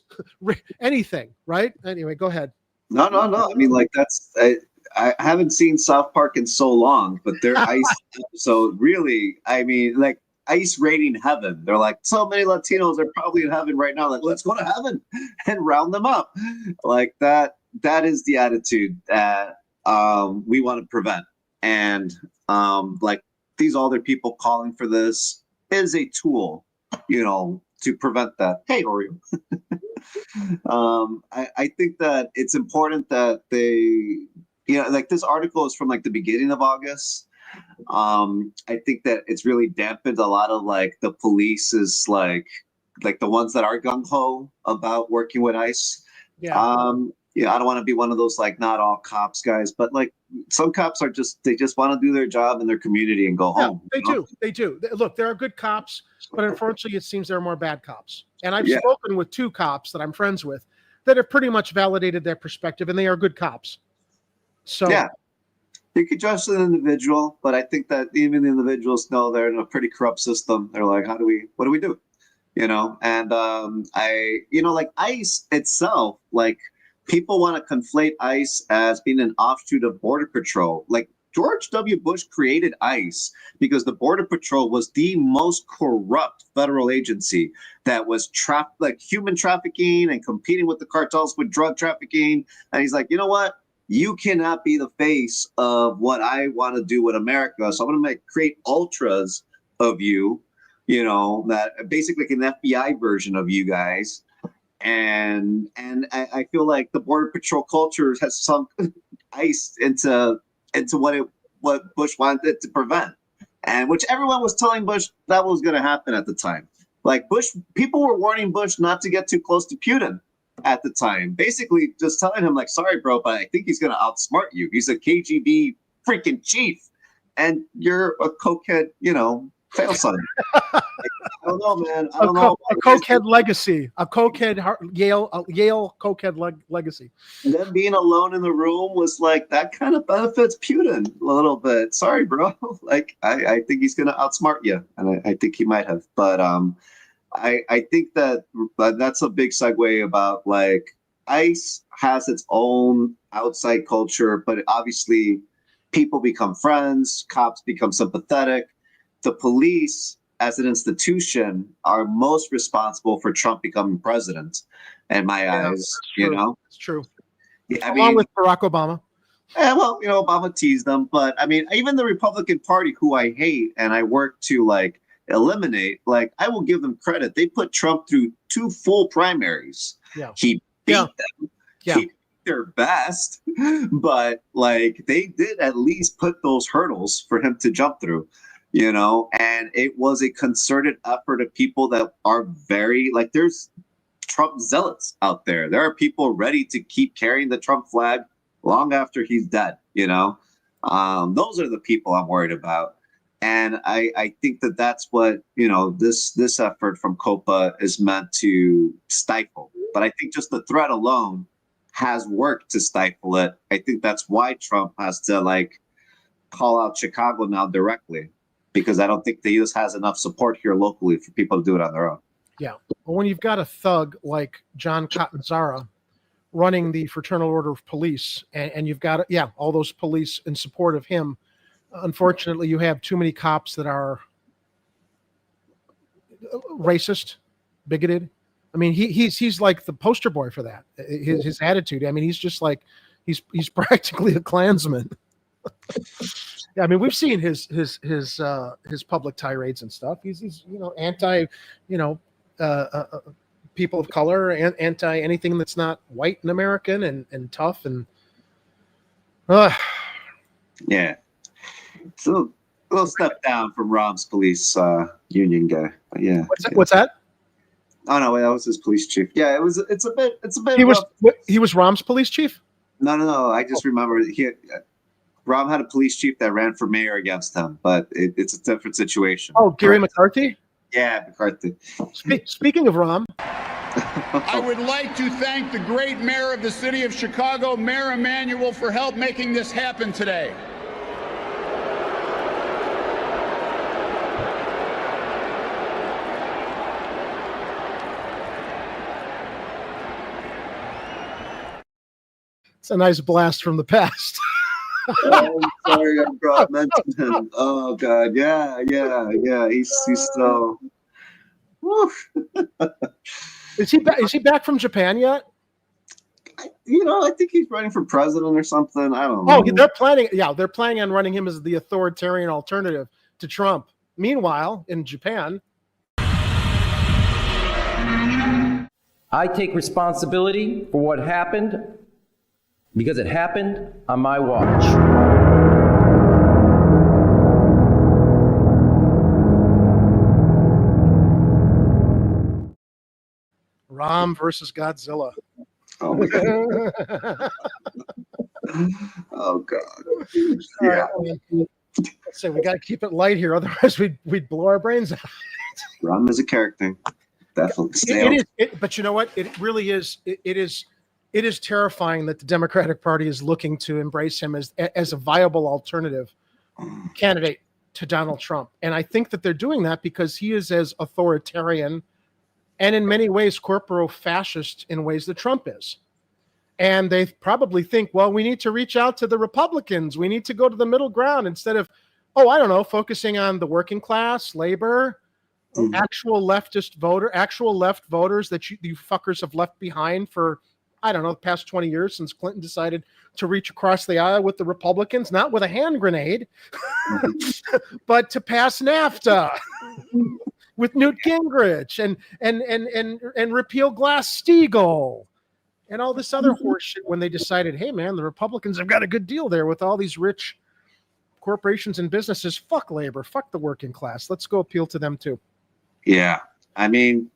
anything, right? Anyway, go ahead. no. I mean, like I haven't seen South Park in so long, but their ICE episode really, I mean, like ICE raiding heaven. They're like, so many Latinos are probably in heaven right now. Like, let's go to heaven and round them up. Like that is the attitude that we want to prevent. And like these other people calling for this is a tool, you know, to prevent that. Hey, Oreo. I think that it's important that they, you know, like this article is from like the beginning of August. I think that it's really dampened a lot of like the police is like the ones that are gung-ho about working with ICE. Yeah. Yeah, I don't want to be one of those like not all cops guys, but like some cops are they just want to do their job in their community and go home. They do. Look, there are good cops, but unfortunately it seems there are more bad cops. And I've spoken with 2 cops that I'm friends with that have pretty much validated their perspective, and they are good cops. So yeah, you could trust an individual, but I think that even the individuals know they're in a pretty corrupt system. They're like, what do we do? You know, and like ICE itself, like people want to conflate ICE as being an offshoot of Border Patrol. Like George W. Bush created ICE because the Border Patrol was the most corrupt federal agency that was like human trafficking and competing with the cartels with drug trafficking. And he's like, you know what? You cannot be the face of what I want to do with America. So I'm going to create ultras of you, you know, that basically like an FBI version of you guys. And I feel like the Border Patrol culture has sunk ICE into what Bush wanted to prevent, and which everyone was telling Bush that was going to happen at the time. Like people were warning Bush not to get too close to Putin at the time, basically just telling him like, sorry, bro, but I think he's going to outsmart you. He's a KGB freaking chief, and you're a cokehead, you know, fail son. I don't know, man. I don't know. A cokehead legacy. A cokehead Yale cokehead legacy. Them being alone in the room was like that kind of benefits Putin a little bit. Sorry, bro. Like I think he's gonna outsmart you, and I think he might have. But I think that's a big segue about like ICE has its own outside culture, but obviously people become friends, cops become sympathetic. The police as an institution are most responsible for Trump becoming president in my eyes, you know? It's true. Yeah, Along with Barack Obama. Well, Obama teased them, but I mean, even the Republican Party, who I hate and I work to like eliminate, like I will give them credit. They put Trump through 2 full primaries. Yeah. He beat them. Yeah. He did their best, but like they did at least put those hurdles for him to jump through, and it was a concerted effort of people that are very like there's Trump zealots out there. There are people ready to keep carrying the Trump flag long after he's dead, those are the people I'm worried about. And I think that that's what, this effort from COPA is meant to stifle. But I think just the threat alone has worked to stifle it. I think that's why Trump has to like call out Chicago now directly, because I don't think the U.S. has enough support here locally for people to do it on their own. Yeah. Well, when you've got a thug like John Catanzara running the Fraternal Order of Police, and you've got, all those police in support of him, unfortunately, you have too many cops that are racist, bigoted. I mean, he's like the poster boy for that. His attitude. I mean, he's just like he's practically a Klansman. Yeah, I mean, we've seen his public tirades and stuff. He's anti, people of color, and anti anything that's not white and American, and tough and yeah. So a little step down from Rom's police union guy. But yeah. What's that? Oh no, that was his police chief. Yeah, it's a bit. He was Rom's police chief? No. I just remember Rom had a police chief that ran for mayor against him, but it's a different situation. Oh, Gary McCarthy? Yeah, McCarthy. Speaking of Rom, I would like to thank the great mayor of the city of Chicago, Mayor Emanuel, for help making this happen today. it's a nice blast from the past. Oh, I'm sorry, I mentioned him. Oh God, yeah. He's so. Is he back from Japan yet? I think he's running for president or something. I don't know. Oh, they're planning on running him as the authoritarian alternative to Trump. Meanwhile, in Japan, I take responsibility for what happened because it happened on my watch. Rom versus Godzilla. Oh my God. Oh God. Yeah. So we got to keep it light here, otherwise we'd blow our brains out. Rom is a character, definitely. But you know what? It really is. It is terrifying that the Democratic Party is looking to embrace him as a viable alternative candidate to Donald Trump, and I think that they're doing that because he is as authoritarian and in many ways corporo-fascist in ways that Trump is. And they probably think, well, we need to reach out to the Republicans. We need to go to the middle ground instead of, focusing on the working class, labor, actual left voters that you fuckers have left behind for, the past 20 years since Clinton decided to reach across the aisle with the Republicans, not with a hand grenade, but to pass NAFTA. With Newt Gingrich and repeal Glass-Steagall and all this other horseshit when they decided, hey man, the Republicans have got a good deal there with all these rich corporations and businesses. Fuck labor, fuck the working class. Let's go appeal to them too. Yeah. I mean,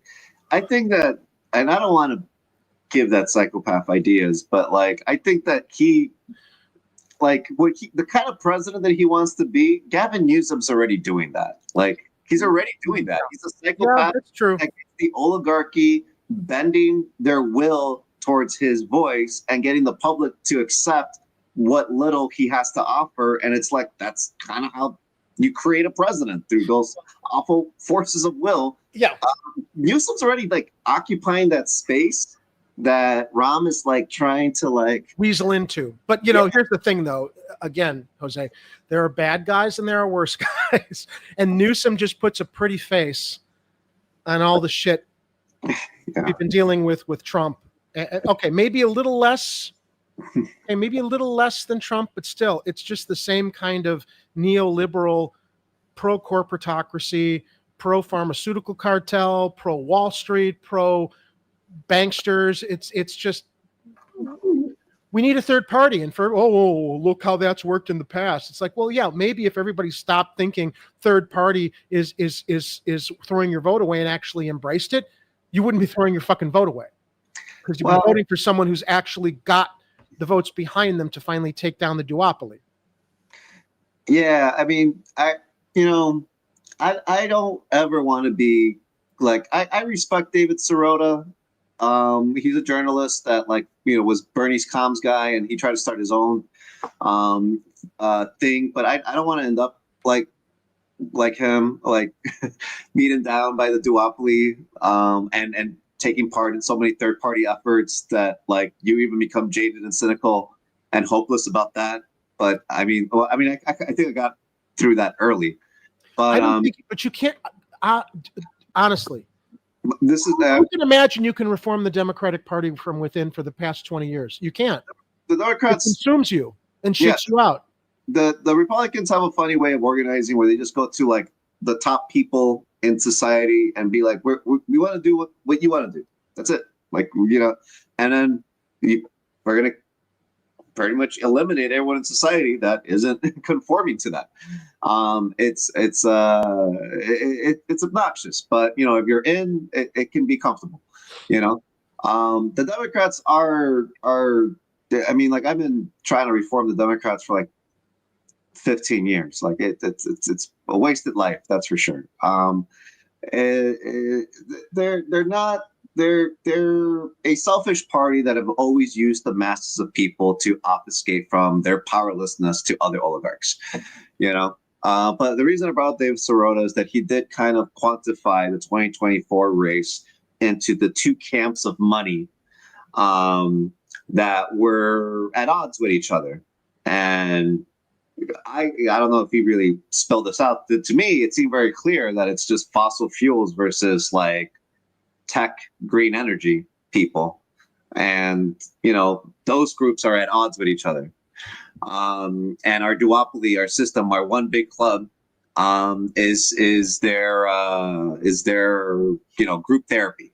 I think that, and I don't want to give that psychopath ideas, but like, I think that the kind of president that he wants to be, Gavin Newsom's already doing that. Like, he's already doing that. He's a psychopath. Yeah, that's true. The oligarchy bending their will towards his voice and getting the public to accept what little he has to offer. And it's like, that's kind of how you create a president, through those awful forces of will. Yeah. Newsom's already like occupying that space that Rom is like trying to like weasel into. But here's the thing though, again, Jose, there are bad guys and there are worse guys. And Newsom just puts a pretty face on all the shit we've been dealing with Trump. Okay, maybe a little less And maybe a little less than Trump, but still, it's just the same kind of neoliberal, pro-corporatocracy, pro-pharmaceutical cartel, pro-Wall Street, pro-banksters. It's just, we need a third party. And for, look how that's worked in the past. It's like, well, yeah, maybe if everybody stopped thinking third party is throwing your vote away and actually embraced it, you wouldn't be throwing your fucking vote away. Because you're voting for someone who's actually got the votes behind them to finally take down the duopoly. Yeah, I mean, I don't ever want to be like, I respect David Sirota. He's a journalist that was Bernie's comms guy, and he tried to start his own thing. But I don't want to end up like him, beaten down by the duopoly, and taking part in so many third-party efforts that you even become jaded and cynical and hopeless about that. But I think I got through that early. But but you can't. Honestly, this is you can imagine you can reform the Democratic Party from within for the past 20 years. You can't. The Democrats, it consumes you and shits you out. The Republicans have a funny way of organizing where they just go to the top people in society and be like, we want to do what you want to do. That's it. And then we're going to pretty much eliminate everyone in society that isn't conforming to that. It's obnoxious, but if you're in, it can be comfortable. The Democrats are. I've been trying to reform the Democrats for 15 years. It's a wasted life, that's for sure. They're a selfish party that have always used the masses of people to obfuscate from their powerlessness to other oligarchs. But the reason I brought up David Sirota is that he did kind of quantify the 2024 race into the two camps of money that were at odds with each other. And I don't know if he really spelled this out. To me, it seemed very clear that it's just fossil fuels versus tech, green energy people. And, those groups are at odds with each other. And our duopoly, our system, our one big club, is their group therapy.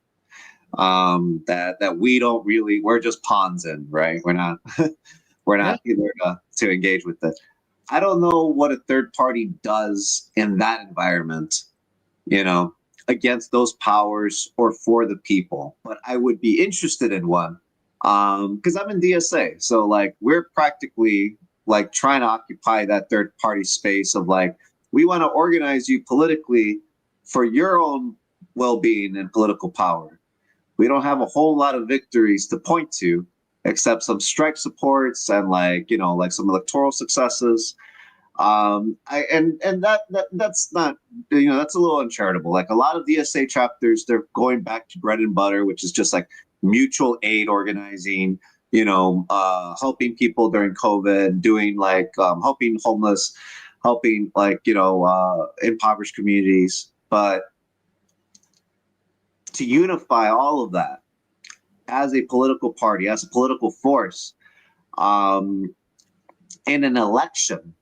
That we don't really, we're just pawns in, right? We're not here to engage with it. I don't know what a third party does in that environment, against those powers or for the people. But I would be interested in one, because I'm in DSA. So we're practically trying to occupy that third party space of we want to organize you politically for your own well-being and political power. We don't have a whole lot of victories to point to, except some strike supports and some electoral successes. That's not, that's a little uncharitable. A lot of DSA chapters, they're going back to bread and butter, which is just mutual aid organizing, helping people during COVID, doing helping homeless, helping impoverished communities. But to unify all of that as a political party, as a political force, in an election,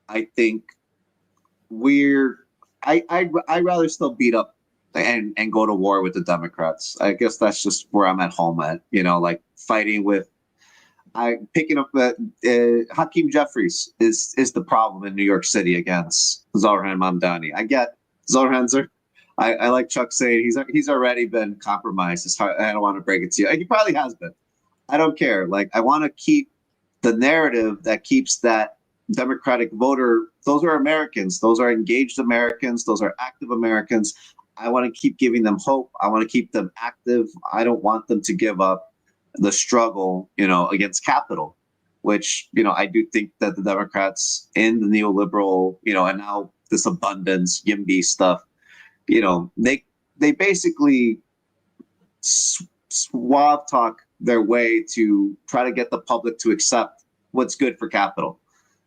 I think I'd rather still beat up and go to war with the Democrats. I guess that's just where I'm at home at, fighting with, picking up Hakeem Jeffries is the problem in New York City against Zohran Mamdani. I get Zohran's I like Chuck saying he's already been compromised. I don't want to break it to you. He probably has been. I don't care. I want to keep the narrative that keeps that Democratic voter. Those are Americans. Those are engaged Americans. Those are active Americans. I want to keep giving them hope. I want to keep them active. I don't want them to give up the struggle, against capital, which, I do think that the Democrats in the neoliberal, and now this abundance, YIMBY stuff, they basically suave talk their way to try to get the public to accept what's good for capital.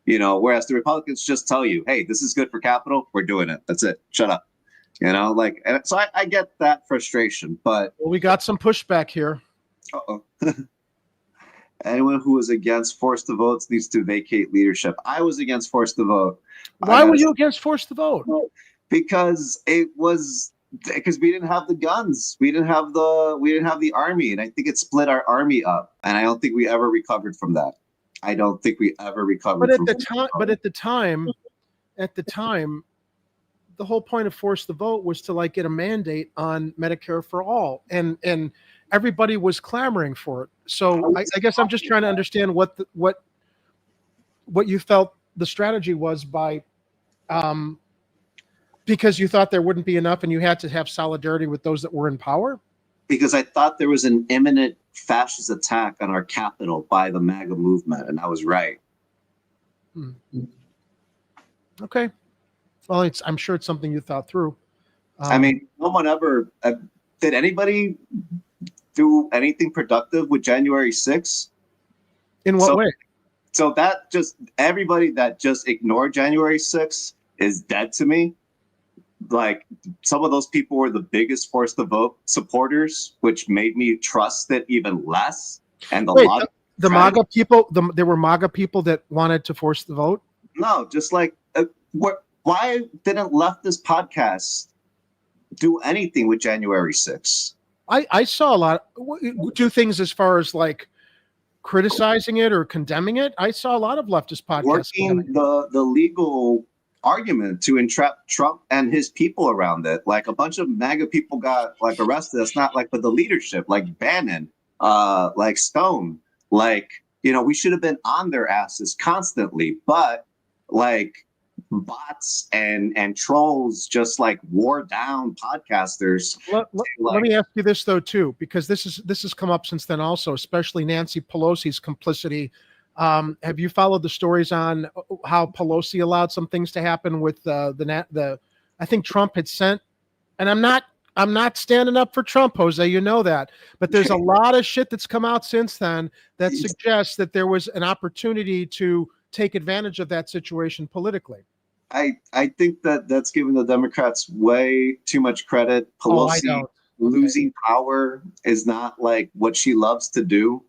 Whereas the Republicans just tell you, hey, this is good for capital, we're doing it. That's it. Shut up. And so I get that frustration, but we got some pushback here. Uh-oh. Anyone who is against forced to vote needs to vacate leadership. I was against forced to vote. Why were you against forced to vote? Because we didn't have the guns. We didn't have the army, and I think it split our army up. And I don't think we ever recovered from that. I don't think we ever recovered. But at the time, the whole point of force the vote was to like get a mandate on Medicare for all, and everybody was clamoring for it. So I guess I'm just trying to understand what you felt the strategy was by, because you thought there wouldn't be enough and you had to have solidarity with those that were in power. Because I thought there was an imminent fascist attack on our capital by the MAGA movement, and I was right. Okay. Well, I'm sure it's something you thought through. I mean, no one ever did anybody do anything productive with January 6th? In what way? So that just everybody that just ignored January 6th is dead to me. Like, some of those people were the biggest force to vote supporters, which made me trust it even less. And the MAGA people, there were MAGA people that wanted to force the vote? No, just like why didn't leftist podcasts do anything with January 6th? I saw a lot do things as far as like criticizing it or condemning it. I saw a lot of leftist podcasts working the legal argument to entrap Trump and his people around it. Like, a bunch of MAGA people got like arrested. It's not like, but the leadership, like Bannon, like Stone, like, we should have been on their asses constantly, but like bots and trolls just like wore down podcasters. Let me ask you this though too, because this has come up since then also, especially Nancy Pelosi's complicity. Have you followed the stories on how Pelosi allowed some things to happen with the I think Trump had sent, and I'm not standing up for Trump, Jose, you know that, but there's a lot of shit that's come out since then that suggests that there was an opportunity to take advantage of that situation politically. I think that's giving the Democrats way too much credit. Pelosi losing power is not like what she loves to do.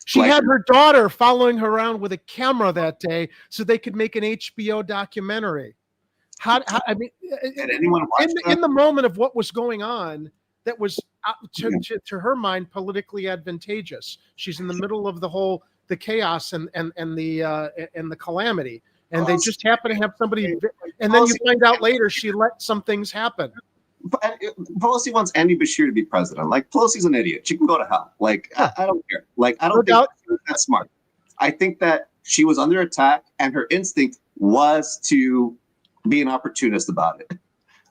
She had her daughter following her around with a camera that day so they could make an HBO documentary. I mean, did anyone watch in the moment of what was going on, that was to her mind politically advantageous. She's in the middle of the chaos and the calamity, and they just happen to have somebody, and then you find out later she let some things happen. Pelosi wants Andy Bashir to be president. Like, Pelosi's an idiot. She can go to hell. Like, I don't care. Like, I don't think that's smart. I think that she was under attack, and her instinct was to be an opportunist about it.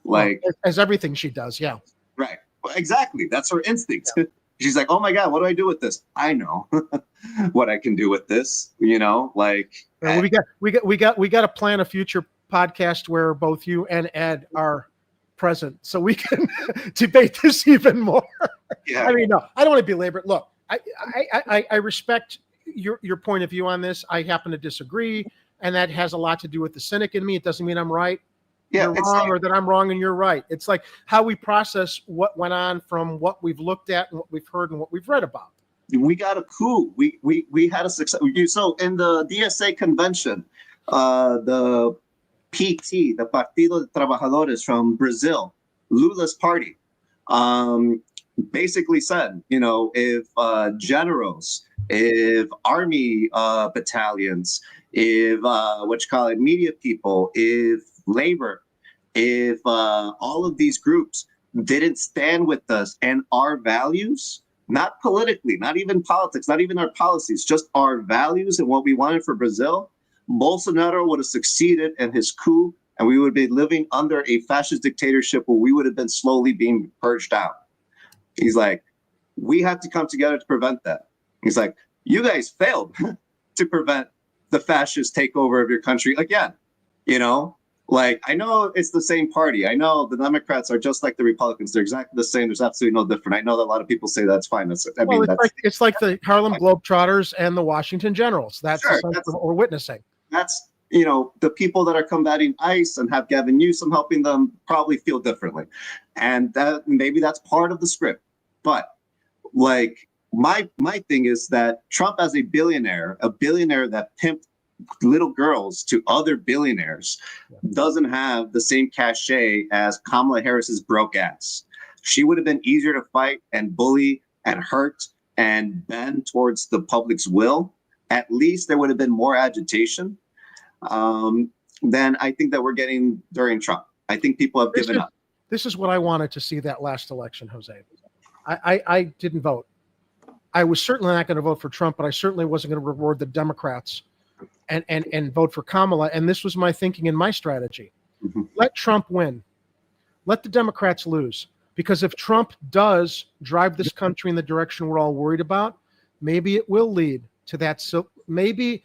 Like, as everything she does, yeah. Right. Well, exactly. That's her instinct. Yeah. She's like, oh my God, what do I do with this? I know what I can do with this. Like, we got to plan a future podcast where both you and Ed are present so we can debate this even more. Yeah. I mean, no, I don't want to belabor it. Look, I respect your point of view on this. I happen to disagree, and that has a lot to do with the cynic in me. It doesn't mean I'm right. Yeah, you're wrong, or that I'm wrong and you're right. It's like how we process what went on from what we've looked at and what we've heard and what we've read about. We got a coup. We had a success. So in the DSA convention, the PT, the Partido de Trabajadores from Brazil, Lula's party, basically said, if generals, if army battalions, if media people, if labor, if all of these groups didn't stand with us and our values, not politically, not even politics, not even our policies, just our values and what we wanted for Brazil, Bolsonaro would have succeeded in his coup, and we would be living under a fascist dictatorship where we would have been slowly being purged out. He's like, we have to come together to prevent that. He's like, you guys failed to prevent the fascist takeover of your country again. Like, I know it's the same party. I know the Democrats are just like the Republicans. They're exactly the same. There's absolutely no different. I know that a lot of people say that's fine. It's like the Harlem Globetrotters and the Washington Generals. That's what we're witnessing. That's, the people that are combating ICE and have Gavin Newsom helping them probably feel differently. And that maybe that's part of the script. But like, my thing is that Trump, as a billionaire that pimped little girls to other billionaires, doesn't have the same cachet as Kamala Harris's broke ass. She would have been easier to fight and bully and hurt and bend towards the public's will. At least there would have been more agitation than I think that we're getting during Trump. I think people have given up. This is what I wanted to see that last election, Jose. I didn't vote. I was certainly not going to vote for Trump, but I certainly wasn't going to reward the Democrats and vote for Kamala. And this was my thinking and my strategy. Let Trump win. Let the Democrats lose. Because if Trump does drive this country in the direction we're all worried about, maybe it will lead to that. So maybe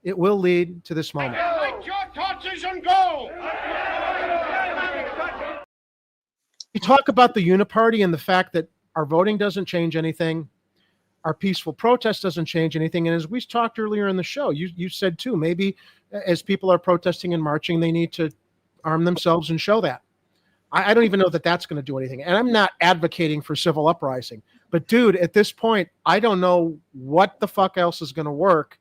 it will lead to this moment. Let your torches and go! You talk about the uniparty and the fact that our voting doesn't change anything. Our peaceful protest doesn't change anything. And as we talked earlier in the show, you said too, maybe as people are protesting and marching, they need to arm themselves and show that. I don't even know that that's going to do anything. And I'm not advocating for civil uprising. But dude, at this point, I don't know what the fuck else is going to work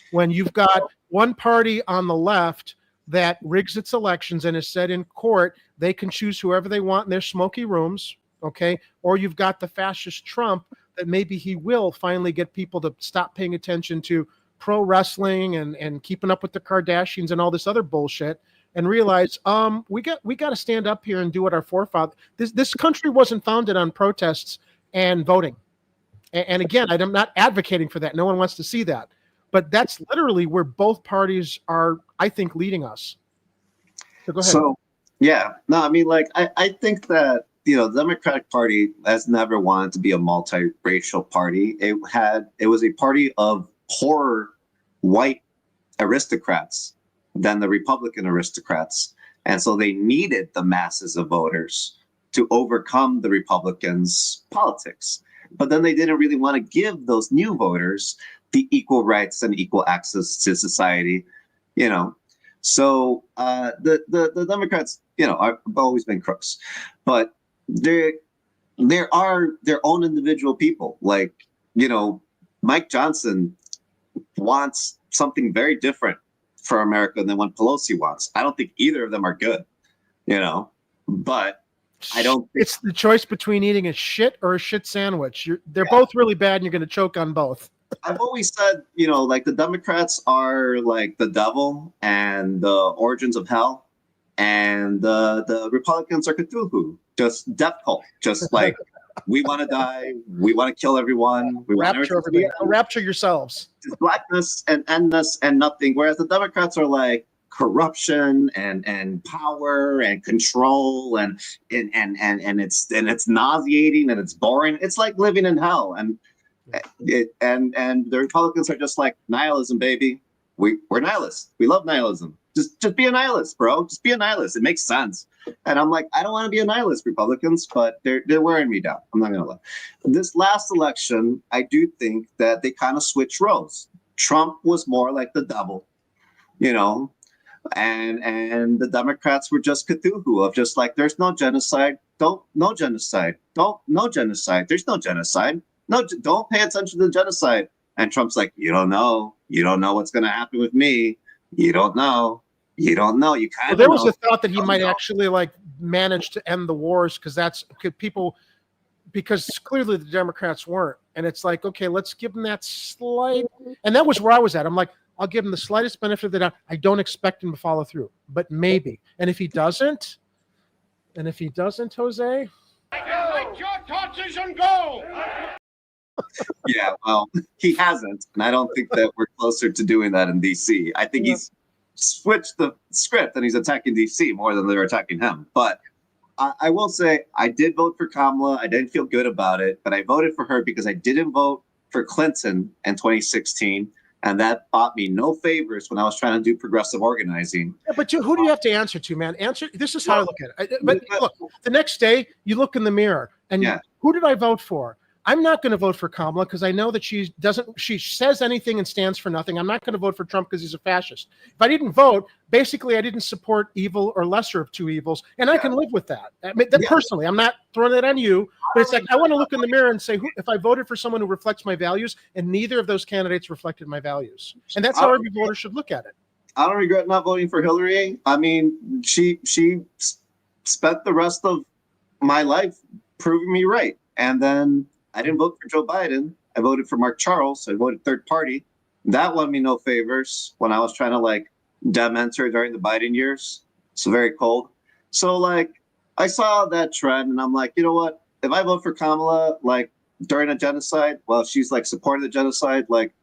when you've got one party on the left that rigs its elections and has said in court they can choose whoever they want in their smoky rooms, okay? Or you've got the fascist Trump that maybe he will finally get people to stop paying attention to pro wrestling and keeping up with the Kardashians and all this other bullshit and realize we got to stand up here and do what our forefathers. This country wasn't founded on protests and voting. And again, I'm not advocating for that. No one wants to see that. But that's literally where both parties are, I think, leading us. So go ahead. So, yeah. No, I mean, like, I think that, the Democratic Party has never wanted to be a multiracial party. It was a party of poorer white aristocrats than the Republican aristocrats. And so they needed the masses of voters to overcome the Republicans' politics. But then they didn't really want to give those new voters the equal rights and equal access to society, So the Democrats, have always been crooks, but there are their own individual people. Like, Mike Johnson wants something very different for America than what Pelosi wants. I don't think either of them are good, but I don't think it's the choice between eating a shit or a shit sandwich. They're both really bad and you're going to choke on both. I've always said, like the Democrats are like the devil and the origins of hell, and the Republicans are Cthulhu, just death cult, just like we want to die, we want to kill everyone, we want to rapture yourselves, just blackness and endless and nothing. Whereas the Democrats are like corruption and power and control and it's nauseating and it's boring. It's like living in hell. And the Republicans are just like nihilism, baby. We're nihilists. We love nihilism. Just be a nihilist, bro. Just be a nihilist. It makes sense. And I'm like, I don't want to be a nihilist, Republicans, but they're wearing me down. I'm not gonna lie. This last election, I do think that they kind of switched roles. Trump was more like the devil, and the Democrats were just Cthulhu of just like, there's no genocide. No genocide. No genocide. There's no genocide. No, don't pay attention to the genocide. And Trump's like, you don't know. You don't know what's going to happen with me. You don't know. You don't know. You kind of there was a thought that he might actually manage to end the wars because clearly the Democrats weren't. And it's like, okay, let's give them that slight. And that was where I was at. I'm like, I'll give him the slightest benefit of the doubt. I don't expect him to follow through, but maybe. And if he doesn't, Jose, Light your torches and go! Yeah, well, he hasn't, and I don't think that we're closer to doing that in DC. I think he's switched the script and he's attacking DC more than they're attacking him. But I will say I did vote for Kamala. I didn't feel good about it, but I voted for her because I didn't vote for Clinton in 2016, and that bought me no favors when I was trying to do progressive organizing. Yeah, but who do you have to answer to, man? This is how I look at it. But look, the next day you look in the mirror and who did I vote for? I'm not going to vote for Kamala because I know that she says anything and stands for nothing. I'm not going to vote for Trump because he's a fascist. If I didn't vote, basically I didn't support evil or lesser of two evils, and I can live with that. I mean, personally, I'm not throwing it on you. But it's like, I want to look in the mirror and say, if I voted for someone who reflects my values, and neither of those candidates reflected my values. And that's how every voter should look at it. I don't regret not voting for Hillary. I mean, she spent the rest of my life proving me right. And then I didn't vote for Joe Biden. I voted for Mark Charles. I voted third party. That won me no favors when I was trying to like dem-enter during the Biden years. So very cold. So like I saw that trend and I'm like, you know what? If I vote for Kamala like during a genocide, well, she's like supporting the genocide, like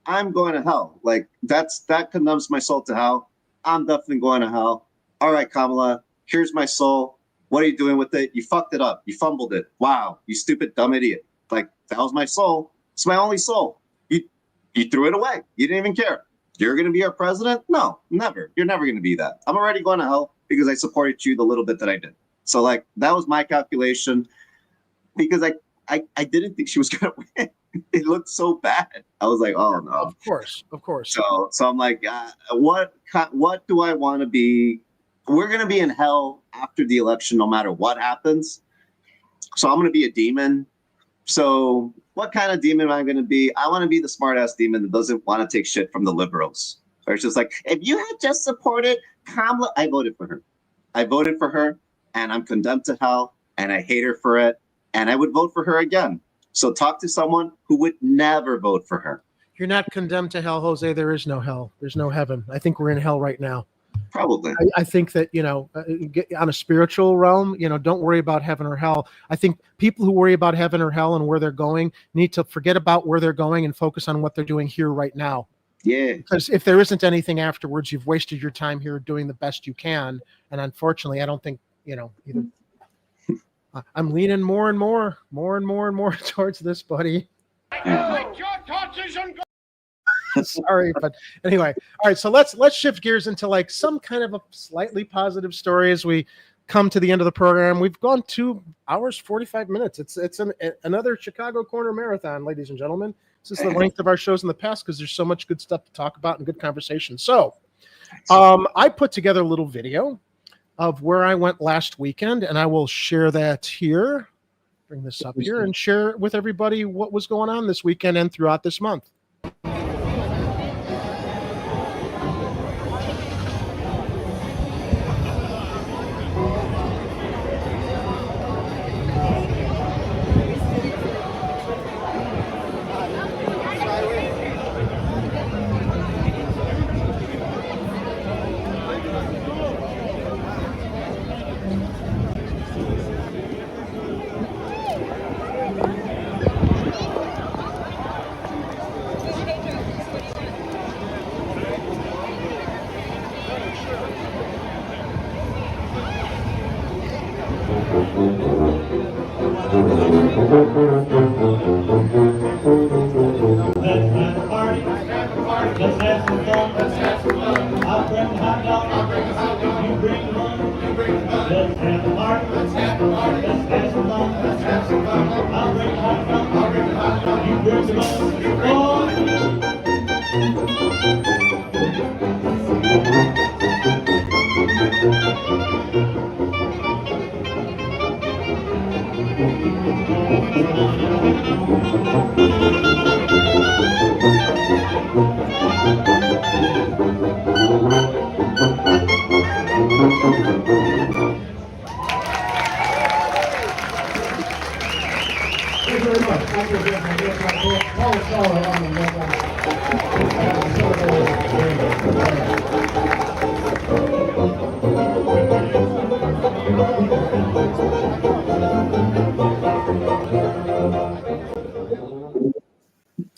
I'm going to hell. Like that condemns my soul to hell. I'm definitely going to hell. All right, Kamala, here's my soul. What are you doing with it? You fucked it up. You fumbled it. Wow, you stupid, dumb idiot. Like that was my soul. It's my only soul. You threw it away. You didn't even care. You're going to be our president? No, never. You're never going to be that. I'm already going to hell because I supported you the little bit that I did. So like that was my calculation because I didn't think she was going to win. It looked so bad. I was like, oh no. Of course. So I'm like, what do I want to be? We're going to be in hell after the election, no matter what happens. So I'm going to be a demon. So what kind of demon am I going to be? I want to be the smart ass demon that doesn't want to take shit from the liberals. Or it's just like, if you had just supported Kamala, I voted for her and I'm condemned to hell and I hate her for it. And I would vote for her again. So talk to someone who would never vote for her. You're not condemned to hell, Jose. There is no hell. There's no heaven. I think we're in hell right now. Probably. I think that, on a spiritual realm, don't worry about heaven or hell. I think people who worry about heaven or hell and where they're going need to forget about where they're going and focus on what they're doing here right now. Yeah. Because if there isn't anything afterwards, you've wasted your time here doing the best you can. And unfortunately, I don't think, either. I'm leaning more and more towards this, buddy. Sorry, but anyway, all right. So let's shift gears into like some kind of a slightly positive story as we come to the end of the program. We've gone 2 hours 45 minutes. It's another Chicago Corner Marathon, ladies and gentlemen. This is the length of our shows in the past because there's so much good stuff to talk about and good conversation. So, I put together a little video of where I went last weekend, and I will share that here. Bring this up here and share with everybody what was going on this weekend and throughout this month.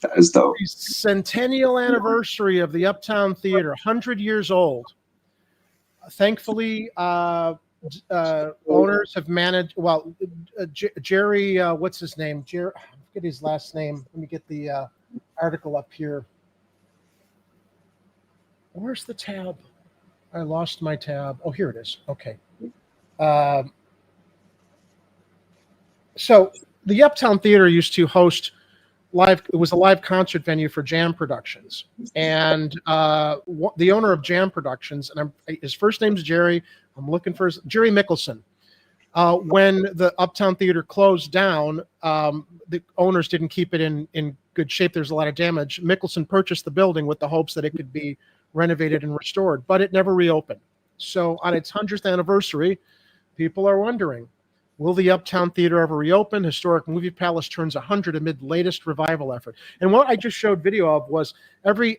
That is dope. The centennial anniversary of the Uptown Theater, 100 years old. Thankfully, owners have managed. Well, Jerry, what's his name? Jerry, I forget his last name. Let me get the article up here. Where's the tab? I lost my tab. Oh, here it is. Okay. So the Uptown Theater used to host it was a live concert venue for Jam Productions, and the owner of Jam Productions, and his first name's Jerry. I'm looking for Jerry Mickelson. When the Uptown Theater closed down, the owners didn't keep it in good shape. There's a lot of damage. Mickelson purchased the building with the hopes that it could be renovated and restored, but it never reopened. So on its 100th anniversary, people are wondering, will the Uptown Theater ever reopen? Historic Movie Palace turns 100 amid latest revival effort. And what I just showed video of was every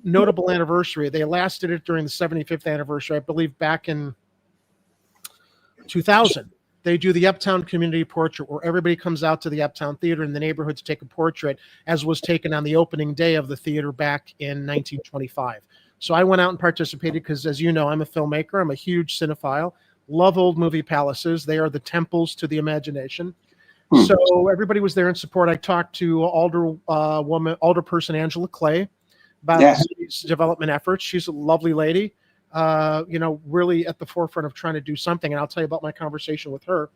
notable anniversary. They last did it during the 75th anniversary, I believe back in 2000. They do the Uptown Community Portrait, where everybody comes out to the Uptown Theater in the neighborhood to take a portrait, as was taken on the opening day of the theater back in 1925. So I went out and participated because, as you know, I'm a filmmaker. I'm a huge cinephile. Love old movie palaces. They are the temples to the imagination. So everybody was there in support. I talked to alderperson Angela Clay about these development efforts. She's a lovely lady. Really at the forefront of trying to do something. And I'll tell you about my conversation with her.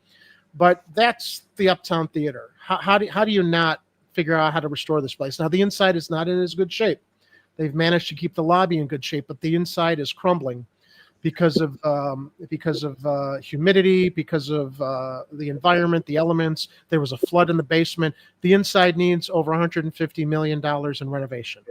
But that's the Uptown Theater. How do you not figure out how to restore this place? Now, the inside is not in as good shape. They've managed to keep the lobby in good shape, but the inside is crumbling because of humidity, because of the environment, the elements. There was a flood in the basement. The inside needs over $150 million in renovation.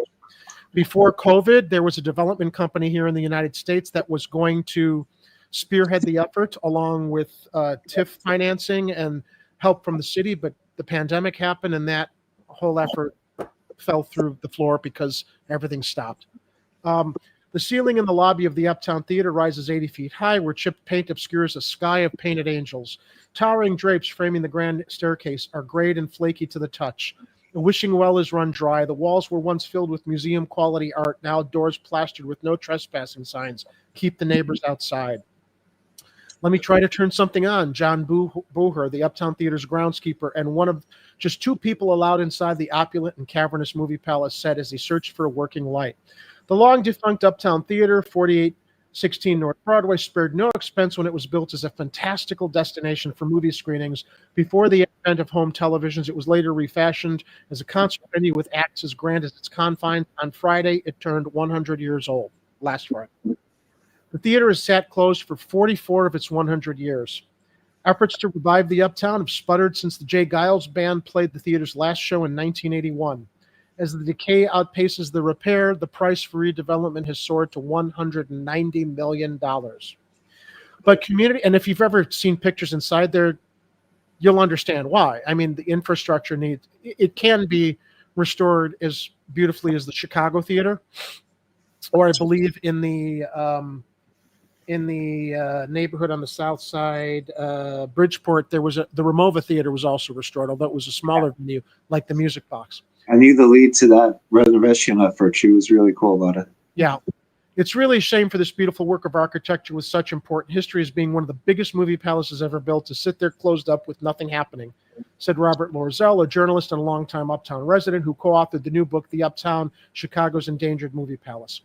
Before COVID, there was a development company here in the United States that was going to spearhead the effort along with TIF financing and help from the city, but the pandemic happened and that whole effort fell through the floor because everything stopped. The ceiling in the lobby of the Uptown Theater rises 80 feet high, where chipped paint obscures a sky of painted angels. Towering drapes framing the grand staircase are grayed and flaky to the touch. The wishing well is run dry. The walls were once filled with museum-quality art, now doors plastered with no trespassing signs. Keep the neighbors outside. Let me try to turn something on. John Booher, the Uptown Theater's groundskeeper, and one of just two people allowed inside the opulent and cavernous movie palace, said as he searched for a working light. The long-defunct Uptown Theater, 4816 North Broadway, spared no expense when it was built as a fantastical destination for movie screenings. Before the advent of home televisions, it was later refashioned as a concert venue with acts as grand as its confines. On Friday, it turned 100 years old, last Friday. The theater has sat closed for 44 of its 100 years. Efforts to revive the Uptown have sputtered since the Jay Giles Band played the theater's last show in 1981. As the decay outpaces the repair, the price for redevelopment has soared to $190 million. But community, and if you've ever seen pictures inside there, you'll understand why. I mean, the infrastructure needs, it can be restored as beautifully as the Chicago Theater, or I believe in the neighborhood on the south side, Bridgeport, there was the Ramova Theater was also restored, although it was a smaller venue, like the Music Box. I knew the lead to that renovation effort. She was really cool about it. Yeah. It's really a shame for this beautiful work of architecture with such important history as being one of the biggest movie palaces ever built to sit there closed up with nothing happening, said Robert Lorzell, a journalist and a longtime Uptown resident who co-authored the new book, The Uptown, Chicago's Endangered Movie Palace.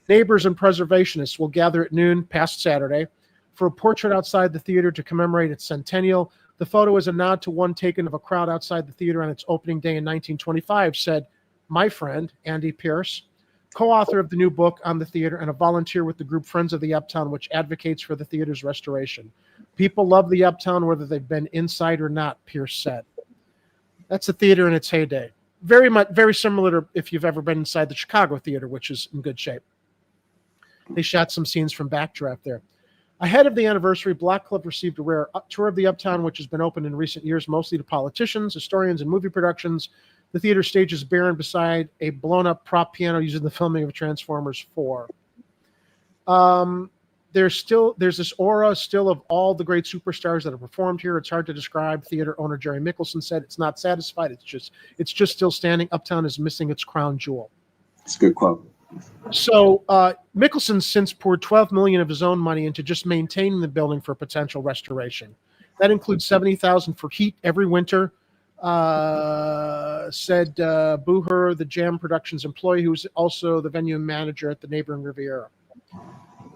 Neighbors and preservationists will gather at noon past Saturday for a portrait outside the theater to commemorate its centennial. The photo is a nod to one taken of a crowd outside the theater on its opening day in 1925, said my friend, Andy Pierce, co-author of the new book on the theater and a volunteer with the group Friends of the Uptown, which advocates for the theater's restoration. People love the Uptown whether they've been inside or not, Pierce said. That's the theater in its heyday. Very similar to if you've ever been inside the Chicago Theater, which is in good shape. They shot some scenes from Backdraft there. Ahead of the anniversary, Black Club received a rare tour of the Uptown, which has been open in recent years, mostly to politicians, historians, and movie productions. The theater stage is barren beside a blown-up prop piano used in the filming of Transformers 4. There's this aura still of all the great superstars that have performed here. It's hard to describe. Theater owner Jerry Mickelson said it's not satisfied. It's just still standing. Uptown is missing its crown jewel. That's a good quote. So Mickelson since poured $12 million of his own money into just maintaining the building for potential restoration. That includes $70,000 for heat every winter, said Booher, the Jam Productions employee, who's also the venue manager at the neighboring Riviera.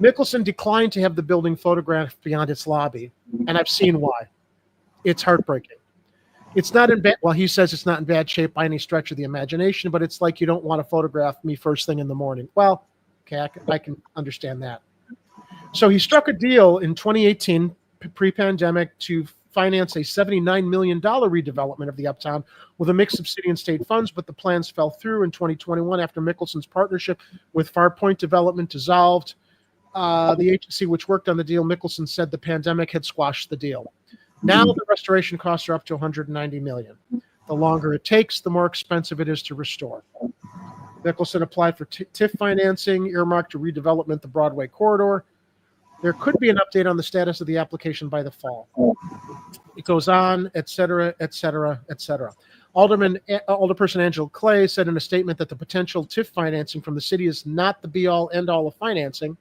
Mickelson declined to have the building photographed beyond its lobby, and I've seen why. It's heartbreaking. It's not in bad, well, he says it's not in bad shape by any stretch of the imagination, but it's like you don't want to photograph me first thing in the morning. Well, okay, I can understand that. So he struck a deal in 2018 pre-pandemic to finance a $79 million redevelopment of the Uptown with a mix of city and state funds, but the plans fell through in 2021 after Mickelson's partnership with Farpoint Development dissolved. The agency which worked on the deal, Mickelson, said the pandemic had squashed the deal. Now the restoration costs are up to $190 million. The longer it takes, the more expensive it is to restore. Mickelson applied for TIF financing, earmarked to redevelopment the Broadway corridor. There could be an update on the status of the application by the fall. It goes on, et cetera, et cetera, et cetera. Alderperson Angela Clay said in a statement that the potential TIF financing from the city is not the be-all, end-all of financing.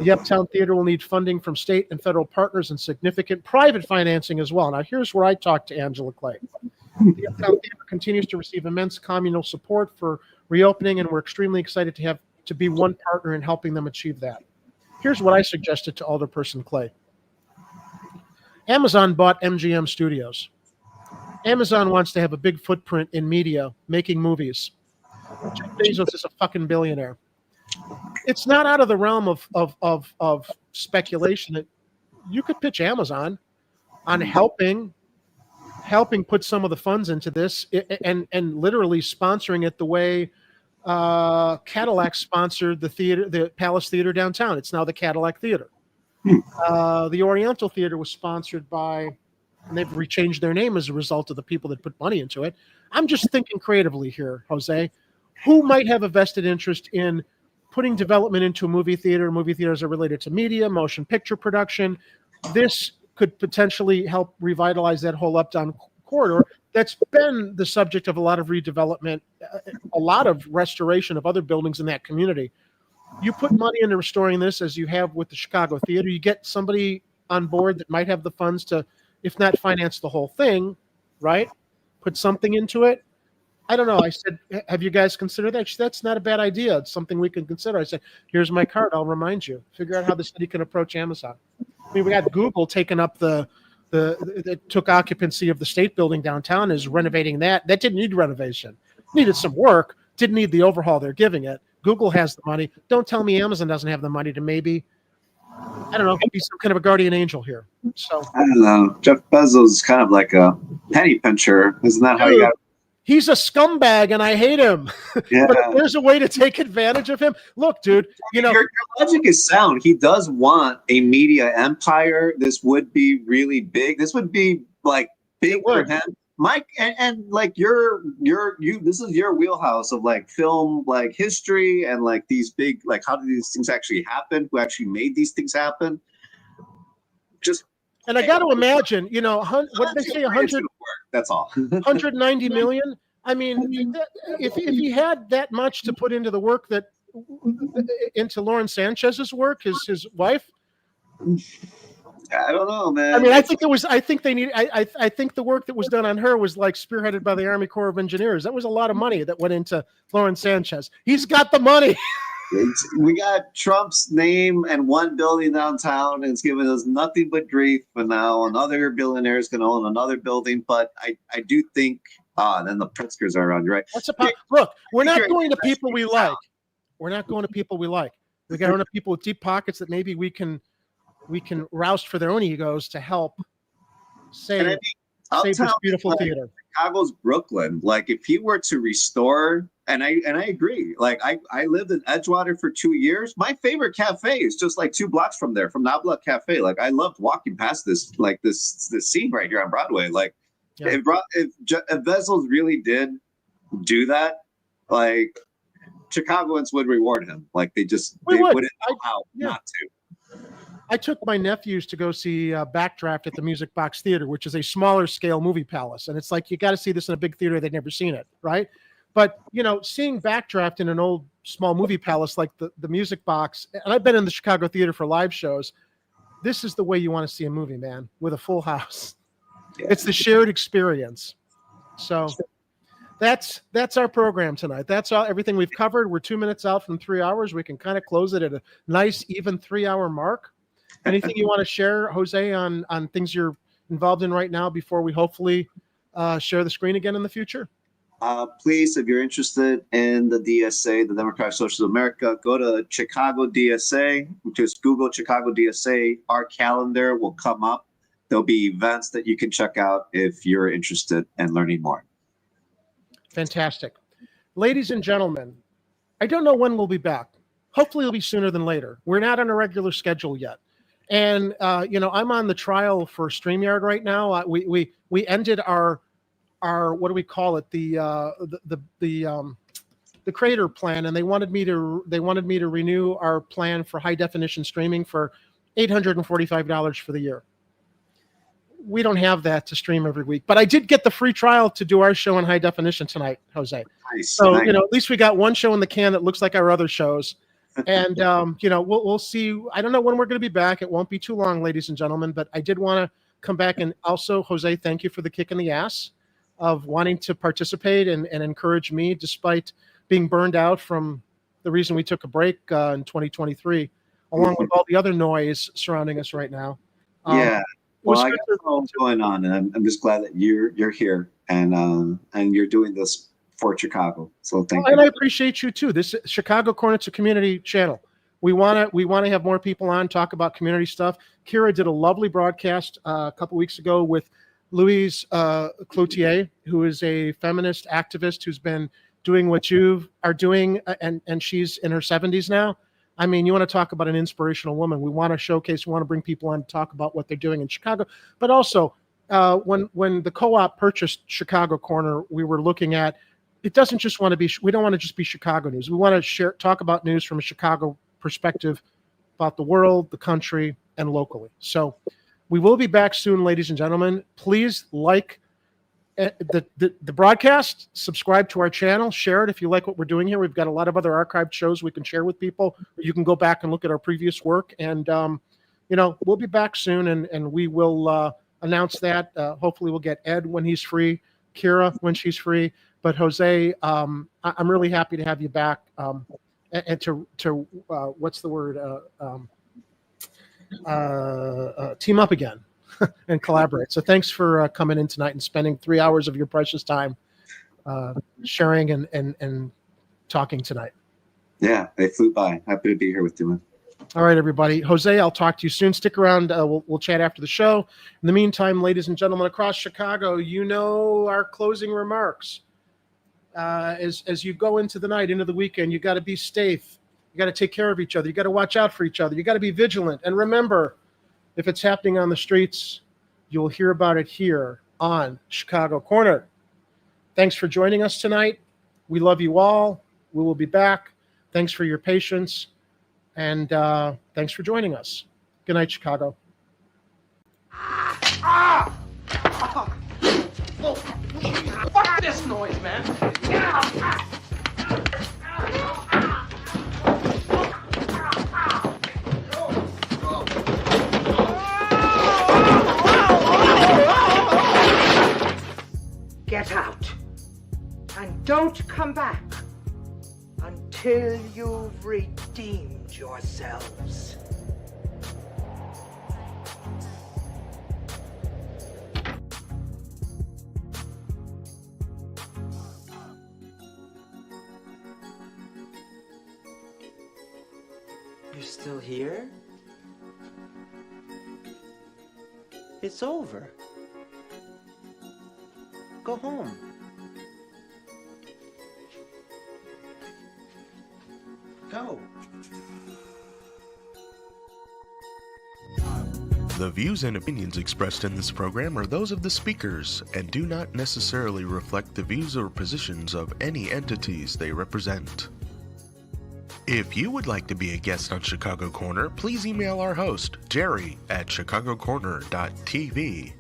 The Uptown Theater will need funding from state and federal partners and significant private financing as well. Now, here's where I talked to Angela Clay. The Uptown Theater continues to receive immense communal support for reopening, and we're extremely excited to be one partner in helping them achieve that. Here's what I suggested to Alderperson Clay. Amazon bought MGM Studios. Amazon wants to have a big footprint in media, making movies. Jeff Bezos is a fucking billionaire. It's not out of the realm of speculation that you could pitch Amazon on helping put some of the funds into this and literally sponsoring it the way Cadillac sponsored the theater, the Palace Theater downtown. It's now the Cadillac Theater. The Oriental Theater was sponsored by, and they've rechanged their name as a result of the people that put money into it. I'm just thinking creatively here, Jose. Who might have a vested interest in putting development into a movie theater? Movie theaters are related to media, motion picture production. This could potentially help revitalize that whole Uptown corridor that's been the subject of a lot of redevelopment, a lot of restoration of other buildings in that community. You put money into restoring this, as you have with the Chicago Theater, you get somebody on board that might have the funds to, if not finance the whole thing, right? Put something into it. I don't know. I said, have you guys considered that? She said, that's not a bad idea. It's something we can consider. I said, here's my card. I'll remind you. Figure out how the city can approach Amazon. I mean, we got Google taking up that took occupancy of the state building downtown, is renovating that. That didn't need renovation. Needed some work. Didn't need the overhaul they're giving it. Google has the money. Don't tell me Amazon doesn't have the money to maybe, I don't know, be some kind of a guardian angel here. So I don't know. Jeff Bezos is kind of like a penny pincher. Isn't that how you got? He's a scumbag, and I hate him. Yeah. But if there's a way to take advantage of him, look, dude. You know, your logic is sound. He does want a media empire. This would be really big. This would be like big for him, Mike. And like you. This is your wheelhouse of like film, like history, and like these big, like how do these things actually happen? Who actually made these things happen? And I got to imagine, you know, what did they say, 100? That's all. 190 million. I mean, if he had that much to put into the work into Lauren Sanchez's work, his wife. I don't know, man. I mean, I think the work that was done on her was like spearheaded by the Army Corps of Engineers. That was a lot of money that went into Lauren Sanchez. He's got the money. We got Trump's name and one building downtown, and it's giving us nothing but grief. But now another billionaire is going to own another building. But I do think, then the Pritzkers are around, right? Look, we're not going to people we like. We're not going to people we like. We got to people with deep pockets that maybe we can roust for their own egos to help save this beautiful theater. Chicago's Brooklyn. Like if he were to restore, and I agree. Like I lived in Edgewater for 2 years. My favorite cafe is just like 2 blocks from there, from Nabla Cafe. Like I loved walking past this scene right here on Broadway. Like if Bezos really did do that, like Chicagoans would reward him. Like they wouldn't know how not to. I took my nephews to go see Backdraft at the Music Box Theater, which is a smaller scale movie palace. And it's like, you got to see this in a big theater. They'd never seen it, right? But, you know, seeing Backdraft in an old small movie palace like the Music Box, and I've been in the Chicago theater for live shows, this is the way you want to see a movie, man, with a full house. Yeah. It's the shared experience. So that's our program tonight. That's everything we've covered. We're 2 minutes out from 3 hours. We can kind of close it at a nice, even 3 hour mark. Anything you want to share, Jose, on things you're involved in right now before we hopefully share the screen again in the future? Please, if you're interested in the DSA, the Democratic Socialists of America, go to Chicago DSA. Just Google Chicago DSA. Our calendar will come up. There'll be events that you can check out if you're interested in learning more. Fantastic. Ladies and gentlemen, I don't know when we'll be back. Hopefully it'll be sooner than later. We're not on a regular schedule yet. And, I'm on the trial for StreamYard right now. We ended our what do we call it? The creator plan, and they wanted me to renew our plan for high definition streaming for $845 for the year. We don't have that to stream every week, but I did get the free trial to do our show in high definition tonight, Jose. Nice. So, Nice. at least we got one show in the can that looks like our other shows. And, we'll see. I don't know when we're going to be back. It won't be too long, ladies and gentlemen, but I did want to come back. And also, Jose, thank you for the kick in the ass of wanting to participate and encourage me, despite being burned out from the reason we took a break in 2023, along with all the other noise surrounding us right now. Yeah. Well, I got all going on, and I'm just glad that you're here and you're doing this for Chicago. So thank you. And I appreciate you too. This Chicago Corner, it's a community channel. We want to have more people on, talk about community stuff. Kira did a lovely broadcast a couple weeks ago with Louise Cloutier, who is a feminist activist who's been doing what you are doing, and she's in her 70s now. I mean, you want to talk about an inspirational woman. We want to showcase, we want to bring people on to talk about what they're doing in Chicago. But also, when the co-op purchased Chicago Corner, we were looking at, it doesn't just want to be, we don't want to just be Chicago news. We want to talk about news from a Chicago perspective about the world, the country, and locally. So we will be back soon, ladies and gentlemen. Please like the broadcast, subscribe to our channel, share it if you like what we're doing here. We've got a lot of other archived shows we can share with people. You can go back and look at our previous work, and we'll be back soon, and we will announce that. Hopefully we'll get Ed when he's free, Kira when she's free. But Jose, I'm really happy to have you back, and to what's the word? Team up again and collaborate. So thanks for coming in tonight and spending 3 hours of your precious time sharing and talking tonight. Yeah, they flew by. Happy to be here with you, man. All right, everybody. Jose, I'll talk to you soon. Stick around. We'll chat after the show. In the meantime, ladies and gentlemen across Chicago, our closing remarks. As you go into the night, into the weekend, you got to be safe. You got to take care of each other. You got to watch out for each other. You got to be vigilant. And remember, if it's happening on the streets, you'll hear about it here on Chicago Corner. Thanks for joining us tonight. We love you all. We will be back. Thanks for your patience. And thanks for joining us. Good night, Chicago. Oh, fuck this noise, man. Get out. Get out. And don't come back until you've redeemed yourselves. You're still here? It's over. Go home. Go. The views and opinions expressed in this program are those of the speakers and do not necessarily reflect the views or positions of any entities they represent. If you would like to be a guest on Chicago Corner, please email our host, Jerry, at chicagocorner.tv.